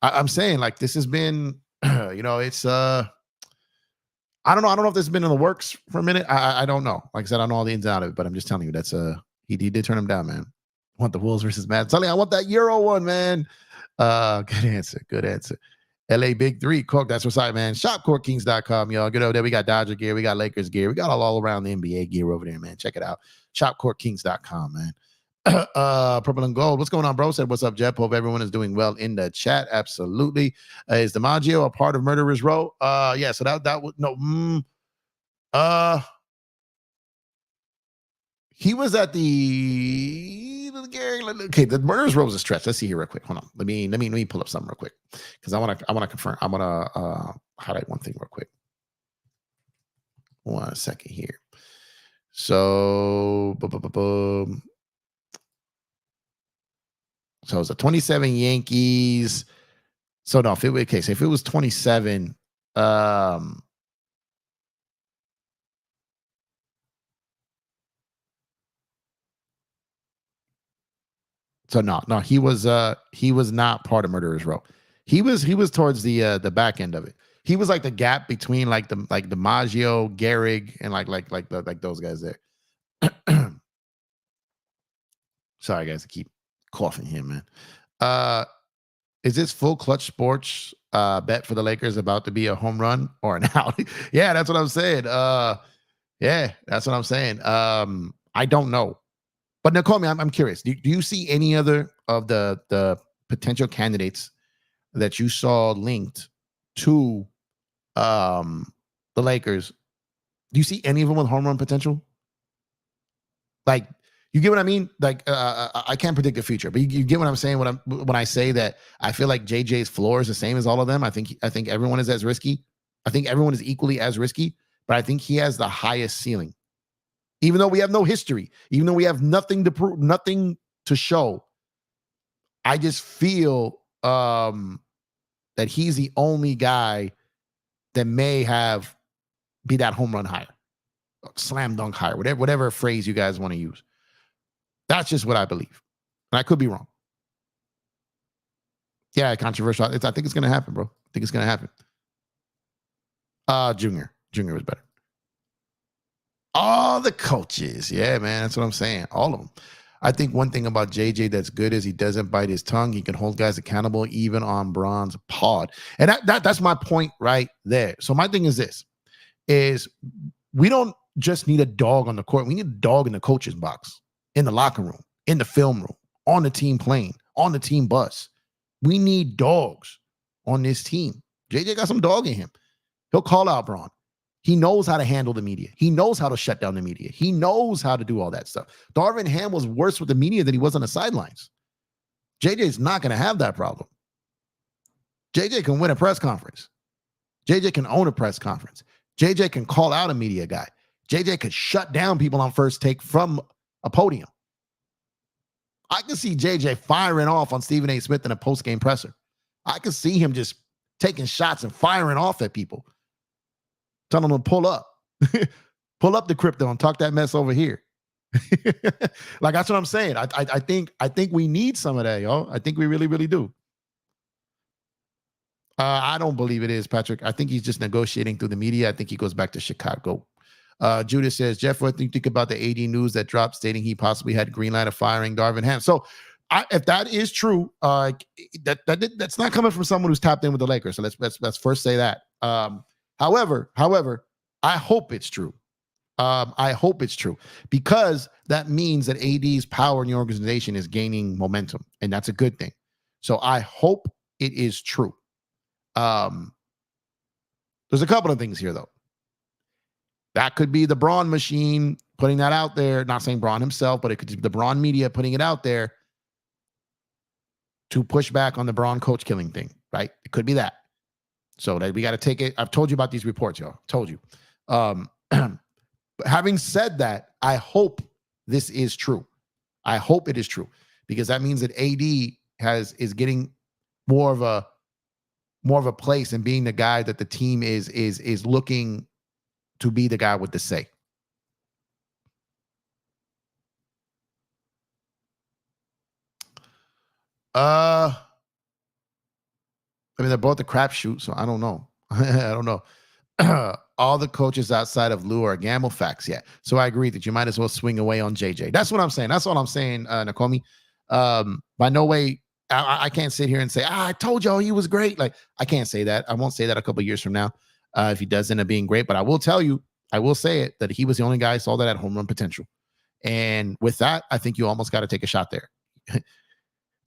I'm saying, like, this has been, it's I don't know if this has been in the works for a minute. I don't know. Like I said, I don't know all the ins and outs of it, but I'm just telling you that's he did turn him down, man. I want the Wolves versus Mavs. Tell you, I want that Euro one, man. Good answer. LA Big 3, Cork, that's what's up, man. ShopCourtKings.com, y'all. Get over there. We got Dodger gear. We got Lakers gear. We got all around the NBA gear over there, man. Check it out. ShopCourtKings.com, man. Purple and Gold. What's going on, bro? Said, what's up, Jeff? Hope everyone is doing well in the chat. Absolutely. Is DiMaggio a part of Murderer's Row? Yeah, so that would, no. He was at the Murderer's Row is a stretch. Let's see here real quick. Hold on. Let me pull up something real quick because I want to confirm. I want to highlight one thing real quick. 1 second here. So, so it's a 27 Yankees. So no, so if it was 27, so no, he was not part of Murderer's Row. He was towards the back end of it. He was like the gap between like the Maggio, Gehrig, and like those guys there. Sorry guys, I keep coughing here, man. Is this full Clutch Sports bet for the Lakers about to be a home run or an out? Yeah, that's what I'm saying. Yeah, that's what I'm saying. I don't know. But now, call me. I'm curious. Do you see any other of the potential candidates that you saw linked to the Lakers? Do you see any of them with home run potential? Like, you get what I mean? Like, I can't predict the future, but you get what I'm saying when I say that I feel like JJ's floor is the same as all of them. I think everyone is as risky. I think everyone is equally as risky, but I think he has the highest ceiling. Even though we have no history, even though we have nothing to prove, nothing to show, I just feel that he's the only guy that may be that home run higher, slam dunk higher, whatever phrase you guys want to use. That's just what I believe. And I could be wrong. Yeah, controversial. I think it's going to happen, bro. I think it's going to happen. Junior was better. All the coaches. Yeah, man. That's what I'm saying. All of them. I think one thing about JJ that's good is he doesn't bite his tongue. He can hold guys accountable even on Braun's pod. And that's my point right there. So my thing is this, is we don't just need a dog on the court. We need a dog in the coach's box, in the locker room, in the film room, on the team plane, on the team bus. We need dogs on this team. JJ got some dog in him. He'll call out Braun. He knows how to handle the media. He knows how to shut down the media. He knows how to do all that stuff. Darvin Ham was worse with the media than he was on the sidelines. JJ is not going to have that problem. JJ can win a press conference. JJ can own a press conference. JJ can call out a media guy. JJ could shut down people on first take from a podium. I can see JJ firing off on Stephen A. Smith in a post-game presser. I can see him just taking shots and firing off at people. telling them to pull up. Pull up the crypto and talk that mess over here. Like, that's what I'm saying. I think we need some of that, y'all. I think we really, really do. I don't believe it is, Patrick. I think he's just negotiating through the media. I think he goes back to Chicago. Judah says, Jeff, what do you think about the AD news that dropped stating he possibly had green light of firing Darvin Ham? So if that is true, that's not coming from someone who's tapped in with the Lakers. So let's first say that. However, I hope it's true. I hope it's true, because that means that AD's power in the organization is gaining momentum, and that's a good thing. So I hope it is true. There's a couple of things here, though. That could be the Braun machine putting that out there. Not saying Braun himself, but it could be the Braun media putting it out there to push back on the Braun coach killing thing, right? It could be that. So that we got to take it. I've told you about these reports, y'all. Told you. But having said that, I hope this is true. I hope it is true, because that means that AD is getting more of a place and being the guy that the team is looking to be the guy with the say. I mean, they're both a crapshoot, so I don't know. I don't know. All the coaches outside of Lou are gamble facts. Yeah. So I agree that you might as well swing away on JJ. That's what I'm saying. That's all I'm saying, Nakomi. By no way, I can't sit here and say, I told y'all he was great. Like, I can't say that. I won't say that a couple of years from now if he does end up being great. But I will tell you, I will say it, that he was the only guy I saw that had home run potential. And with that, I think you almost got to take a shot there.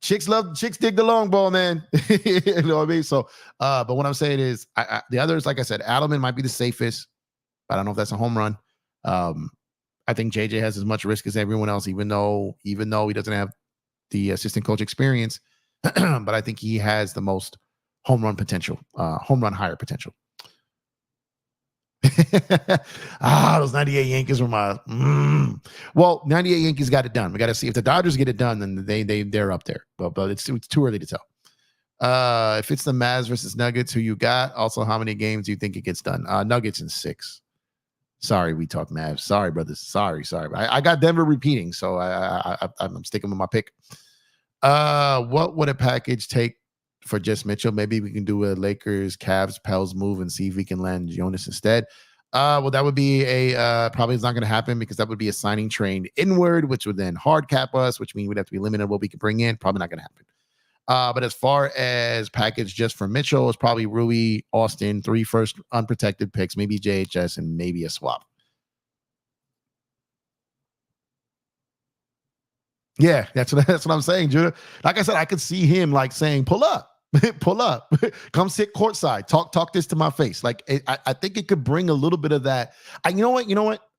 Chicks dig the long ball, man. You know what I mean? So, but what I'm saying is, the others, like I said, Adelman might be the safest. I don't know if that's a home run. I think JJ has as much risk as everyone else, even though he doesn't have the assistant coach experience. But I think he has the most home run potential, home run higher potential. Those 98 Yankees were my well, 98 Yankees got it done. We got to see if the Dodgers get it done, then they're up there, but it's too early to tell. If it's the Mavs versus Nuggets, who you got? Also, how many games do you think it gets done? Nuggets in 6. Sorry, we talk Mavs. Sorry, brothers. Sorry. I got Denver repeating, so I'm sticking with my pick. What would a package take for just Mitchell? Maybe we can do a Lakers, Cavs, Pels move and see if we can land Jonas instead. Well, that would be probably it's not going to happen, because that would be a signing train inward, which would then hard cap us, which means we'd have to be limited what we can bring in. Probably not going to happen. But as far as package just for Mitchell, it's probably Rui, Austin, 3 first unprotected picks, maybe JHS, and maybe a swap. Yeah, that's what I'm saying, Judah. Like I said, I could see him like saying, "Pull up, pull up, come sit courtside, talk this to my face." Like, I think it could bring a little bit of that. You know what?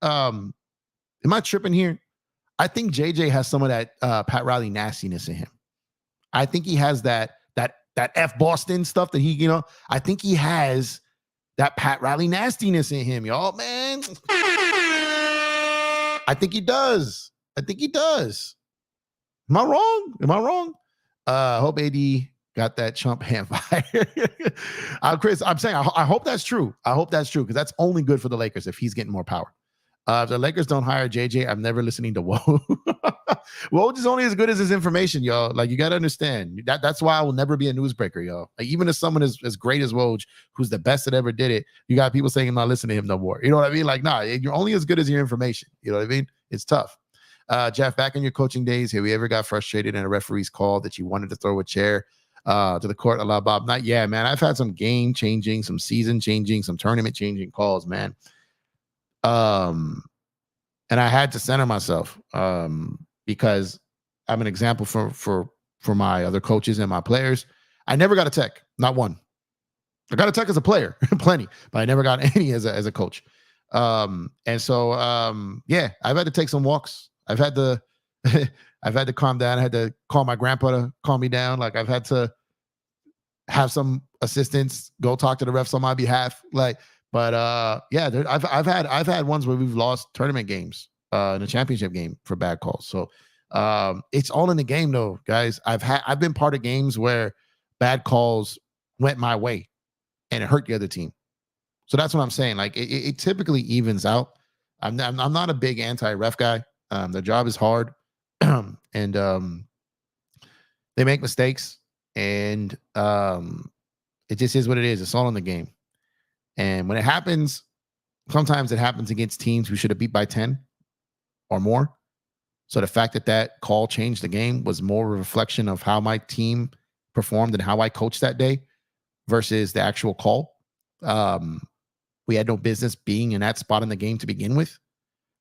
Am I tripping here? I think JJ has some of that Pat Riley nastiness in him. I think he has that F Boston stuff that he, I think he has that Pat Riley nastiness in him, y'all, man. I think he does. Am I wrong? I hope AD got that chump hand fire. Chris, I'm saying I hope that's true. Because that's only good for the Lakers if he's getting more power. If the Lakers don't hire JJ, I'm never listening to Woj. Woj is only as good as his information, y'all. Like, you got to understand that's why I will never be a newsbreaker, y'all. Like, even if someone is as great as Woj, who's the best that ever did it, you got people saying I'm not listening to him no more. You know what I mean? Like, nah, you're only as good as your information. You know what I mean? It's tough. Jeff, back in your coaching days, have you ever got frustrated in a referee's call that you wanted to throw a chair to the court? Allah Bob. Not yet, man. I've had some game changing, some season changing, some tournament changing calls, man. And I had to center myself because I'm an example for my other coaches and my players. I never got a tech, not one. I got a tech as a player, plenty, but I never got any as a coach. And so yeah, I've had to take some walks. I've had to calm down. I had to call my grandpa to calm me down. Like, I've had to have some assistants go talk to the refs on my behalf. Like, but yeah, I've had ones where we've lost tournament games in a championship game for bad calls. So it's all in the game, though, guys. I've been part of games where bad calls went my way and it hurt the other team. So that's what I'm saying. Like it typically evens out. I'm not a big anti-ref guy. Their job is hard, and they make mistakes, and it just is what it is. It's all in the game. And when it happens, sometimes it happens against teams who should have beat by 10 or more. So the fact that that call changed the game was more a reflection of how my team performed and how I coached that day versus the actual call. We had no business being in that spot in the game to begin with.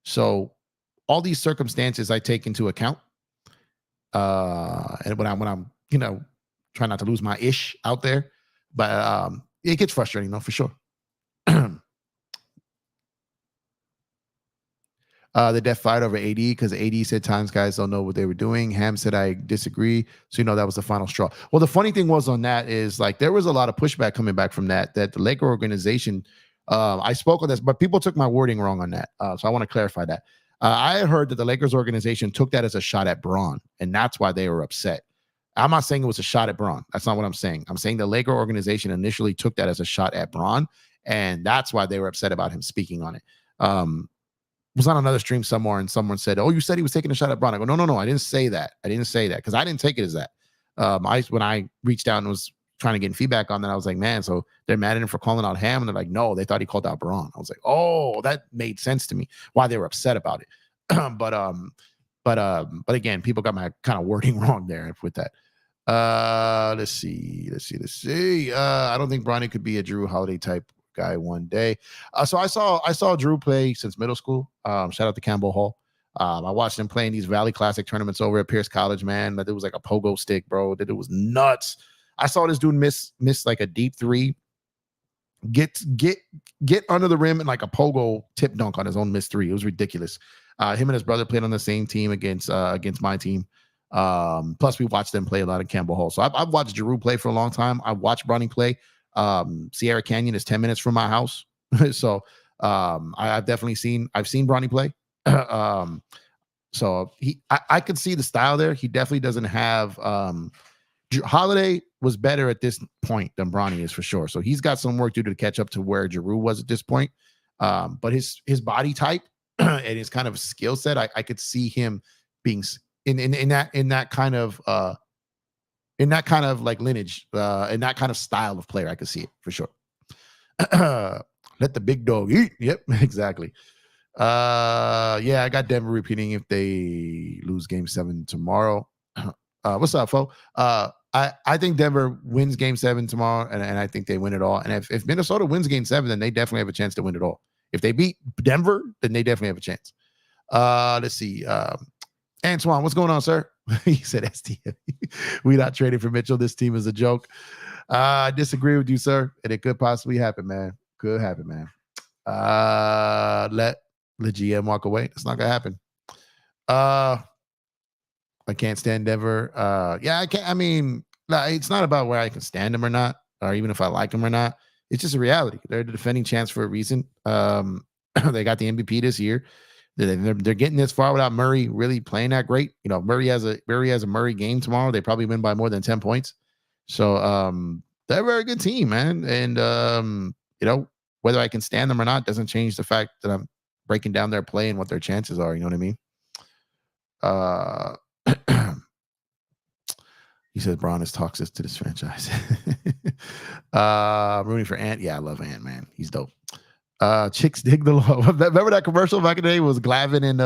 So all these circumstances I take into account. And when I'm, trying not to lose my ish out there, but it gets frustrating though, for sure. The death fight over AD because AD said times guys don't know what they were doing. Ham said I disagree. So that was the final straw. Well, the funny thing was on that is like there was a lot of pushback coming back from that the Laker organization. I spoke on this, but people took my wording wrong on that. So I want to clarify that. I heard that the Lakers organization took that as a shot at Braun, and that's why they were upset. I'm not saying it was a shot at Braun. That's not what I'm saying. I'm saying the Laker organization initially took that as a shot at Braun, and that's why they were upset about him speaking on it. Was on another stream somewhere, and someone said, "Oh, you said he was taking a shot at Braun." I go, "No, I didn't say that. I didn't say that because I didn't take it as that." When I reached out and was trying to get feedback on that, I was like, "Man, so they're mad at him for calling out Ham," and they're like, "No, they thought he called out Braun." I was like, "Oh, that made sense to me. Why they were upset about it." but again, people got my kind of wording wrong there with that. Let's see. I don't think Bronny could be a Drew Holiday type guy one day. So I saw Drew play since middle school. Shout out to Campbell Hall. I watched him play in these Valley Classic tournaments over at Pierce College, man. That it was like a pogo stick, bro. That it was nuts. I saw this dude miss like a deep three, get under the rim and like a pogo tip dunk on his own missed three. It was ridiculous. Him and his brother played on the same team against my team. Plus we watched them play a lot in Campbell Hall. So I've watched Drew play for a long time. I've watched Bronny play. Sierra Canyon is 10 minutes from my house. So I've seen Bronny play. So I could see the style there. He definitely doesn't have Holiday was better at this point than Bronny is for sure. So he's got some work to do to catch up to where Drew was at this point. But his body type and his kind of skill set, I could see him being in that kind of like lineage, in that kind of style of player. I could see it for sure. Let the big dog eat. Yep, exactly. Yeah, I got Denver repeating if they lose game 7 tomorrow. What's up, fo? I think Denver wins game 7 tomorrow, and I think they win it all. And if Minnesota wins game 7, then they definitely have a chance to win it all. If they beat Denver, then they definitely have a chance. Let's see. Antoine, what's going on, sir? He said STF. We not trading for Mitchell. This team is a joke. I disagree with you, sir. And it could possibly happen, man. Could happen, man. Let the GM walk away. It's not gonna happen. I can't stand Denver. Yeah, I can't. I mean, it's not about where I can stand them or not, or even if I like them or not. It's just a reality. They're the defending champs for a reason. They got the MVP this year. They're getting this far without Murray really playing that great. Murray has a Murray game tomorrow. They probably win by more than 10 points. So they're a very good team, man. And whether I can stand them or not doesn't change the fact that I'm breaking down their play and what their chances are. You know what I mean? He says Braun is toxic to this franchise. Rooting for Ant. Yeah, I love Ant, man. He's dope. Chicks dig the law. Remember that commercial back in the day? Was Glavin and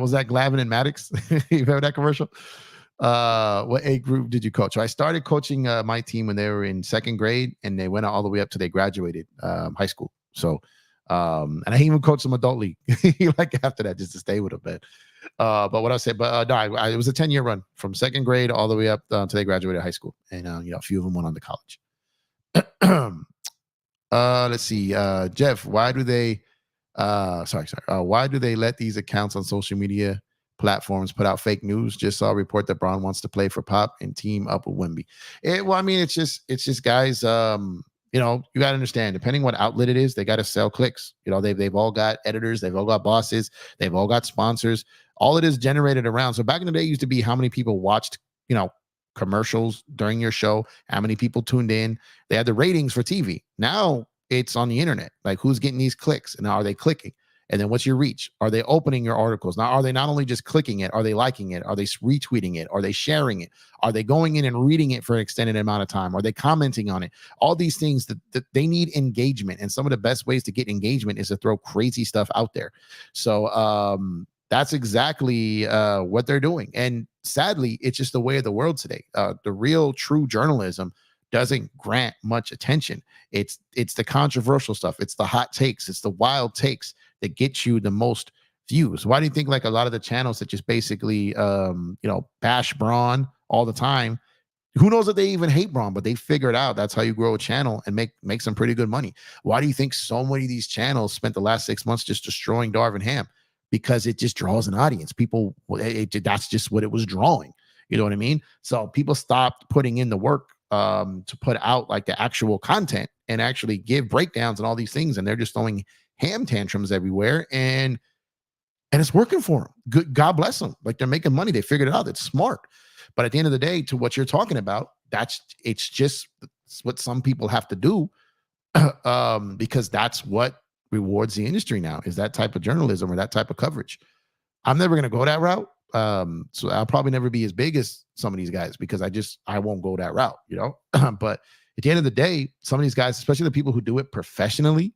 was that Glavin and Maddox? You remember that commercial? What age group did you coach? So I started coaching my team when they were in 2nd grade, and they went all the way up to they graduated high school. So and I even coached some adult league like after that just to stay with them, man. But what I said, but no, it was a 10-year run from 2nd grade all the way up until they graduated high school, and a few of them went on to college. Let's see. Jeff, why do they why do they let these accounts on social media platforms put out fake news? Just saw a report that Braun wants to play for Pop and team up with Wemby. Well, I mean, it's just guys, you got to understand, depending what outlet it is, they got to sell clicks. They've all got editors, they've all got bosses, they've all got sponsors. All it is generated around. So back in the day, it used to be how many people watched, commercials during your show, how many people tuned in. They had the ratings for TV. Now it's on the internet. Like, who's getting these clicks, and are they clicking? And then what's your reach? Are they opening your articles? Now, are they not only just clicking it? Are they liking it? Are they retweeting it? Are they sharing it? Are they going in and reading it for an extended amount of time? Are they commenting on it? All these things that they need engagement. And some of the best ways to get engagement is to throw crazy stuff out there. So that's exactly what they're doing. And sadly, it's just the way of the world today. The real true journalism doesn't grant much attention. It's the controversial stuff. It's the hot takes. It's the wild takes that get you the most views. Why do you think like a lot of the channels that just basically bash Braun all the time, who knows if they even hate Braun, but they figured out that's how you grow a channel and make some pretty good money. Why do you think so many of these channels spent the last 6 months just destroying Darvin Ham? Because it just draws an audience. People, that's just what it was drawing. You know what I mean? So people stopped putting in the work to put out like the actual content and actually give breakdowns and all these things, and they're just throwing ham tantrums everywhere, and it's working for them. Good, God bless them. Like, they're making money. They figured it out. It's smart. But at the end of the day, to what you're talking about, it's just what some people have to do because that's what rewards the industry now, is that type of journalism or that type of coverage. I'm never going to go that route. So I'll probably never be as big as some of these guys because I won't go that route, but at the end of the day, some of these guys, especially the people who do it professionally,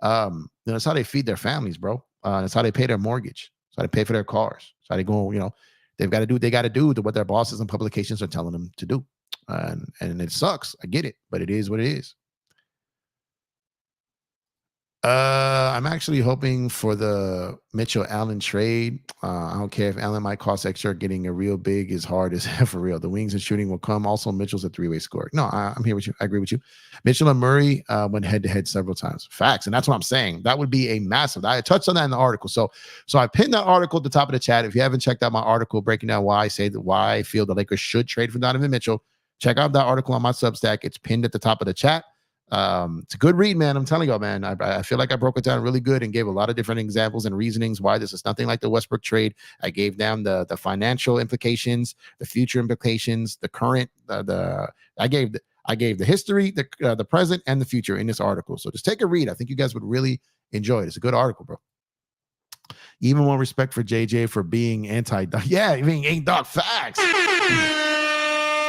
that's how they feed their families, bro. That's how they pay their mortgage. That's how they pay for their cars. That's how they go, they've got to do what they got to do to what their bosses and publications are telling them to do. And it sucks. I get it, but it is what it is. I'm actually hoping for the Mitchell Allen trade. I don't care if Allen might cost extra. Getting a real big is hard as for real. The wings and shooting will come. Also, Mitchell's a three-way scorer. No, I'm here with you. I agree with you. Mitchell and Murray went head-to-head several times. Facts, and that's what I'm saying. That would be a massive. I touched on that in the article. So I pinned that article at the top of the chat. If you haven't checked out my article breaking down why I feel the Lakers should trade for Donovan Mitchell, check out that article on my Substack. It's pinned at the top of the chat. It's a good read, man. I'm telling y'all, man. I feel like I broke it down really good and gave a lot of different examples and reasonings why this is nothing like the Westbrook trade. I gave down the financial implications, the future implications, the current, I gave the history, the present, and the future in this article. So just take a read. I think you guys would really enjoy it. It's a good article, bro. Even more respect for JJ for being anti-Doc. Yeah, being ain't Doc facts.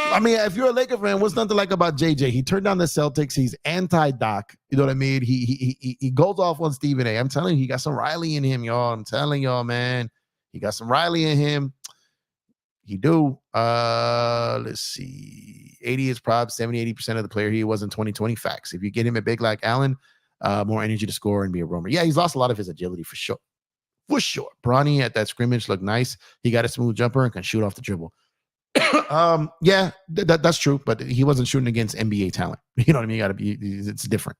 I mean, if you're a Laker fan, what's nothing like about JJ? He turned down the Celtics. He's anti-Doc. You know what I mean? He goes off on Stephen A. I'm telling you, he got some Riley in him, y'all. I'm telling y'all, man. He got some Riley in him. He do. Let's see. 80 is prob, 70-80% of the player he was in 2020. Facts. If you get him a big like Allen, more energy to score and be a roamer. Yeah, he's lost a lot of his agility for sure. For sure. Bronny at that scrimmage looked nice. He got a smooth jumper and can shoot off the dribble. Yeah, that's true, but he wasn't shooting against NBA talent. You know what I mean? It's different.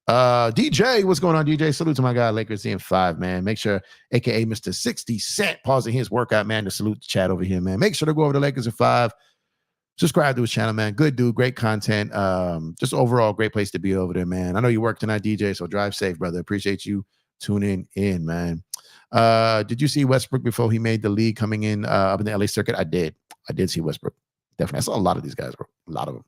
DJ, what's going on, DJ? Salute to my guy, Lakers in 5, man. Make sure, aka Mr. 60 Cent, pausing his workout, man, to salute the chat over here, man. Make sure to go over to Lakers in 5. Subscribe to his channel, man. Good dude, great content. Just overall, great place to be over there, man. I know you work tonight, DJ, so drive safe, brother. Appreciate you tuning in, man. Did you see Westbrook before he made the league coming in up in the LA circuit? I did see Westbrook. Definitely. I saw a lot of these guys, bro. A lot of them.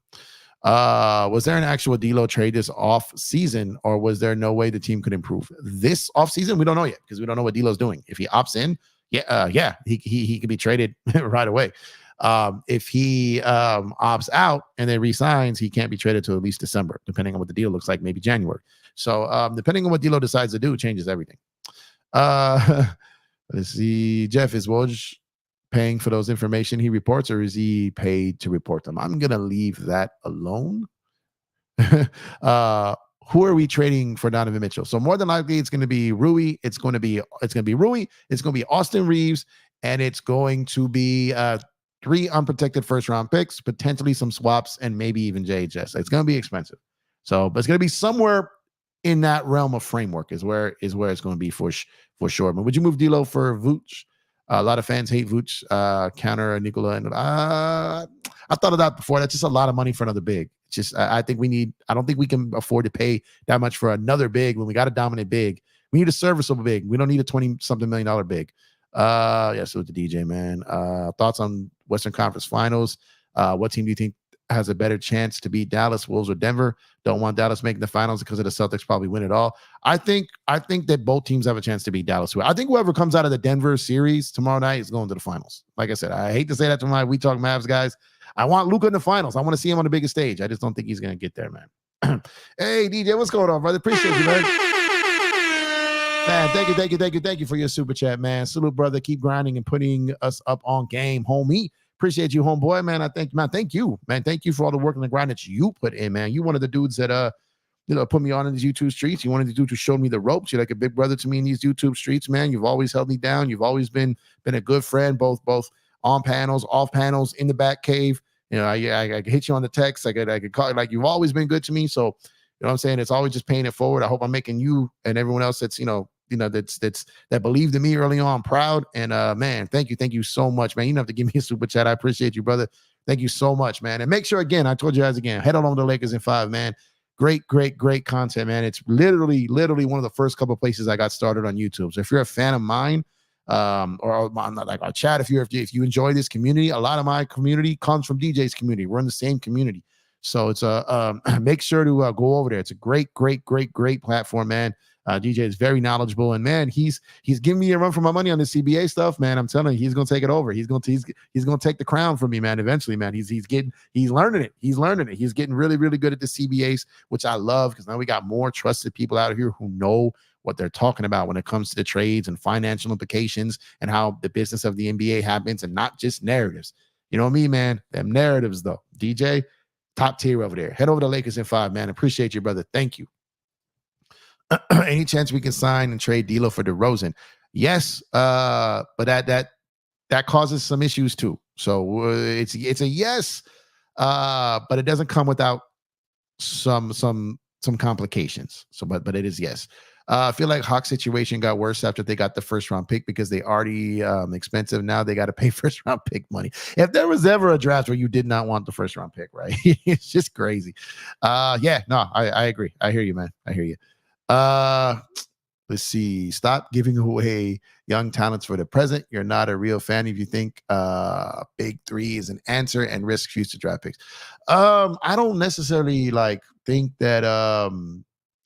Was there an actual D'Lo trade this off season, or was there no way the team could improve this off season? We don't know yet because we don't know what D'Lo's doing. If he opts in, he can be traded right away. If he opts out and then resigns, he can't be traded till at least December, depending on what the deal looks like, maybe January. So depending on what D'Lo decides to do, changes everything. Let's see. Jeff, is Woj paying for those information he reports, or is he paid to report them? I'm gonna leave that alone. Who are we trading for Donovan Mitchell? So more than likely, it's going to be Rui. It's going to be Rui. It's going to be Austin Reeves, and it's going to be 3 unprotected first-round picks, potentially some swaps, and maybe even JHS. It's going to be expensive. So, but it's going to be somewhere in that realm of framework is where it's going to be for sure. But would you move D'Lo for Vooch? A lot of fans hate Vooch, counter Nikola. And I thought of that before. That's just a lot of money for another big. It's just, I don't think we can afford to pay that much for another big when we got a dominant big. We need a serviceable big. We don't need a $20-something million big. So with the DJ, man. Thoughts on Western Conference Finals? What team do you think has a better chance to beat Dallas, Wolves, or Denver. Don't want Dallas making the finals because of the Celtics probably win it all. I think that both teams have a chance to beat Dallas. I think whoever comes out of the Denver series tomorrow night is going to the finals. Like I said, I hate to say that to my We Talk Mavs guys. I want Luka in the finals. I want to see him on the biggest stage. I just don't think he's going to get there, man. Hey, DJ, what's going on, brother? Appreciate you, man. Man, thank you for your super chat, man. Salute, brother. Keep grinding and putting us up on game, homie. Appreciate you, homeboy, man. Thank you, man. Thank you for all the work and the grind that you put in, man. You one of the dudes that put me on in these YouTube streets. You wanted to do to show me the ropes. You're like a big brother to me in these YouTube streets, man. You've always held me down. You've always been a good friend, both on panels, off panels, in the back cave. You know, I could hit you on the text. I could call, like, you've always been good to me. So, you know what I'm saying? It's always just paying it forward. I hope I'm making you and everyone else that's, that believed in me early on proud. And man, thank you so much, man. You don't have to give me a super chat. I appreciate you, brother. Thank you so much, man. And make sure, again, I told you guys again, head on over to Lakers in 5, man. Great content, man. It's literally one of the first couple of places I got started on YouTube. So if you're a fan of mine, or like our chat, if you enjoy this community, a lot of my community comes from DJ's community. We're in the same community. So it's make sure to go over there. It's a great platform, man. DJ is very knowledgeable, and man, he's giving me a run for my money on the CBA stuff, man. I'm telling you, he's gonna take it over. He's gonna take the crown from me, man. Eventually, man. He's learning it. He's learning it. He's getting really good at the CBAs, which I love, because now we got more trusted people out here who know what they're talking about when it comes to the trades and financial implications and how the business of the NBA happens, and not just narratives. You know what I mean, man? Them narratives, though. DJ, top tier over there. Head over to Lakers in 5, man. Appreciate you, brother. Thank you. Any chance we can sign and trade D'Lo for DeRozan? Yes, but that causes some issues too. So it's a yes, but it doesn't come without some complications. So, but it is yes. I feel like Hawks' situation got worse after they got the first round pick, because they already expensive. Now they got to pay first round pick money. If there was ever a draft where you did not want the first round pick, right? It's just crazy. Yeah, no, I agree. I hear you, man. I hear you. Let's see. Stop giving away young talents for the present. You're not a real fan if you think big three is an answer and risk future draft picks. I don't necessarily think that.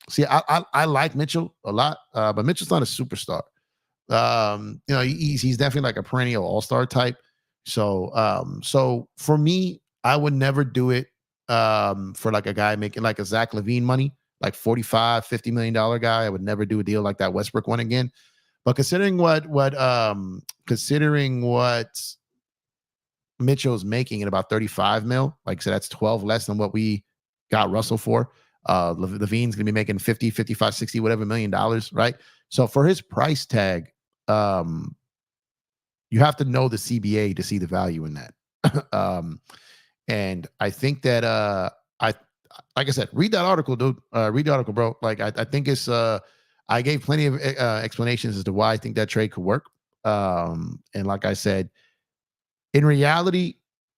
See, I like Mitchell a lot, but Mitchell's not a superstar. He's definitely like a perennial all-star type. So for me, I would never do it for like a guy making like a Zach LaVine money, like $45-50 million guy. I would never do a deal like that Westbrook one again. But considering what Mitchell's making at about 35 mil, like, so that's 12 less than what we got Russell for. LaVine's gonna be making 50, 55, 60, whatever $1 million, right? So for his price tag, you have to know the CBA to see the value in that. And I think that like I said, read that article, dude. Read the article, bro. Like, I think it's I gave plenty of explanations as to why I think that trade could work. And like I said, in reality,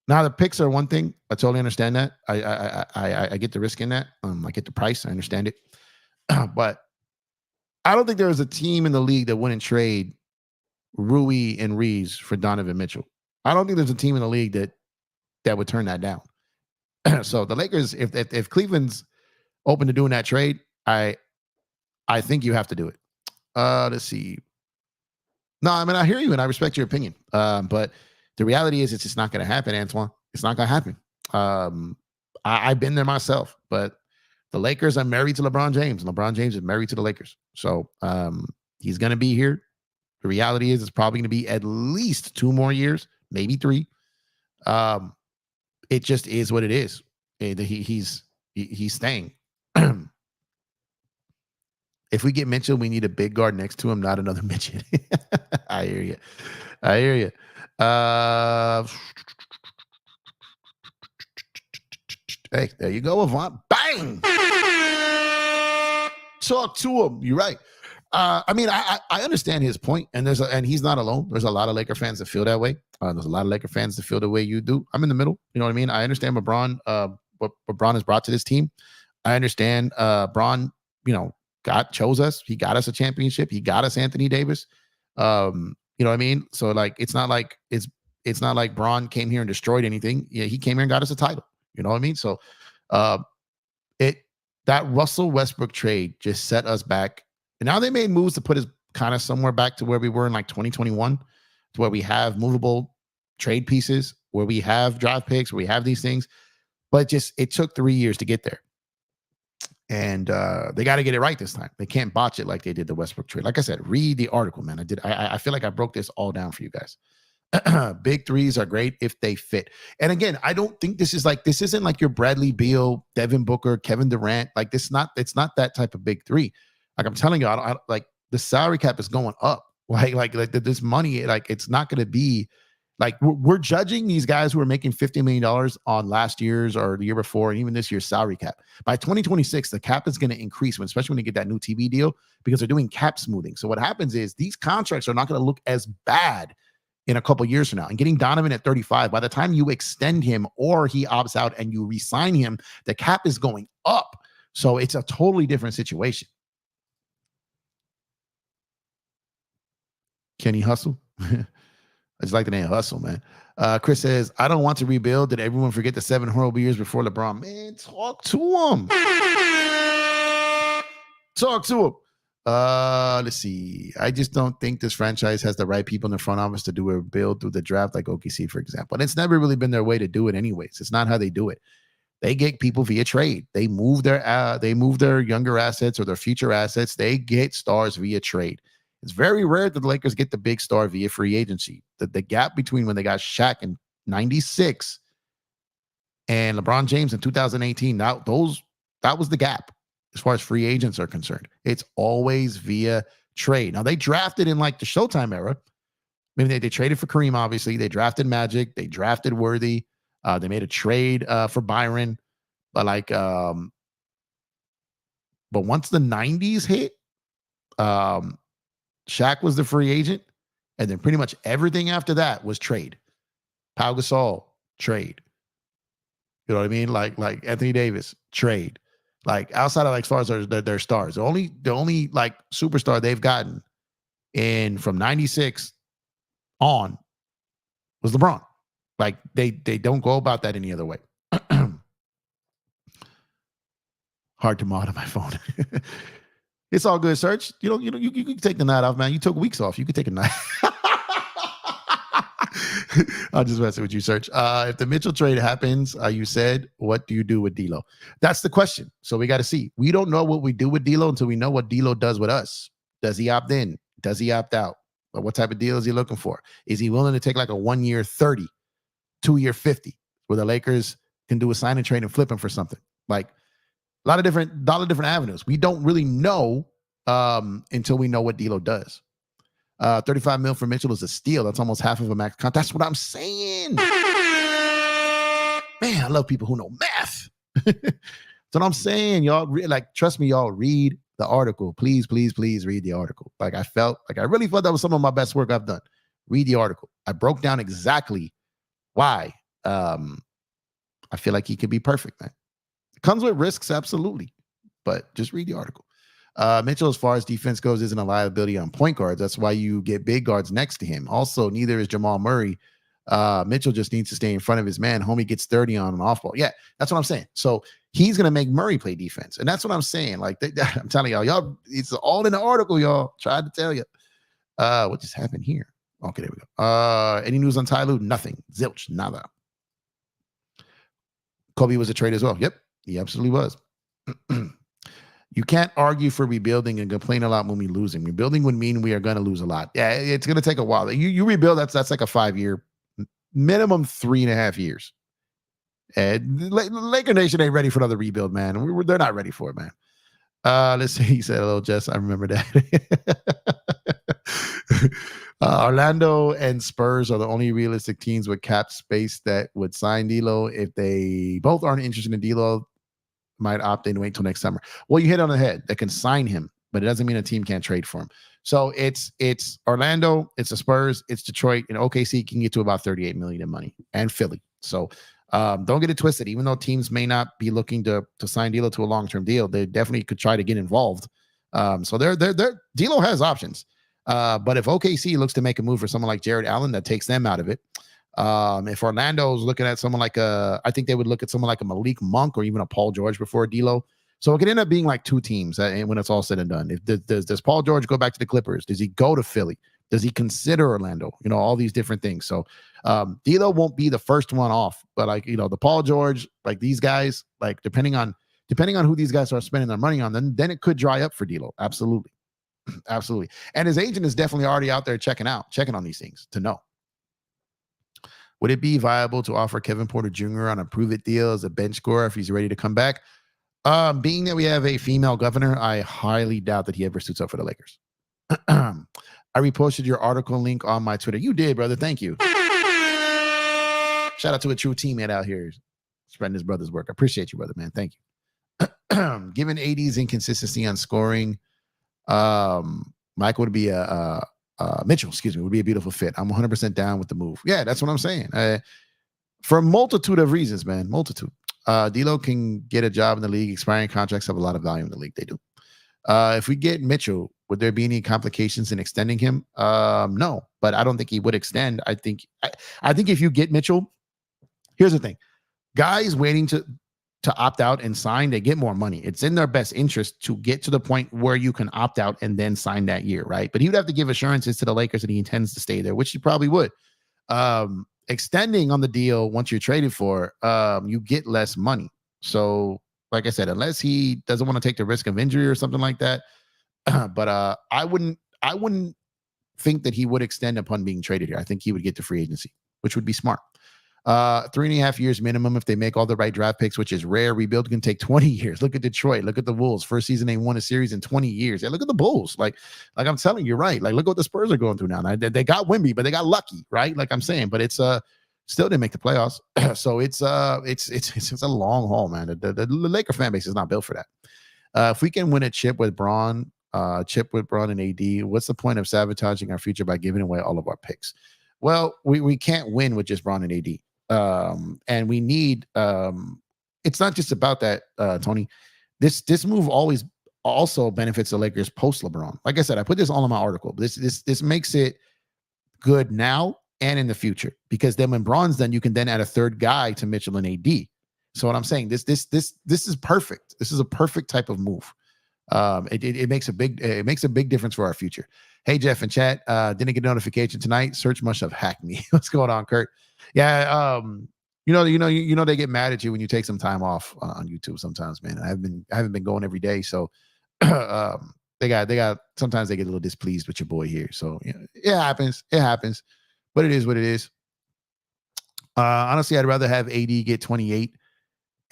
now the picks are one thing. I totally understand that. I get the risk in that. I get the price. I understand it. But I don't think there was a team in the league that wouldn't trade Rui and Reeves for Donovan Mitchell. I don't think there's a team in the league that would turn that down. So the Lakers, if Cleveland's open to doing that trade, I think you have to do it. Let's see. No, I mean, I hear you and I respect your opinion. But the reality is, it's just not going to happen, Antoine. It's not going to happen. I've been there myself, but the Lakers are married to LeBron James, and LeBron James is married to the Lakers. So he's going to be here. The reality is, it's probably going to be at least 2 more years, maybe 3. It just is what it is. He's staying. If we get Mitchell, we need a big guard next to him, not another Mitchell. I hear you. Hey, there you go, Avant. Bang! Talk to him. You're right. I mean, I understand his point, and and he's not alone. There's a lot of Laker fans that feel that way. There's a lot of Laker fans that feel the way you do. I'm in the middle. You know what I mean? I understand LeBron, what LeBron has brought to this team. I understand Bron, God chose us. He got us a championship. He got us Anthony Davis. You know what I mean? So, like, it's not like Bron came here and destroyed anything. Yeah, he came here and got us a title. You know what I mean? So that Russell Westbrook trade just set us back. And now they made moves to put us kind of somewhere back to where we were in like 2021, to where we have movable trade pieces, where we have draft picks, where we have these things. But it took 3 years to get there. And they got to get it right this time. They can't botch it like they did the Westbrook trade. Like I said, read the article, man. I feel like I broke this all down for you guys. Big threes are great if they fit. And again, I don't think this isn't like your Bradley Beal, Devin Booker, Kevin Durant. Like it's not that type of big three. Like I'm telling you, I like the salary cap is going up. Like this money, like it's not going to be like we're judging these guys who are making $50 million on last year's or the year before, and even this year's salary cap. By 2026, the cap is going to increase, especially when they get that new TV deal, because they're doing cap smoothing. So what happens is these contracts are not going to look as bad in a couple years from now. And getting Donovan at 35, by the time you extend him or he opts out and you re-sign him, the cap is going up. So it's a totally different situation. Kenny Hustle. I just like the name Hustle, man. Chris says, I don't want to rebuild. Did everyone forget the 7 horrible years before LeBron? Man, talk to him. Talk to him. Let's see. I just don't think this franchise has the right people in the front office to do a build through the draft like OKC, for example. And it's never really been their way to do it anyways. It's not how they do it. They get people via trade. They move their younger assets or their future assets. They get stars via trade. It's very rare that the Lakers get the big star via free agency. The gap between when they got Shaq in 96 and LeBron James in 2018, that was the gap. As far as free agents are concerned, it's always via trade. Now, they drafted in like the Showtime era. Maybe they traded for Kareem, obviously. They drafted Magic. They drafted Worthy. They made a trade for Byron. But once the 90s hit, Shaq was the free agent. And then pretty much everything after that was trade. Pau Gasol, trade. You know what I mean? Like Anthony Davis, trade. Like outside of like as far as their stars, the only like superstar they've gotten in from 96 on was LeBron. Like they don't go about that any other way. Hard to mod on my phone. It's all good, Serge. You can take the night off, man. You took weeks off. You could take a night. I'll just mess with you, Serge. If the Mitchell trade happens, you said, what do you do with D'Lo? That's the question. So we got to see. We don't know what we do with D'Lo until we know what D'Lo does with us. Does he opt in? Does he opt out? Or what type of deal is he looking for? Is he willing to take like a 1 year 30, 2 year 50, where the Lakers can do a sign and trade and flip him for something? Like a lot of different avenues. We don't really know until we know what D'Lo does. 35 mil for Mitchell is a steal. That's almost half of a max contract. That's what I'm saying. Man, I love people who know math. That's what I'm saying. Y'all, trust me, y'all read the article. Please, please, please read the article. I really felt that was some of my best work I've done. Read the article. I broke down exactly why I feel like he could be perfect, man. It comes with risks, absolutely. But just read the article. Mitchell, as far as defense goes, isn't a liability on point guards. That's why you get big guards next to him. Also, neither is Jamal Murray. Mitchell just needs to stay in front of his man. Homie gets 30 on an off ball. Yeah, that's what I'm saying. So he's going to make Murray play defense. And that's what I'm saying. Like, I'm telling y'all, it's all in the article, y'all. Tried to tell you. What just happened here? Okay, there we go. Any news on Ty Lue? Nothing. Zilch. Nada. Kobe was a trade as well. Yep, he absolutely was. You can't argue for rebuilding and complain a lot when we're losing. Rebuilding would mean we are going to lose a lot. Yeah, it's going to take a while. You rebuild, that's like a 5-year, minimum 3.5 years. Laker Nation ain't ready for another rebuild, man. They're not ready for it, man. Let's see. He said, hello, Jess. I remember that. Orlando and Spurs are the only realistic teams with cap space that would sign D'Lo. If they both aren't interested in D'Lo, might opt in and wait until next summer. Well, you hit on the head. They can sign him, but it doesn't mean a team can't trade for him. So it's Orlando, it's the Spurs, it's Detroit, and OKC can get to about $38 million in money, and Philly. So don't get it twisted. Even though teams may not be looking to sign D'Lo to a long-term deal, they definitely could try to get involved. So D'Lo has options. But if OKC looks to make a move for someone like Jared Allen that takes them out of it, If Orlando's looking at someone like I think they would look at someone like a Malik Monk or even a Paul George before D'Lo. So it could end up being like two teams when it's all said and done. If does Paul George go back to the Clippers? Does he go to Philly? Does he consider Orlando? All these different things. So D'Lo won't be the first one off, but like the Paul George, like these guys, like depending on who these guys are spending their money on, then it could dry up for D'Lo. Absolutely, absolutely. And his agent is definitely already out there checking on these things to know. Would it be viable to offer Kevin Porter Jr. on a prove-it deal as a bench scorer if he's ready to come back? Being that we have a female governor, I highly doubt that he ever suits up for the Lakers. I reposted your article link on my Twitter. You did, brother. Thank you. Shout out to a true teammate out here spreading his brother's work. I appreciate you, brother, man. Thank you. Given AD's inconsistency on scoring, Michael would be Mitchell, would be a beautiful fit. I'm 100% down with the move. Yeah, that's what I'm saying. For a multitude of reasons, man. Multitude. D'Lo can get a job in the league. Expiring contracts have a lot of value in the league. They do. If we get Mitchell, would there be any complications in extending him? No, but I don't think he would extend. I think if you get Mitchell, here's the thing. Guys waiting to opt out and sign, they get more money. It's in their best interest to get to the point where you can opt out and then sign that year, right? But he would have to give assurances to the Lakers that he intends to stay there, which he probably would. Extending on the deal once you're traded for, you get less money. So, like I said, unless he doesn't want to take the risk of injury or something like that, but I wouldn't think that he would extend upon being traded here. I think he would get to free agency, which would be smart. 3.5 years minimum if they make all the right draft picks, which is rare. Rebuild can take 20 years. Look at Detroit. Look at the Wolves. First season they won a series in 20 years. Yeah, look at the Bulls. Like I'm telling you, right? Like look what the Spurs are going through now. They got Wemby, but they got lucky, right? Like I'm saying, but it's still didn't make the playoffs. So it's a long haul, man. The Laker fan base is not built for that. If we can win a chip with Braun and AD, what's the point of sabotaging our future by giving away all of our picks? Well, we can't win with just Braun and AD. And we need it's not just about that, Tony. This move always also benefits the Lakers post LeBron. Like I said, I put this all in my article. This makes it good now and in the future, because then when Braun's done, you can then add a third guy to Mitchell and AD. So what I'm saying, this is perfect. This is a perfect type of move. It makes a big difference for our future. Hey, Jeff in chat, didn't get a notification tonight. Search must have hacked me. What's going on, Kurt? Yeah, they get mad at you when you take some time off on YouTube sometimes, man. I haven't been going every day, so they got sometimes they get a little displeased with your boy here. So it happens, but it is what it is. Honestly, I'd rather have AD get 28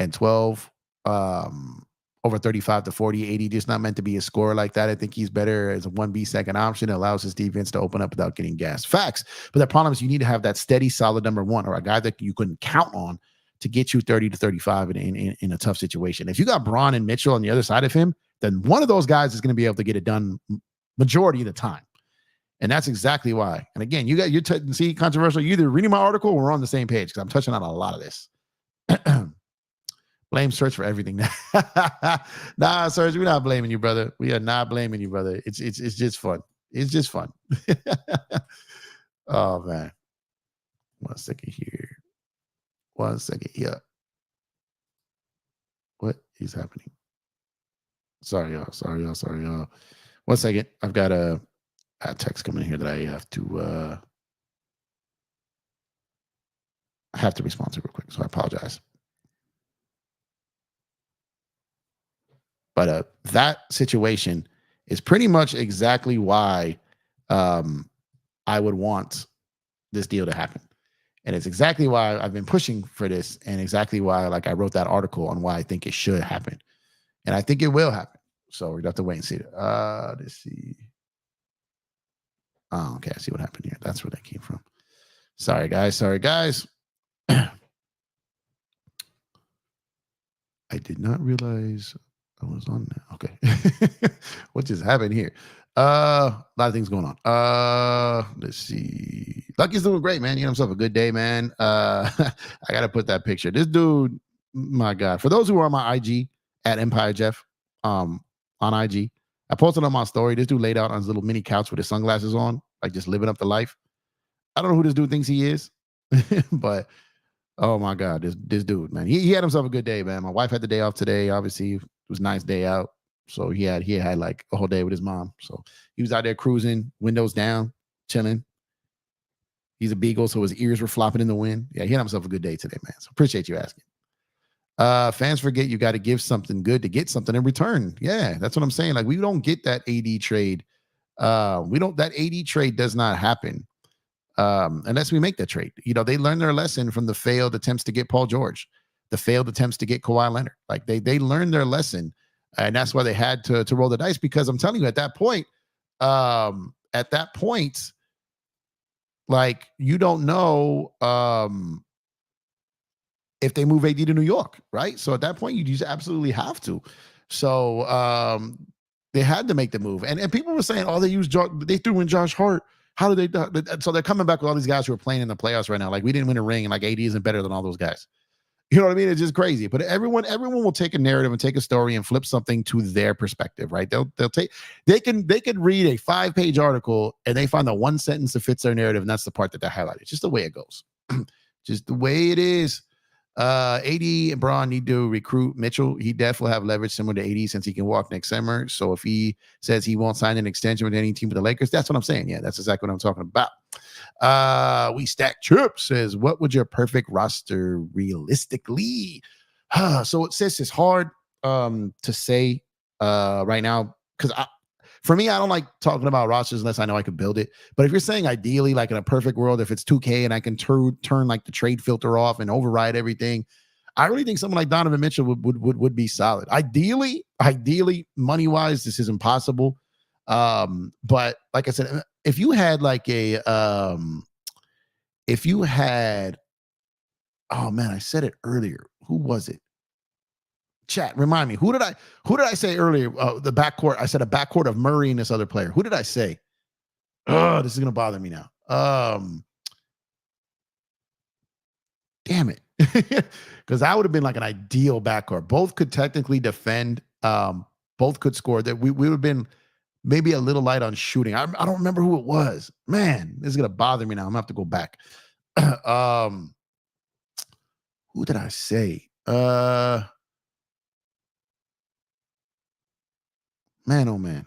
and 12 over 35 to 40. AD just not meant to be a scorer like that. I think he's better as a 1B second option. It allows his defense to open up without getting gassed. Facts. But the problem is you need to have that steady, solid number one, or a guy that you couldn't count on to get you 30 to 35 in a tough situation. If you got Braun and Mitchell on the other side of him, then one of those guys is going to be able to get it done majority of the time. And that's exactly why. And again, see controversial. You either reading my article or we're on the same page, because I'm touching on a lot of this. Blame Serge for everything. Nah, Serge, we're not blaming you, brother. We are not blaming you, brother. It's just fun. It's just fun. Oh man. 1 second here. 1 second. Yeah. What is happening? Sorry, y'all. 1 second. I've got a text coming in here that I have to respond to real quick. So I apologize. But that situation is pretty much exactly why I would want this deal to happen. And it's exactly why I've been pushing for this, and exactly why I wrote that article on why I think it should happen. And I think it will happen. So we're going to have to wait and see. Let's see. Oh, okay. I see what happened here. That's where that came from. Sorry, guys. I did not realize I was on that. Okay. What just happened here? A lot of things going on. Let's see. Lucky's doing great, man. He had himself a good day, man. I gotta put that picture. This dude, my God. For those who are on my IG at Empire Jeff, on IG, I posted on my story. This dude laid out on his little mini couch with his sunglasses on, like just living up the life. I don't know who this dude thinks he is. But oh my God, this dude, man, he had himself a good day, man. My wife had the day off today. Obviously, it was a nice day out. So he had like a whole day with his mom. So he was out there cruising, windows down, chilling. He's a beagle, so his ears were flopping in the wind. Yeah, he had himself a good day today, man. So appreciate you asking. Fans forget you got to give something good to get something in return. Yeah, that's what I'm saying. Like, we don't get that AD trade. That AD trade does not happen unless we make that trade. You know, they learned their lesson from the failed attempts to get Paul George, the failed attempts to get Kawhi Leonard. Like, they learned their lesson, and that's why they had to roll the dice. Because I'm telling you, at that point, like, you don't know if they move AD to New York, right? So at that point, you just absolutely have to. So they had to make the move. And people were saying, oh, they threw in Josh Hart. How did they? So they're coming back with all these guys who are playing in the playoffs right now. Like, we didn't win a ring, and like AD isn't better than all those guys. You know what I mean? It's just crazy. But everyone will take a narrative and take a story and flip something to their perspective, right? They can read a 5-page article and they find the one sentence that fits their narrative, and that's the part that they highlighted. Just the way it goes. Just the way it is. AD and Braun need to recruit Mitchell. He definitely have leverage similar to AD since he can walk next summer. So if he says he won't sign an extension with any team with the Lakers, that's what I'm saying. Yeah, that's exactly what I'm talking about. We Stack Chip says, what would your perfect roster realistically? So it says it's hard to say right now, because for me, I don't like talking about rosters unless I know I could build it. But if you're saying ideally, like in a perfect world, if it's 2K and I can turn like the trade filter off and override everything, I really think someone like Donovan Mitchell would be solid. Ideally, money wise, this is impossible. But like I said, if you had oh man, I said it earlier. Who was it? Chat, remind me. Who did I say earlier? The backcourt. I said a backcourt of Murray and this other player. Who did I say? Oh, this is gonna bother me now. Damn it. Because that would have been like an ideal backcourt. Both could technically defend. Both could score. That we would have been maybe a little light on shooting. I don't remember who it was. Man, this is gonna bother me now. I'm gonna have to go back. Who did I say? Man, oh man.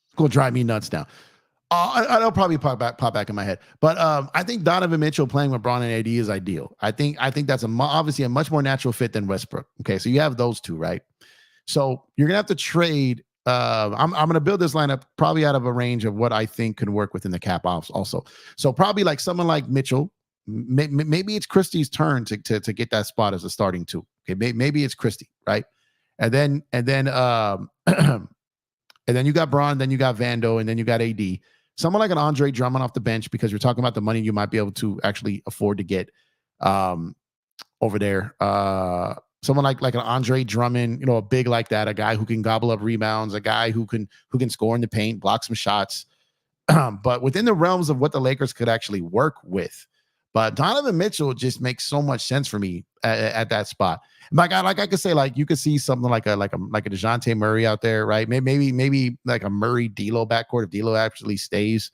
It's gonna drive me nuts now. I'll probably pop back in my head. But I think Donovan Mitchell playing with Braun and AD is ideal. I think that's obviously a much more natural fit than Westbrook. Okay, so you have those two, right? So you're gonna have to trade. I'm gonna build this lineup probably out of a range of what I think can work within the cap offs also. So probably like someone like Mitchell. Maybe it's Christie's turn to get that spot as a starting two. Okay, maybe it's Christie, right? And then and then you got Braun, then you got Vando, and then you got AD. Someone like an Andre Drummond off the bench, because you're talking about the money you might be able to actually afford to get over there. Someone like an Andre Drummond, a big like that, a guy who can gobble up rebounds, a guy who can score in the paint, block some shots, but within the realms of what the Lakers could actually work with. But Donovan Mitchell just makes so much sense for me at that spot. Like I could say, like you could see something like a DeJounte Murray out there, right? Maybe like a Murray D'Lo backcourt if D'Lo actually stays.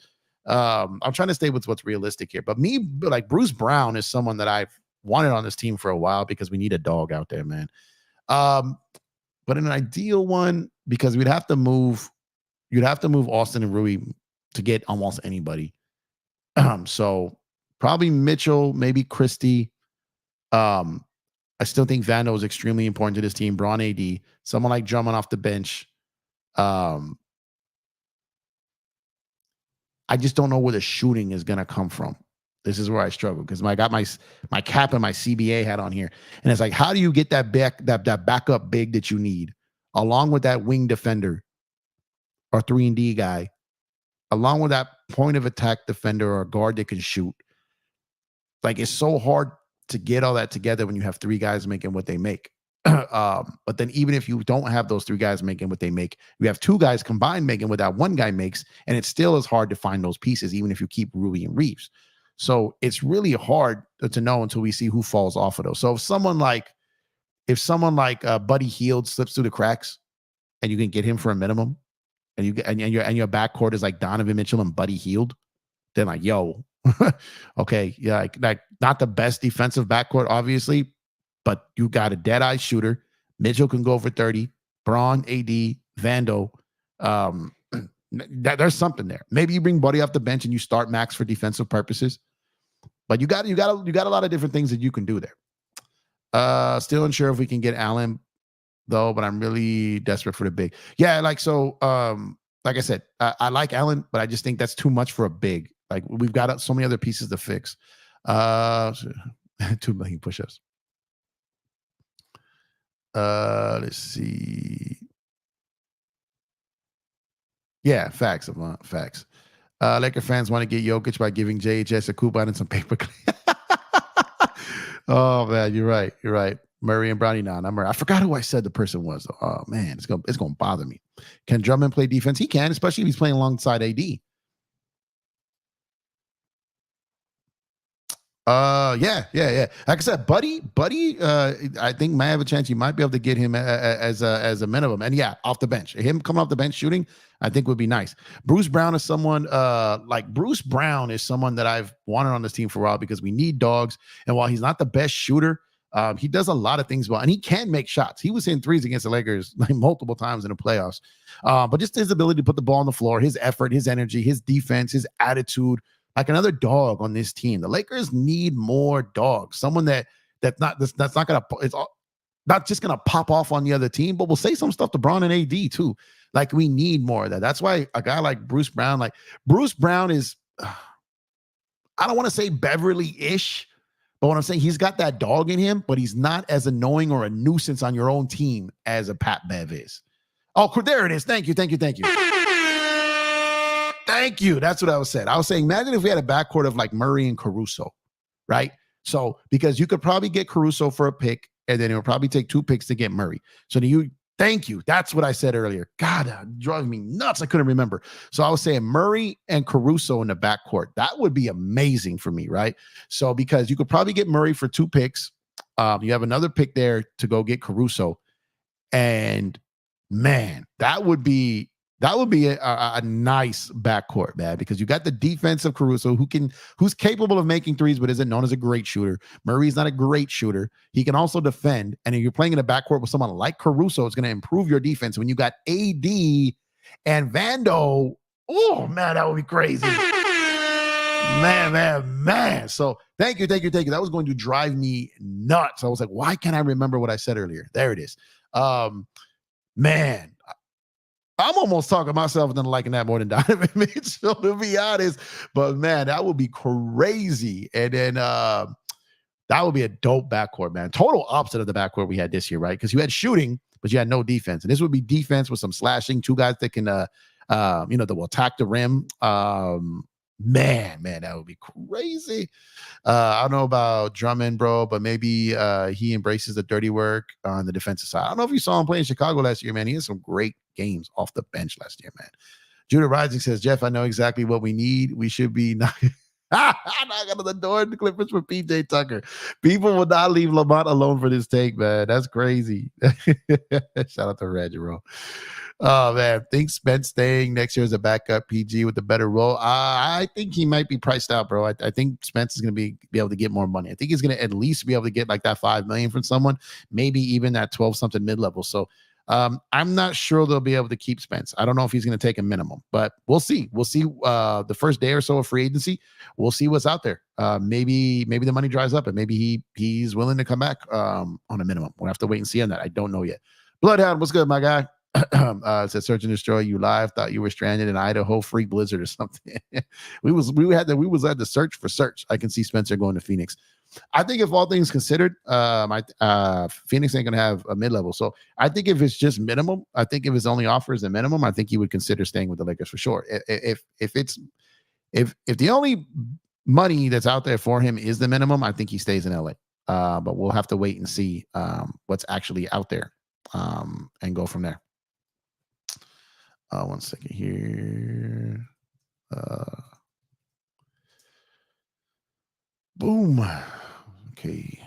I'm trying to stay with what's realistic here. But like Bruce Brown is someone that I've wanted on this team for a while because we need a dog out there, man. But in an ideal one, because you'd have to move Austin and Rui to get almost anybody. So probably Mitchell, maybe Christie. I still think Vando is extremely important to this team. Braun AD, someone like Drummond off the bench. I just don't know where the shooting is going to come from. This is where I struggle because I got my cap and my CBA hat on here. And it's like, how do you get that backup big that you need along with that wing defender or 3-and-D guy, along with that point of attack defender or guard that can shoot? Like, it's so hard to get all that together when you have three guys making what they make. But then even if you don't have those three guys making what they make, you have two guys combined making what that one guy makes, and it still is hard to find those pieces, even if you keep Rui and Reeves. So it's really hard to know until we see who falls off of those. So if someone like Buddy Hield slips through the cracks, and you can get him for a minimum, and your backcourt is like Donovan Mitchell and Buddy Hield, then like, yo, Okay, yeah, like not the best defensive backcourt, obviously, but you got a dead-eye shooter. Mitchell can go for 30. Braun, AD, Vando. There's something there. Maybe you bring Buddy off the bench and you start Max for defensive purposes. But you got a lot of different things that you can do there. Still unsure if we can get Allen though, but I'm really desperate for the big. Yeah, like so. Like I said, I like Allen, but I just think that's too much for a big. Like we've got so many other pieces to fix. 2 million push-ups. Let's see. Yeah, facts, Avant, facts. Laker fans want to get Jokic by giving JHS a coupon and some paper. Oh man, you're right. You're right. Murray and Brownie. Nah, not Murray. I forgot who I said the person was. Oh man, it's gonna bother me. Can Drummond play defense? He can, especially if he's playing alongside AD. Yeah. Like I said, Buddy, I think might have a chance. You might be able to get him as a minimum. And yeah, off the bench, him coming off the bench shooting, I think would be nice. Bruce Brown is someone is someone that I've wanted on this team for a while because we need dogs. And while he's not the best shooter, he does a lot of things well, and he can make shots. He was hitting threes against the Lakers like multiple times in the playoffs. But just his ability to put the ball on the floor, his effort, his energy, his defense, his attitude. Like another dog on this team. The Lakers need more dogs. Someone that's not gonna, it's not just gonna pop off on the other team, but we'll say some stuff to Braun and AD too. Like we need more of that. That's why a guy like Bruce Brown is, I don't want to say Beverly-ish, but what I'm saying, he's got that dog in him, but he's not as annoying or a nuisance on your own team as a Pat Bev is. Oh, there it is. Thank you. Thank you. That's what I was saying. I was saying, imagine if we had a backcourt of like Murray and Caruso, right? So, because you could probably get Caruso for a pick, and then it would probably take 2 picks to get Murray. So, thank you. That's what I said earlier. God, that drove me nuts. I couldn't remember. So, I was saying Murray and Caruso in the backcourt. That would be amazing for me, right? So, because you could probably get Murray for 2 picks. You have another pick there to go get Caruso. And man, that would be a nice backcourt, man, because you got the defense of Caruso who's capable of making threes, but isn't known as a great shooter. Murray's not a great shooter. He can also defend. And if you're playing in a backcourt with someone like Caruso, it's going to improve your defense. When you got AD and Vando, oh man, that would be crazy. Man. So thank you. That was going to drive me nuts. I was like, why can't I remember what I said earlier? There it is. Man, I'm almost talking myself into liking that more than Donovan Mitchell, to be honest. But man, that would be crazy. And then that would be a dope backcourt, man. Total opposite of the backcourt we had this year, right? Because you had shooting, but you had no defense. And this would be defense with some slashing, 2 guys that can that will attack the rim. Man, that would be crazy. I don't know about Drummond, bro, but maybe he embraces the dirty work on the defensive side. I don't know if you saw him play in Chicago last year, man. He had some great games off the bench last year, man. Judah Rising says, Jeff, I know exactly what we need. We should be knocking on the door in the Clippers for PJ Tucker. People will not leave Lamont alone for this take, man. That's crazy. Shout out to Reggie. Oh man, think Spence staying next year as a backup PG with a better role. I think he might be priced out, bro. I think Spence is going to be able to get more money. I think he's going to at least be able to get like that $5 million from someone, maybe even that 12 something mid level. So I'm not sure they'll be able to keep Spence. I don't know if he's going to take a minimum, but we'll see. We'll see the first day or so of free agency. We'll see what's out there. Maybe the money dries up and maybe he's willing to come back on a minimum. We'll have to wait and see on that. I don't know yet. Bloodhound, what's good, my guy? It said search and destroy you live. Thought you were stranded in Idaho, free blizzard or something. we was at the search for search. I can see Spencer going to Phoenix. I think if all things considered, Phoenix ain't gonna have a mid-level. So I think if it's just minimum, I think if his only offer is a minimum, I think he would consider staying with the Lakers for sure. If the only money that's out there for him is the minimum, I think he stays in LA. But we'll have to wait and see what's actually out there and go from there. 1 second here. Boom. Okay.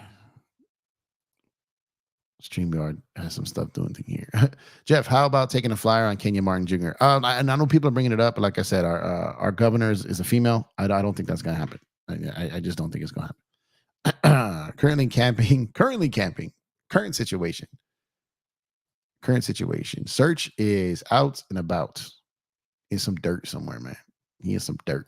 StreamYard has some stuff doing thing here. Jeff, how about taking a flyer on Kenya Martin Jr.? And I know people are bringing it up, but like I said, our governor is a female. I don't think that's going to happen. I just don't think it's going to happen. Current situation. Search is out and about in some dirt somewhere, man. He is some dirt.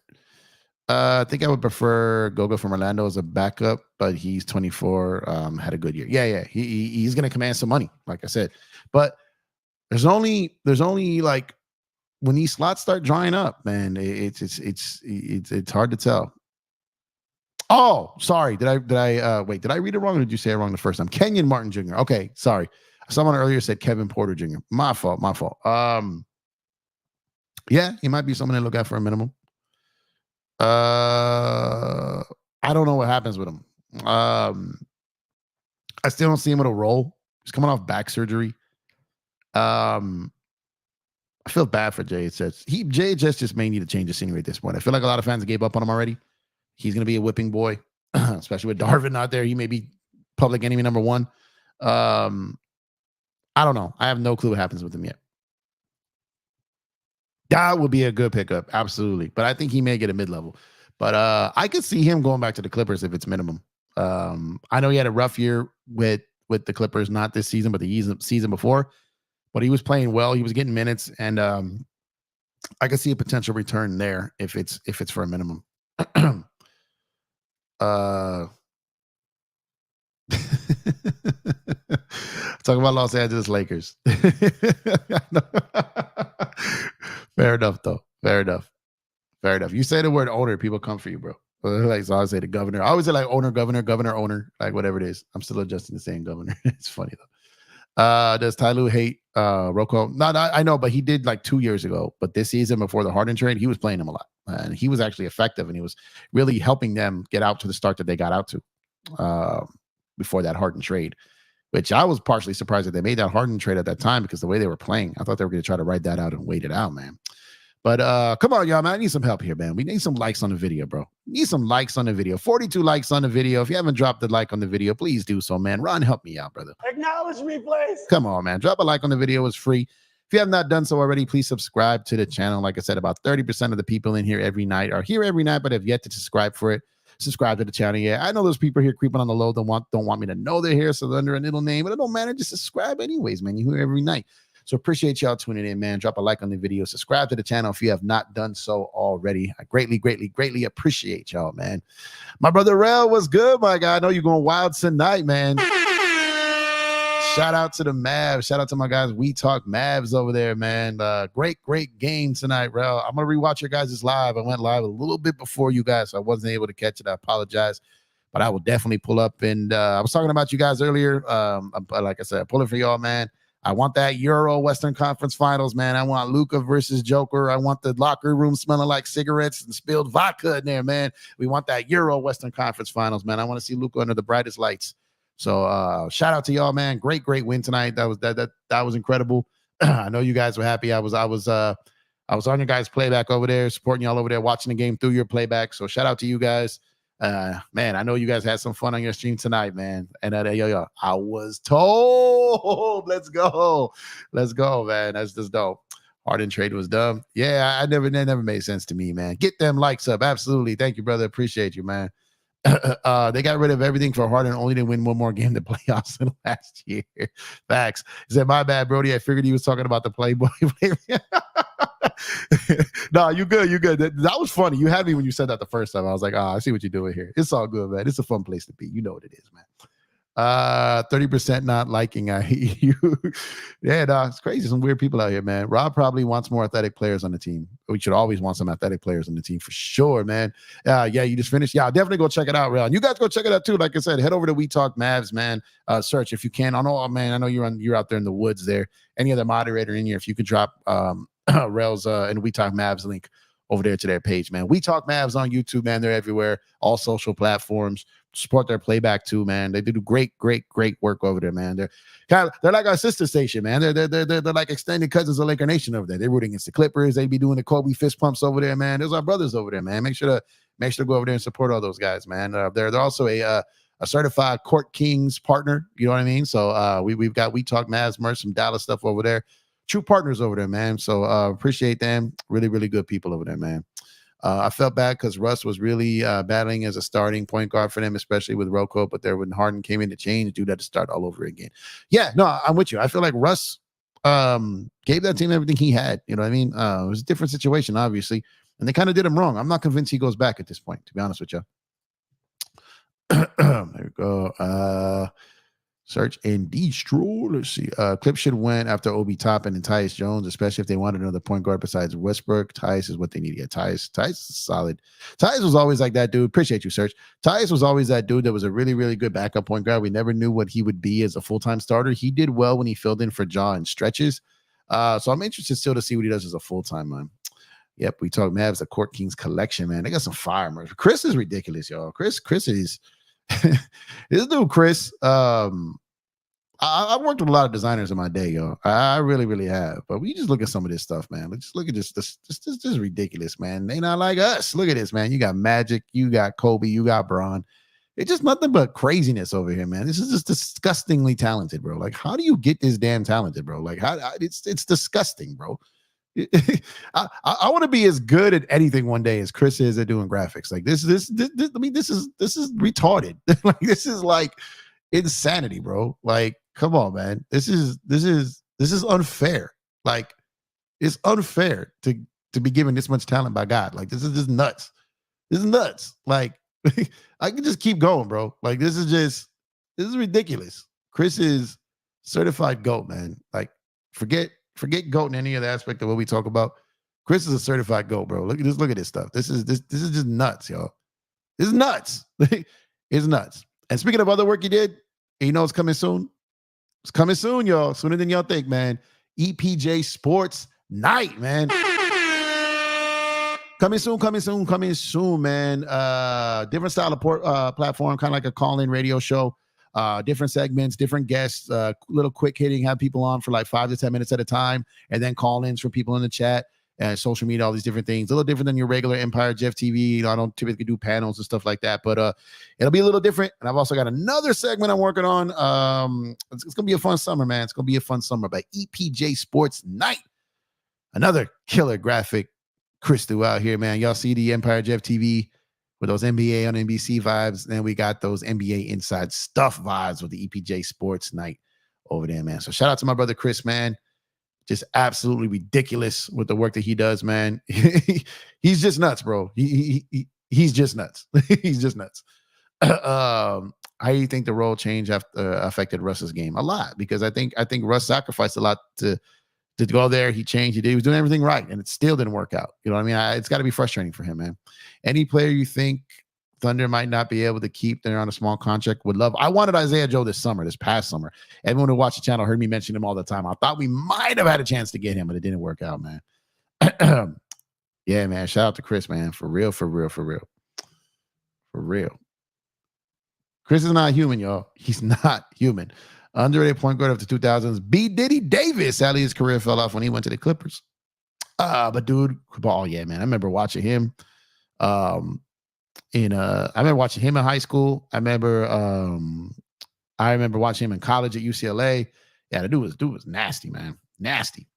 I think I would prefer Goga from Orlando as a backup, but he's 24. Had a good year. Yeah. He's going to command some money, like I said. But there's only like when these slots start drying up, man. It's hard to tell. Oh, sorry. Did I wait? Did I read it wrong, or did you say it wrong the first time? Kenyon Martin Jr. Okay, sorry. Someone earlier said Kevin Porter Jr. My fault. Yeah, he might be someone to look at for a minimum. I don't know what happens with him. I still don't see him with a role. He's coming off back surgery. I feel bad for JHS. JHS just may need to change the scenery at this point. I feel like a lot of fans gave up on him already. He's going to be a whipping boy, especially with Darvin out there. He may be public enemy number one. I don't know. I have no clue what happens with him yet. That would be a good pickup, absolutely. But I think he may get a mid-level. But I could see him going back to the Clippers if it's minimum. I know he had a rough year with the Clippers, not this season, but the season before. But he was playing well. He was getting minutes, and I could see a potential return there if it's for a minimum. Talk about Los Angeles Lakers. Fair enough, though. Fair enough. You say the word owner, people come for you, bro. Like, so I always say the governor. I always say like owner, governor, owner, like whatever it is. I'm still adjusting to saying governor. It's funny though. Does Ty Lue hate Rocco? No, I know, but he did like 2 years ago. But this season before the Harden trade, he was playing him a lot. And he was actually effective, and he was really helping them get out to the start that they got out to before that Harden trade, which I was partially surprised that they made that Harden trade at that time because the way they were playing, I thought they were going to try to ride that out and wait it out, man. But come on, y'all, man. I need some help here, man. We need some likes on the video, bro. Need some likes on the video. 42 likes on the video. If you haven't dropped the like on the video, please do so, man. Ron, help me out, brother. Acknowledge me, please. Come on, man. Drop a like on the video. It's free. If you have not done so already, please subscribe to the channel. Like I said, about 30% of the people in here every night are here every night, but have yet to subscribe for it. Subscribe to the channel. Yeah, I know those people here creeping on the low don't want me to know they're here, so they're under a middle name, but it don't matter. Just subscribe anyways, man. You're here every night. So appreciate y'all tuning in, man. Drop a like on the video. Subscribe to the channel if you have not done so already. I greatly appreciate y'all, man. My brother Rel, what's good, my guy? I know you're going wild tonight, man. Shout out to the Mavs. Shout out to my guys. We Talk Mavs over there, man. Great game tonight, Rel. I'm going to rewatch your guys' live. I went live a little bit before you guys, so I wasn't able to catch it. I apologize. But I will definitely pull up. And I was talking about you guys earlier. Like I said, pulling for y'all, man. I want that Euro Western Conference Finals, man. I want Luka versus Joker. I want the locker room smelling like cigarettes and spilled vodka in there, man. We want that Euro Western Conference Finals, man. I want to see Luka under the brightest lights. So shout out to y'all, man. Great win tonight. That was incredible. I know you guys were happy. I was on your guys' playback over there, supporting y'all over there, watching the game through your playback. So shout out to you guys. Man, I know you guys had some fun on your stream tonight, man. And yo, I was told, let's go, man. That's just dope. Harden trade was dumb. Yeah, that never made sense to me, man. Get them likes up. Absolutely. Thank you, brother. Appreciate you, man. They got rid of everything for Harden, only to win one more game to playoffs in last year. Facts. He said, my bad, Brody. I figured he was talking about the Playboy. No, you good. That was funny. You had me when you said that the first time. I was like, I see what you're doing here. It's all good, man. It's a fun place to be. You know what it is, man. 30% not liking. I hate you. Yeah, it's crazy. Some weird people out here, man. Rob probably wants more athletic players on the team. We should always want some athletic players on the team for sure, man. Yeah, you just finished. Yeah, definitely go check it out, real. And you guys go check it out too. Like I said, head over to We Talk Mavs, man. Search if you can. I know you're out there in the woods there. Any other moderator in here, if you could drop Rel's and We Talk Mavs link over there to their page, man. We Talk Mavs on YouTube, man. They're everywhere, all social platforms. Support their playback too, man. They do great work over there, man. They're like our sister station, man. They're like extended cousins of Laker Nation over there. They're rooting against the Clippers. They be doing the Kobe fist pumps over there, man. There's our brothers over there, man. Make sure to go over there and support all those guys, man. They're also a certified Court Kings partner. You know what I mean? So we've got We Talk Mavs merch, some Dallas stuff over there. True partners over there, man. So appreciate them. Really good people over there, man. I felt bad because Russ was really battling as a starting point guard for them, especially with Rocco. But there, when Harden came in to change, dude had to start all over again. Yeah, no, I'm with you. I feel like Russ gave that team everything he had. You know what I mean? It was a different situation, obviously, and they kind of did him wrong. I'm not convinced he goes back at this point, to be honest with you. There we go. Search and destroy. Let's see. Clip should win after Obi Toppin and Tyus Jones, especially if they wanted another point guard besides Westbrook. Tyus is what they need to get. Tyus is solid. Tyus was always like that dude. Appreciate you, Search. Tyus was always that dude that was a really, really good backup point guard. We never knew what he would be as a full-time starter. He did well when he filled in for Ja in stretches. So I'm interested still to see what he does as a full-time man. Yep, we talk Mavs, the Court Kings collection, man. They got some fire merch. Chris is ridiculous, y'all. Chris is this dude, Chris. I've worked with a lot of designers in my day, yo. I really, really have. But we just look at some of this stuff, man. Let's just look at this. This is ridiculous, man. They not like us. Look at this, man. You got Magic, you got Kobe, you got Bron. It's just nothing but craziness over here, man. This is just disgustingly talented, bro. Like, how do you get this damn talented, bro? Like, it's disgusting, bro. I want to be as good at anything one day as Chris is at doing graphics. Like this I mean, this is retarded. Like, this is like insanity, bro. Like, come on, man. This is unfair. Like, it's unfair to be given this much talent by God. Like, this is just nuts. This is nuts. Like, I can just keep going, bro. Like, this is ridiculous. Chris is certified GOAT, man. Like, forget GOAT in any other aspect of what we talk about. Chris is a certified GOAT, bro. Look at this stuff. This is just nuts, y'all. This is nuts. It's nuts. And speaking of other work you did, you know it's coming soon. It's coming soon, y'all. Sooner than y'all think, man. EPJ Sports Night, man. Coming soon, man. Different style of platform, kind of like a call-in radio show. Different segments, different guests, little quick hitting, have people on for like 5 to 10 minutes at a time, and then call-ins from people in the chat and social media, all these different things. A little different than your regular Empire Jeff TV. You know, I don't typically do panels and stuff like that, but it'll be a little different. And I've also got another segment I'm working on. It's gonna be a fun summer, man. It's gonna be a fun summer by EPJ Sports Night. Another killer graphic Chris threw out here, man. Y'all see the Empire Jeff TV with those NBA on NBC vibes. Then we got those NBA Inside Stuff vibes with the EPJ Sports Night over there, man. So shout out to my brother Chris, man. Just absolutely ridiculous with the work that he does, man. He's just nuts, bro. He's just nuts. He's just nuts. How do you think the role change affected Russ's game? A lot, because I think Russ sacrificed a lot to go there. He changed. He was doing everything right, and it still didn't work out. You know what I mean? It's got to be frustrating for him, man. Any player you think Thunder might not be able to keep, they're on a small contract, would love. I wanted Isaiah Joe this past summer. Everyone who watched the channel heard me mention him all the time. I thought we might have had a chance to get him, but it didn't work out, man. Yeah, man. Shout out to Chris, man. For real. Chris is not human, y'all. He's not human. Underrated point guard of the 2000s. B. Diddy Davis. Sadly, his career fell off when he went to the Clippers. But dude, ball, yeah, man. I remember watching him. I remember watching him in high school. I remember watching him in college at UCLA. Yeah, the dude was nasty, man. Nasty.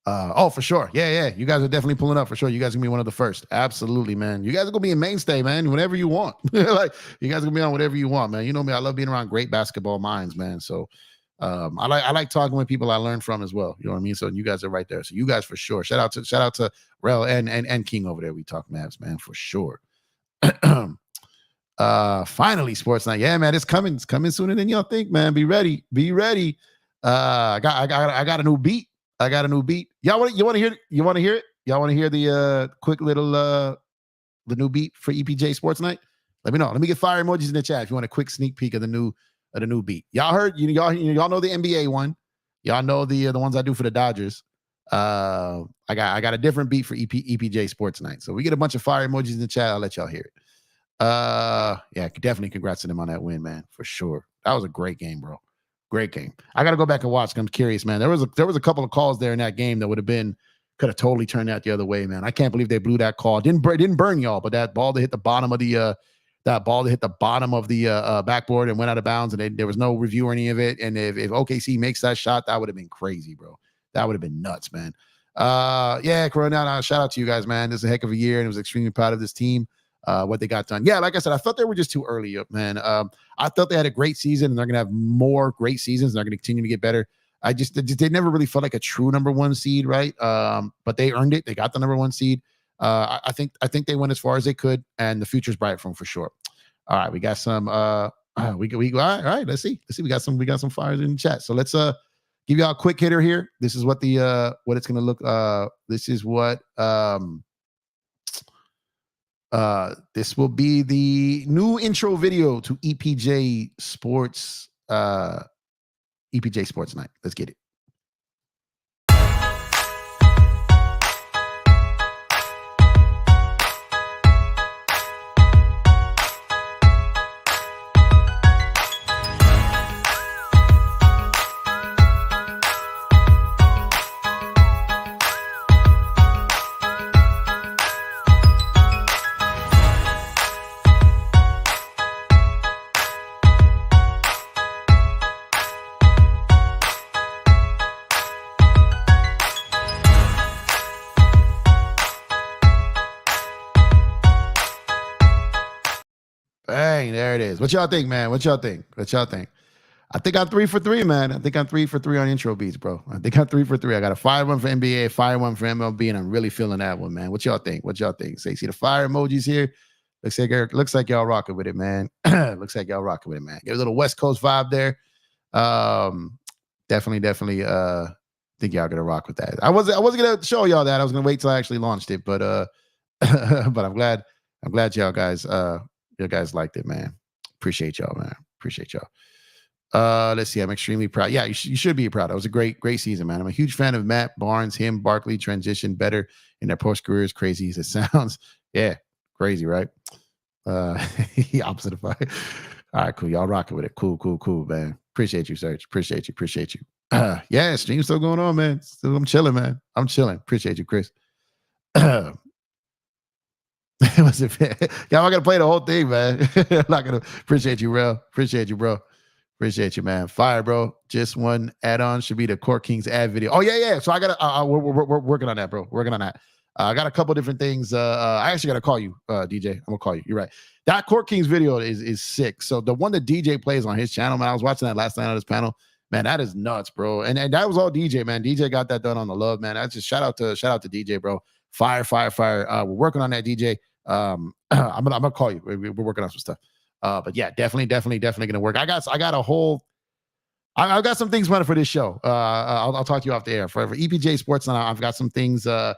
For sure. Yeah. You guys are definitely pulling up for sure. You guys are gonna be one of the first. Absolutely, man. You guys are gonna be a mainstay, man. Whatever you want. Like, you guys are gonna be on whatever you want, man. You know me. I love being around great basketball minds, man. So I like talking with people I learn from as well. You know what I mean? So you guys are right there. So you guys for sure. Shout out to Rel and King over there. We talk Mavs, man, for sure. Finally, Sports Night. Yeah, man, it's coming sooner than y'all think, man. Be ready. I got a new beat. Y'all want to hear it? Y'all want to hear the quick little the new beat for EPJ Sports Night? Let me know. Let me get fire emojis in the chat if you want a quick sneak peek of the new beat. Y'all heard? Y'all know the NBA one. Y'all know the ones I do for the Dodgers. I got a different beat for EPJ Sports Night. So we get a bunch of fire emojis in the chat. I'll let y'all hear it. Yeah, definitely congrats to them on that win, man, for sure. That was a great game, bro. Great game. I got to go back and watch. I'm curious, man. There was a couple of calls there in that game that could have totally turned out the other way, man. I can't believe they blew that call. Didn't burn y'all, but that ball that hit the bottom of the backboard and went out of bounds, and there was no review or any of it. And if OKC makes that shot, that would have been crazy, bro. That would have been nuts, man. Yeah, Corona, shout out to you guys, man. This is a heck of a year, and I was extremely proud of this team, what they got done. Yeah, like I said, I thought they were just too early up, man. I thought they had a great season, and they're going to have more great seasons, and they're going to continue to get better. They never really felt like a true number one seed, right? But they earned it. They got the number one seed. I think they went as far as they could, and the future's bright for them for sure. All right, we got some. We all right. Let's see. We got some fires in the chat. So let's give y'all a quick hitter here. This is what what it's gonna look. This is what this will be the new intro video to EPJ Sports Night. Let's get it. Bang, there it is. What y'all think, man? What y'all think? I think I'm 3 for 3, man. I think I'm 3 for 3 on intro beats, bro. I think I'm 3 for 3. I got a fire one for NBA, fire one for MLB, and I'm really feeling that one, man. What y'all think? Say, see the fire emojis here? Looks like y'all rocking with it, man. Looks like y'all rocking with it, man. Get a little West Coast vibe there. Definitely think y'all gonna rock with that. I wasn't gonna show y'all that. I was gonna wait till I actually launched it, but but I'm glad y'all guys liked it, man. Appreciate y'all, man. Let's see. I'm extremely proud. Yeah, you should be proud. It was a great season, man. I'm a huge fan of Matt Barnes. Him, Barkley transitioned better in their post careers. Crazy as it sounds. Yeah, crazy, right? Opposite of fire. All right, cool. Y'all rocking with it. Cool, man. Appreciate you, Serge. Appreciate you. Yeah, stream's still going on, man. I'm chilling, man. Appreciate you, Chris. Y'all gonna play the whole thing, man. I'm not gonna. Appreciate you, bro. Appreciate you, man. Fire, bro. Just one add-on should be the Court Kings ad video. Oh yeah. So I gotta. We're working on that, bro. I got a couple different things. I actually gotta call you, DJ. I'm gonna call you. You're right. That Court Kings video is sick. So the one that DJ plays on his channel, man. I was watching that last night on his panel. Man, that is nuts, bro. And that was all DJ, man. DJ got that done on the love, man. That's just shout out to DJ, bro. Fire. We're working on that, DJ. I'm gonna call you. We're working on some stuff. But yeah, definitely gonna work. I got some things planned for this show. I'll talk to you off the air. For EPJ Sports Night, I've got some things. I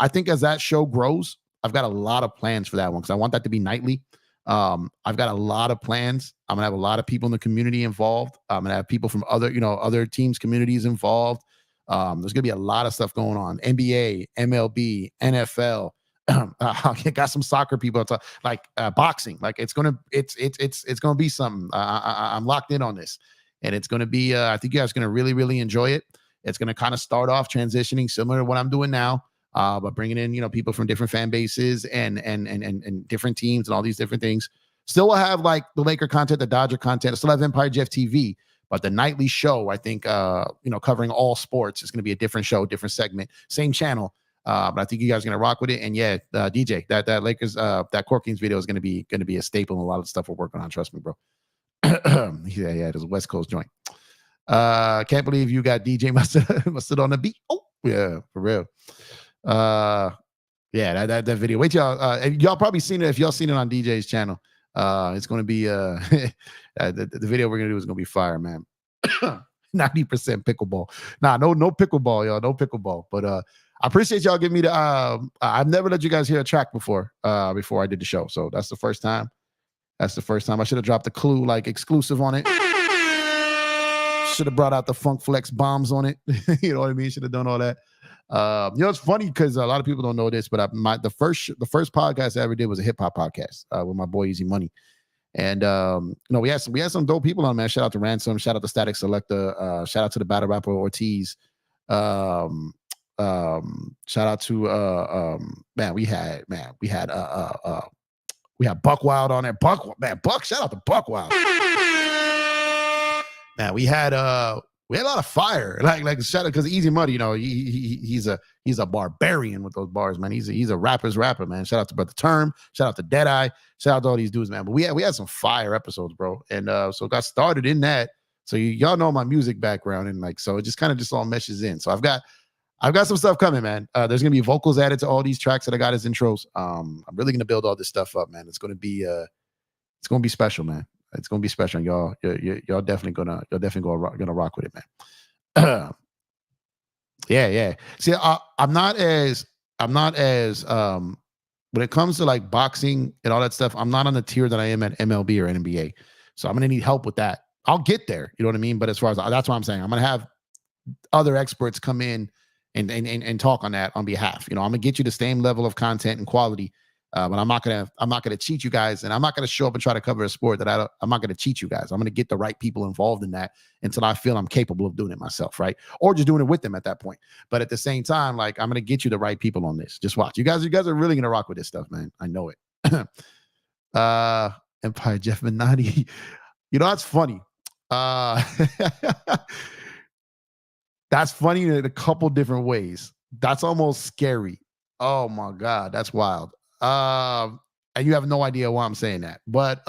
think as that show grows, I've got a lot of plans for that one because I want that to be nightly. I've got a lot of plans. I'm gonna have a lot of people in the community involved. I'm gonna have people from other teams' communities involved. There's gonna be a lot of stuff going on. NBA, MLB, NFL. I got some soccer people like boxing. Like it's gonna be something. I'm locked in on this, and it's gonna be. I think you guys are gonna really enjoy it. It's gonna kind of start off transitioning similar to what I'm doing now, but bringing in people from different fan bases and different teams and all these different things. Still will have like the Laker content, the Dodger content. I still have Empire Jeff TV, but the nightly show, I think, covering all sports is going to be a different show, different segment, same channel. But I think you guys are gonna rock with it. And yeah, DJ, that Lakers, that Court Kings video is gonna be a staple in a lot of the stuff we're working on. Trust me, bro. yeah, there's a West Coast joint. Can't believe you got DJ mustard on the beat. Oh yeah, for real. Yeah, that video. Wait till y'all probably seen it if y'all seen it on DJ's channel. It's gonna be the video we're gonna do is gonna be fire, man. 90% pickleball. Nah, no pickleball, y'all. No pickleball. But I appreciate y'all giving me the. I've never let you guys hear a track before I did the show, so that's the first time. I should have dropped the Clue like exclusive on it. Should have brought out the Funk Flex bombs on it. You know what I mean? Should have done all that. It's funny because a lot of people don't know this, but the first podcast I ever did was a hip hop podcast with my boy Easy Money, and we had some dope people on, man. Shout out to Ransom, shout out to Static Selector, shout out to the battle rapper Ortiz. Shout out to we had Buck Wild on there. Buck, shout out to Buck Wild. Man, we had We had a lot of fire, like shout out because Easy Money, you know, he's a barbarian with those bars, man. He's a rapper's rapper, man. Shout out to Brother Term, shout out to Deadeye, shout out to all these dudes, man. But we had some fire episodes, bro, and so got started in that. So y'all know my music background, and like so it just kind of just all meshes in. So I've got some stuff coming, man. There's gonna be vocals added to all these tracks that I got as intros. I'm really gonna build all this stuff up, man. It's gonna be special, man. It's gonna be special. Y'all definitely gonna rock with it, man. Yeah. See, I'm not as when it comes to like boxing and all that stuff, I'm not on the tier that I am at MLB or NBA. So I'm gonna need help with that. I'll get there, you know what I mean? But as far as that's what I'm saying, I'm gonna have other experts come in and talk on that on behalf. You know, I'm gonna get you the same level of content and quality. But I'm not gonna cheat you guys, and I'm not gonna show up and try to cover a sport that I'm not gonna cheat you guys. I'm gonna get the right people involved in that until I feel I'm capable of doing it myself, right? Or just doing it with them at that point. But at the same time, like I'm gonna get you the right people on this. Just watch. You guys are really gonna rock with this stuff, man. I know it. Empire Jeff Minotti. You know, that's funny. That's funny in a couple different ways. That's almost scary. Oh my God, that's wild. And you have no idea why I'm saying that, but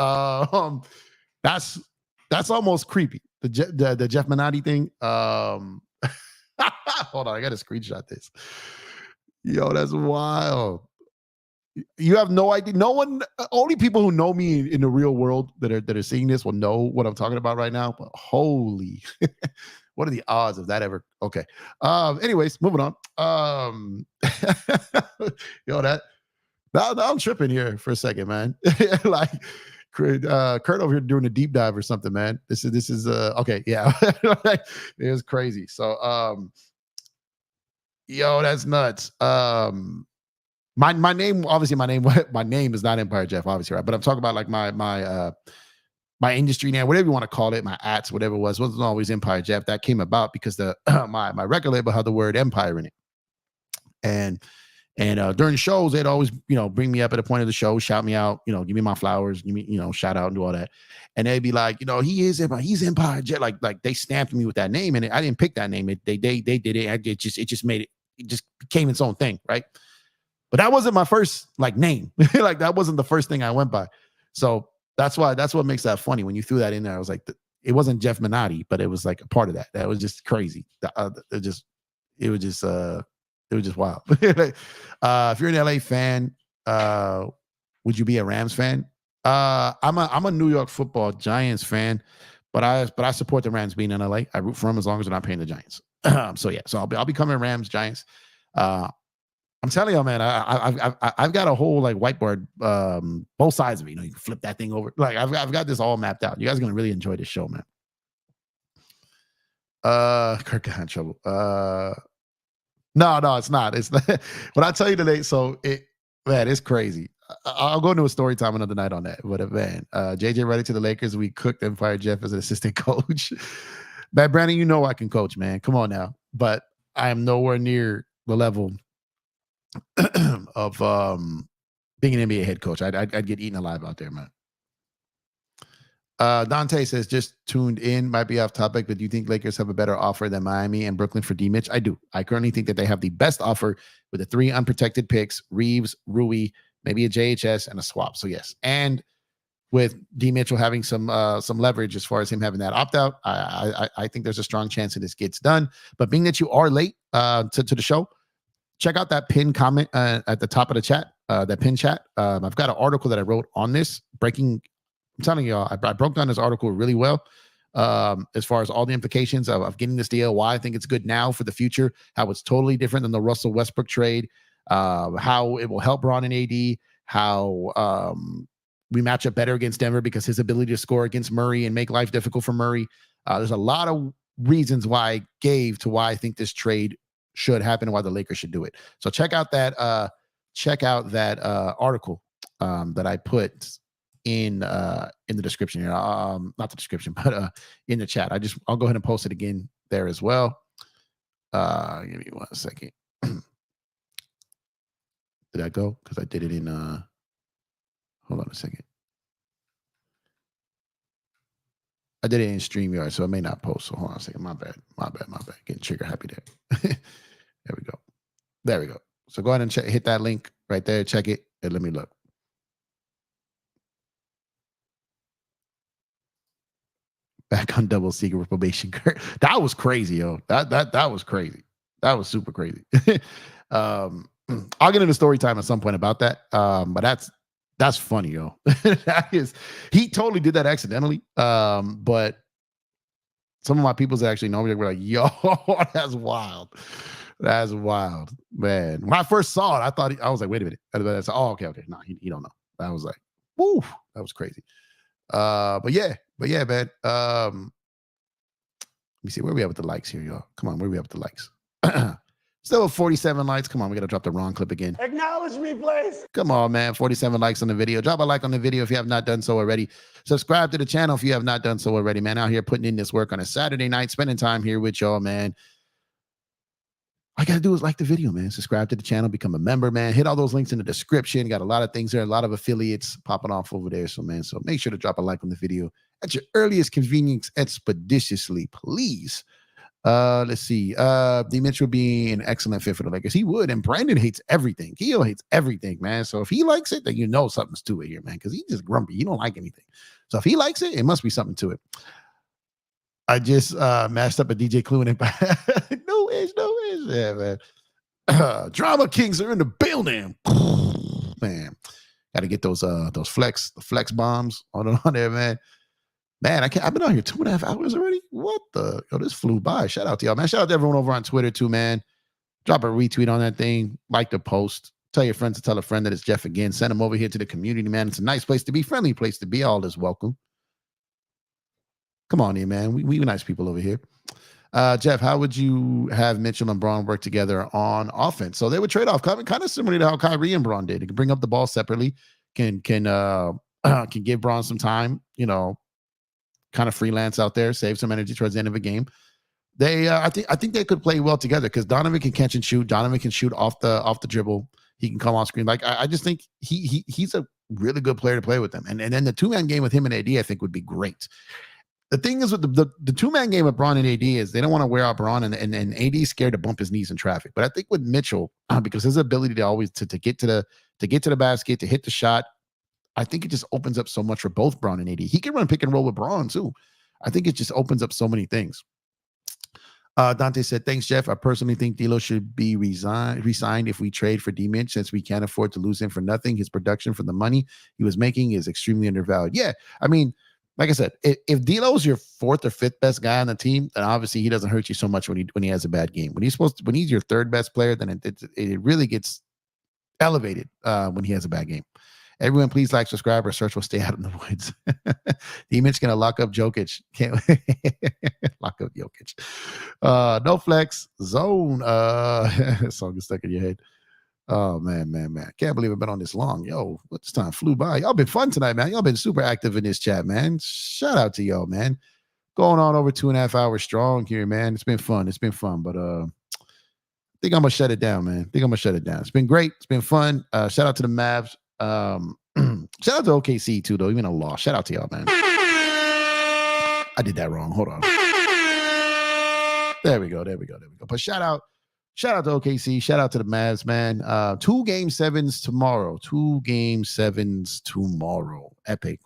that's almost creepy. The Jeff Minotti thing. Hold on, I gotta screenshot this. Yo, that's wild. You have no idea. No one, only people who know me in the real world that are seeing this will know what I'm talking about right now. But holy, what are the odds of that ever? Okay. Anyways, moving on. Yo, that. Now I'm tripping here for a second, man. Like Kurt over here doing a deep dive or something, man. This is okay, yeah. It was crazy. So yo, that's nuts. My name, obviously my name is not Empire Jeff, obviously, right? But I'm talking about like my industry name, whatever you want to call it, my ats, whatever it wasn't always Empire Jeff. That came about because the my record label had the word empire in it. And during the shows, they'd always, you know, bring me up at a point of the show, shout me out, you know, give me my flowers, give me, you know, shout out and do all that. And they'd be like, you know, he's Empire Jet. Like they stamped me with that name, and I didn't pick that name. They did it. It just made it. It just became its own thing, right? But that wasn't my first like name. Like that wasn't the first thing I went by. So that's what makes that funny. When you threw that in there, I was like, it wasn't Jeff Minotti, but it was like a part of that. That was just crazy. It was just wild. If you're an LA fan, would you be a Rams fan? I'm a New York Football Giants fan, but I support the Rams being in LA. I root for them as long as they're not paying the Giants. So yeah, so I'll be coming Rams, Giants. I'm telling you, man, I've got a whole like whiteboard, both sides of it. You know, you can flip that thing over. Like I've got this all mapped out. You guys are gonna really enjoy this show, man. Kirk got in trouble. No, it's not. It's not. But I tell you today, so it's crazy. I'll go into a story time another night on that. But man, JJ ready to the Lakers. We cooked Empire Jeff as an assistant coach. Man, Brandon, you know I can coach, man. Come on now. But I am nowhere near the level of being an NBA head coach. I'd get eaten alive out there, man. Dante says, just tuned in, might be off topic, but do you think Lakers have a better offer than Miami and Brooklyn for D Mitch? I do. I currently think that they have the best offer with the 3 unprotected picks, Reeves, Rui, maybe a JHS and a swap. So yes. And with D Mitchell having some leverage as far as him having that opt-out, I think there's a strong chance that this gets done. But being that you are late to the show, check out that pinned comment at the top of the chat, that pinned chat. I've got an article that I wrote on this, I'm telling y'all, I broke down this article really well as far as all the implications of getting this deal, why I think it's good now for the future, how it's totally different than the Russell Westbrook trade, how it will help Bron and AD, how we match up better against Denver because his ability to score against Murray and make life difficult for Murray. There's a lot of reasons why I gave to why I think this trade should happen and why the Lakers should do it. So check out that article that I put in the description here. Not the description, but in the chat. I'll go ahead and post it again there as well. Give me 1 second. Did I go? Because I did it in hold on a second. I did it in StreamYard, so it may not post. So hold on a second. My bad. Getting trigger happy there. There we go. There we go. So go ahead and hit that link right there. Check it and let me look. Back on double secret probation. That was crazy, yo. That was crazy. That was super crazy. I'll get into story time at some point about that. But that's funny, yo. He totally did that accidentally. But some of my peoples that actually know me, they were like, yo, that's wild. That's wild, man. When I first saw it, I was like, wait a minute. I said, oh, okay. No, he don't know. I was like, woo, that was crazy. But yeah, man. Let me see where we at with the likes here, y'all. Come on, where we at with the likes? Still 47 likes. Come on, we gotta drop the wrong clip again. Acknowledge me, please. Come on, man. 47 likes on the video. Drop a like on the video if you have not done so already. Subscribe to the channel if you have not done so already, man. Out here putting in this work on a Saturday night, spending time here with y'all, man. All you got to do is like the video, man. Subscribe to the channel, become a member, man. Hit all those links in the description. Got a lot of things there, a lot of affiliates popping off over there. So, man, so make sure to drop a like on the video at your earliest convenience expeditiously, please. Let's see. D. Mitchell being an excellent fit for the Lakers. He would. And Brandon hates everything. Keo hates everything, man. So if he likes it, then you know something's to it here, man, because he's just grumpy. He don't like anything. So if he likes it, it must be something to it. I just mashed up a DJ Clue in it. No age. Yeah, man. Drama Kings are in the building. Man, got to get those flex bombs on there, man. Man, I've been on here 2.5 hours already. What the? Yo, this flew by. Shout out to y'all, man. Shout out to everyone over on Twitter too, man. Drop a retweet on that thing. Like the post. Tell your friends to tell a friend that it's Jeff again. Send them over here to the community, man. It's a nice place to be, friendly place to be. All is welcome. Come on in, man. We nice people over here. Jeff, how would you have Mitchell and Braun work together on offense? So they would trade off, kind of similar to how Kyrie and Braun did. They can bring up the ball separately, can give Braun some time, you know, kind of freelance out there, save some energy towards the end of a game. I think they could play well together because Donovan can catch and shoot. Donovan can shoot off the dribble. He can come off screen. Like I just think he's a really good player to play with them. And then the 2-man game with him and AD, I think would be great. The thing is with the 2-man game with Braun and AD is they don't want to wear out Braun and AD is scared to bump his knees in traffic. But I think with Mitchell, because his ability to always to get to the basket, to hit the shot, I think it just opens up so much for both Braun and AD. He can run pick and roll with Braun too. I think it just opens up so many things. Dante said, thanks, Jeff. I personally think D'Lo should be resigned if we trade for D-Mitch since we can't afford to lose him for nothing. His production for the money he was making is extremely undervalued. Yeah, I mean, like I said, if D'Lo's your 4th or 5th best guy on the team, then obviously he doesn't hurt you so much when he has a bad game. When he's your 3rd best player, then it really gets elevated when he has a bad game. Everyone, please like, subscribe, or search will stay out in the woods. D-Mitch gonna lock up Jokic. Can't lock up Jokic. No flex zone. Song is stuck in your head. Oh man. Can't believe I've been on this long. Yo, what this time flew by. Y'all been fun tonight, man. Y'all been super active in this chat, man. Shout out to y'all, man. Going on over 2.5 hours strong here, man. It's been fun. But I think I'm gonna shut it down, man. It's been great. It's been fun. Shout out to the Mavs. Shout out to OKC too, though. Even a loss. Shout out to y'all, man. I did that wrong. Hold on. There we go. But shout out to OKC. Shout out to the Mavs, man. 2 Game 7s tomorrow. 2 Game 7s tomorrow. Epic.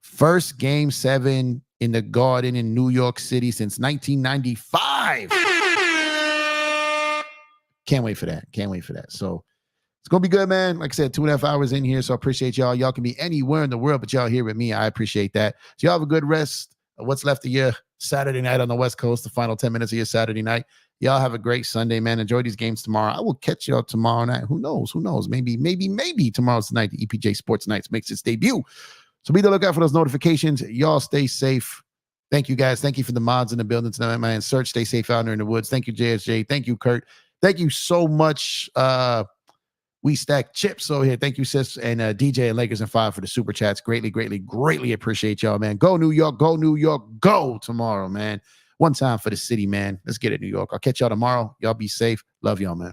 First Game 7 in the Garden in New York City since 1995. Can't wait for that. So it's going to be good, man. Like I said, 2.5 hours in here, so I appreciate y'all. Y'all can be anywhere in the world, but y'all here with me. I appreciate that. So y'all have a good rest of what's left of your Saturday night on the West Coast, the final 10 minutes of your Saturday night. Y'all have a great Sunday, man. Enjoy these games tomorrow. I will catch y'all tomorrow night. Who knows? Maybe tomorrow's the night the EPJ Sports Nights makes its debut. So be on the lookout for those notifications. Y'all stay safe. Thank you, guys. Thank you for the mods in the building tonight, man. Search, stay safe out there in the woods. Thank you, JSJ. Thank you, Kurt. Thank you so much. We stack chips over here. Thank you, sis, and DJ and Lakers and 5 for the super chats. Greatly appreciate y'all, man. Go New York, go tomorrow, man. One time for the city, man. Let's get it, New York. I'll catch y'all tomorrow. Y'all be safe. Love y'all, man.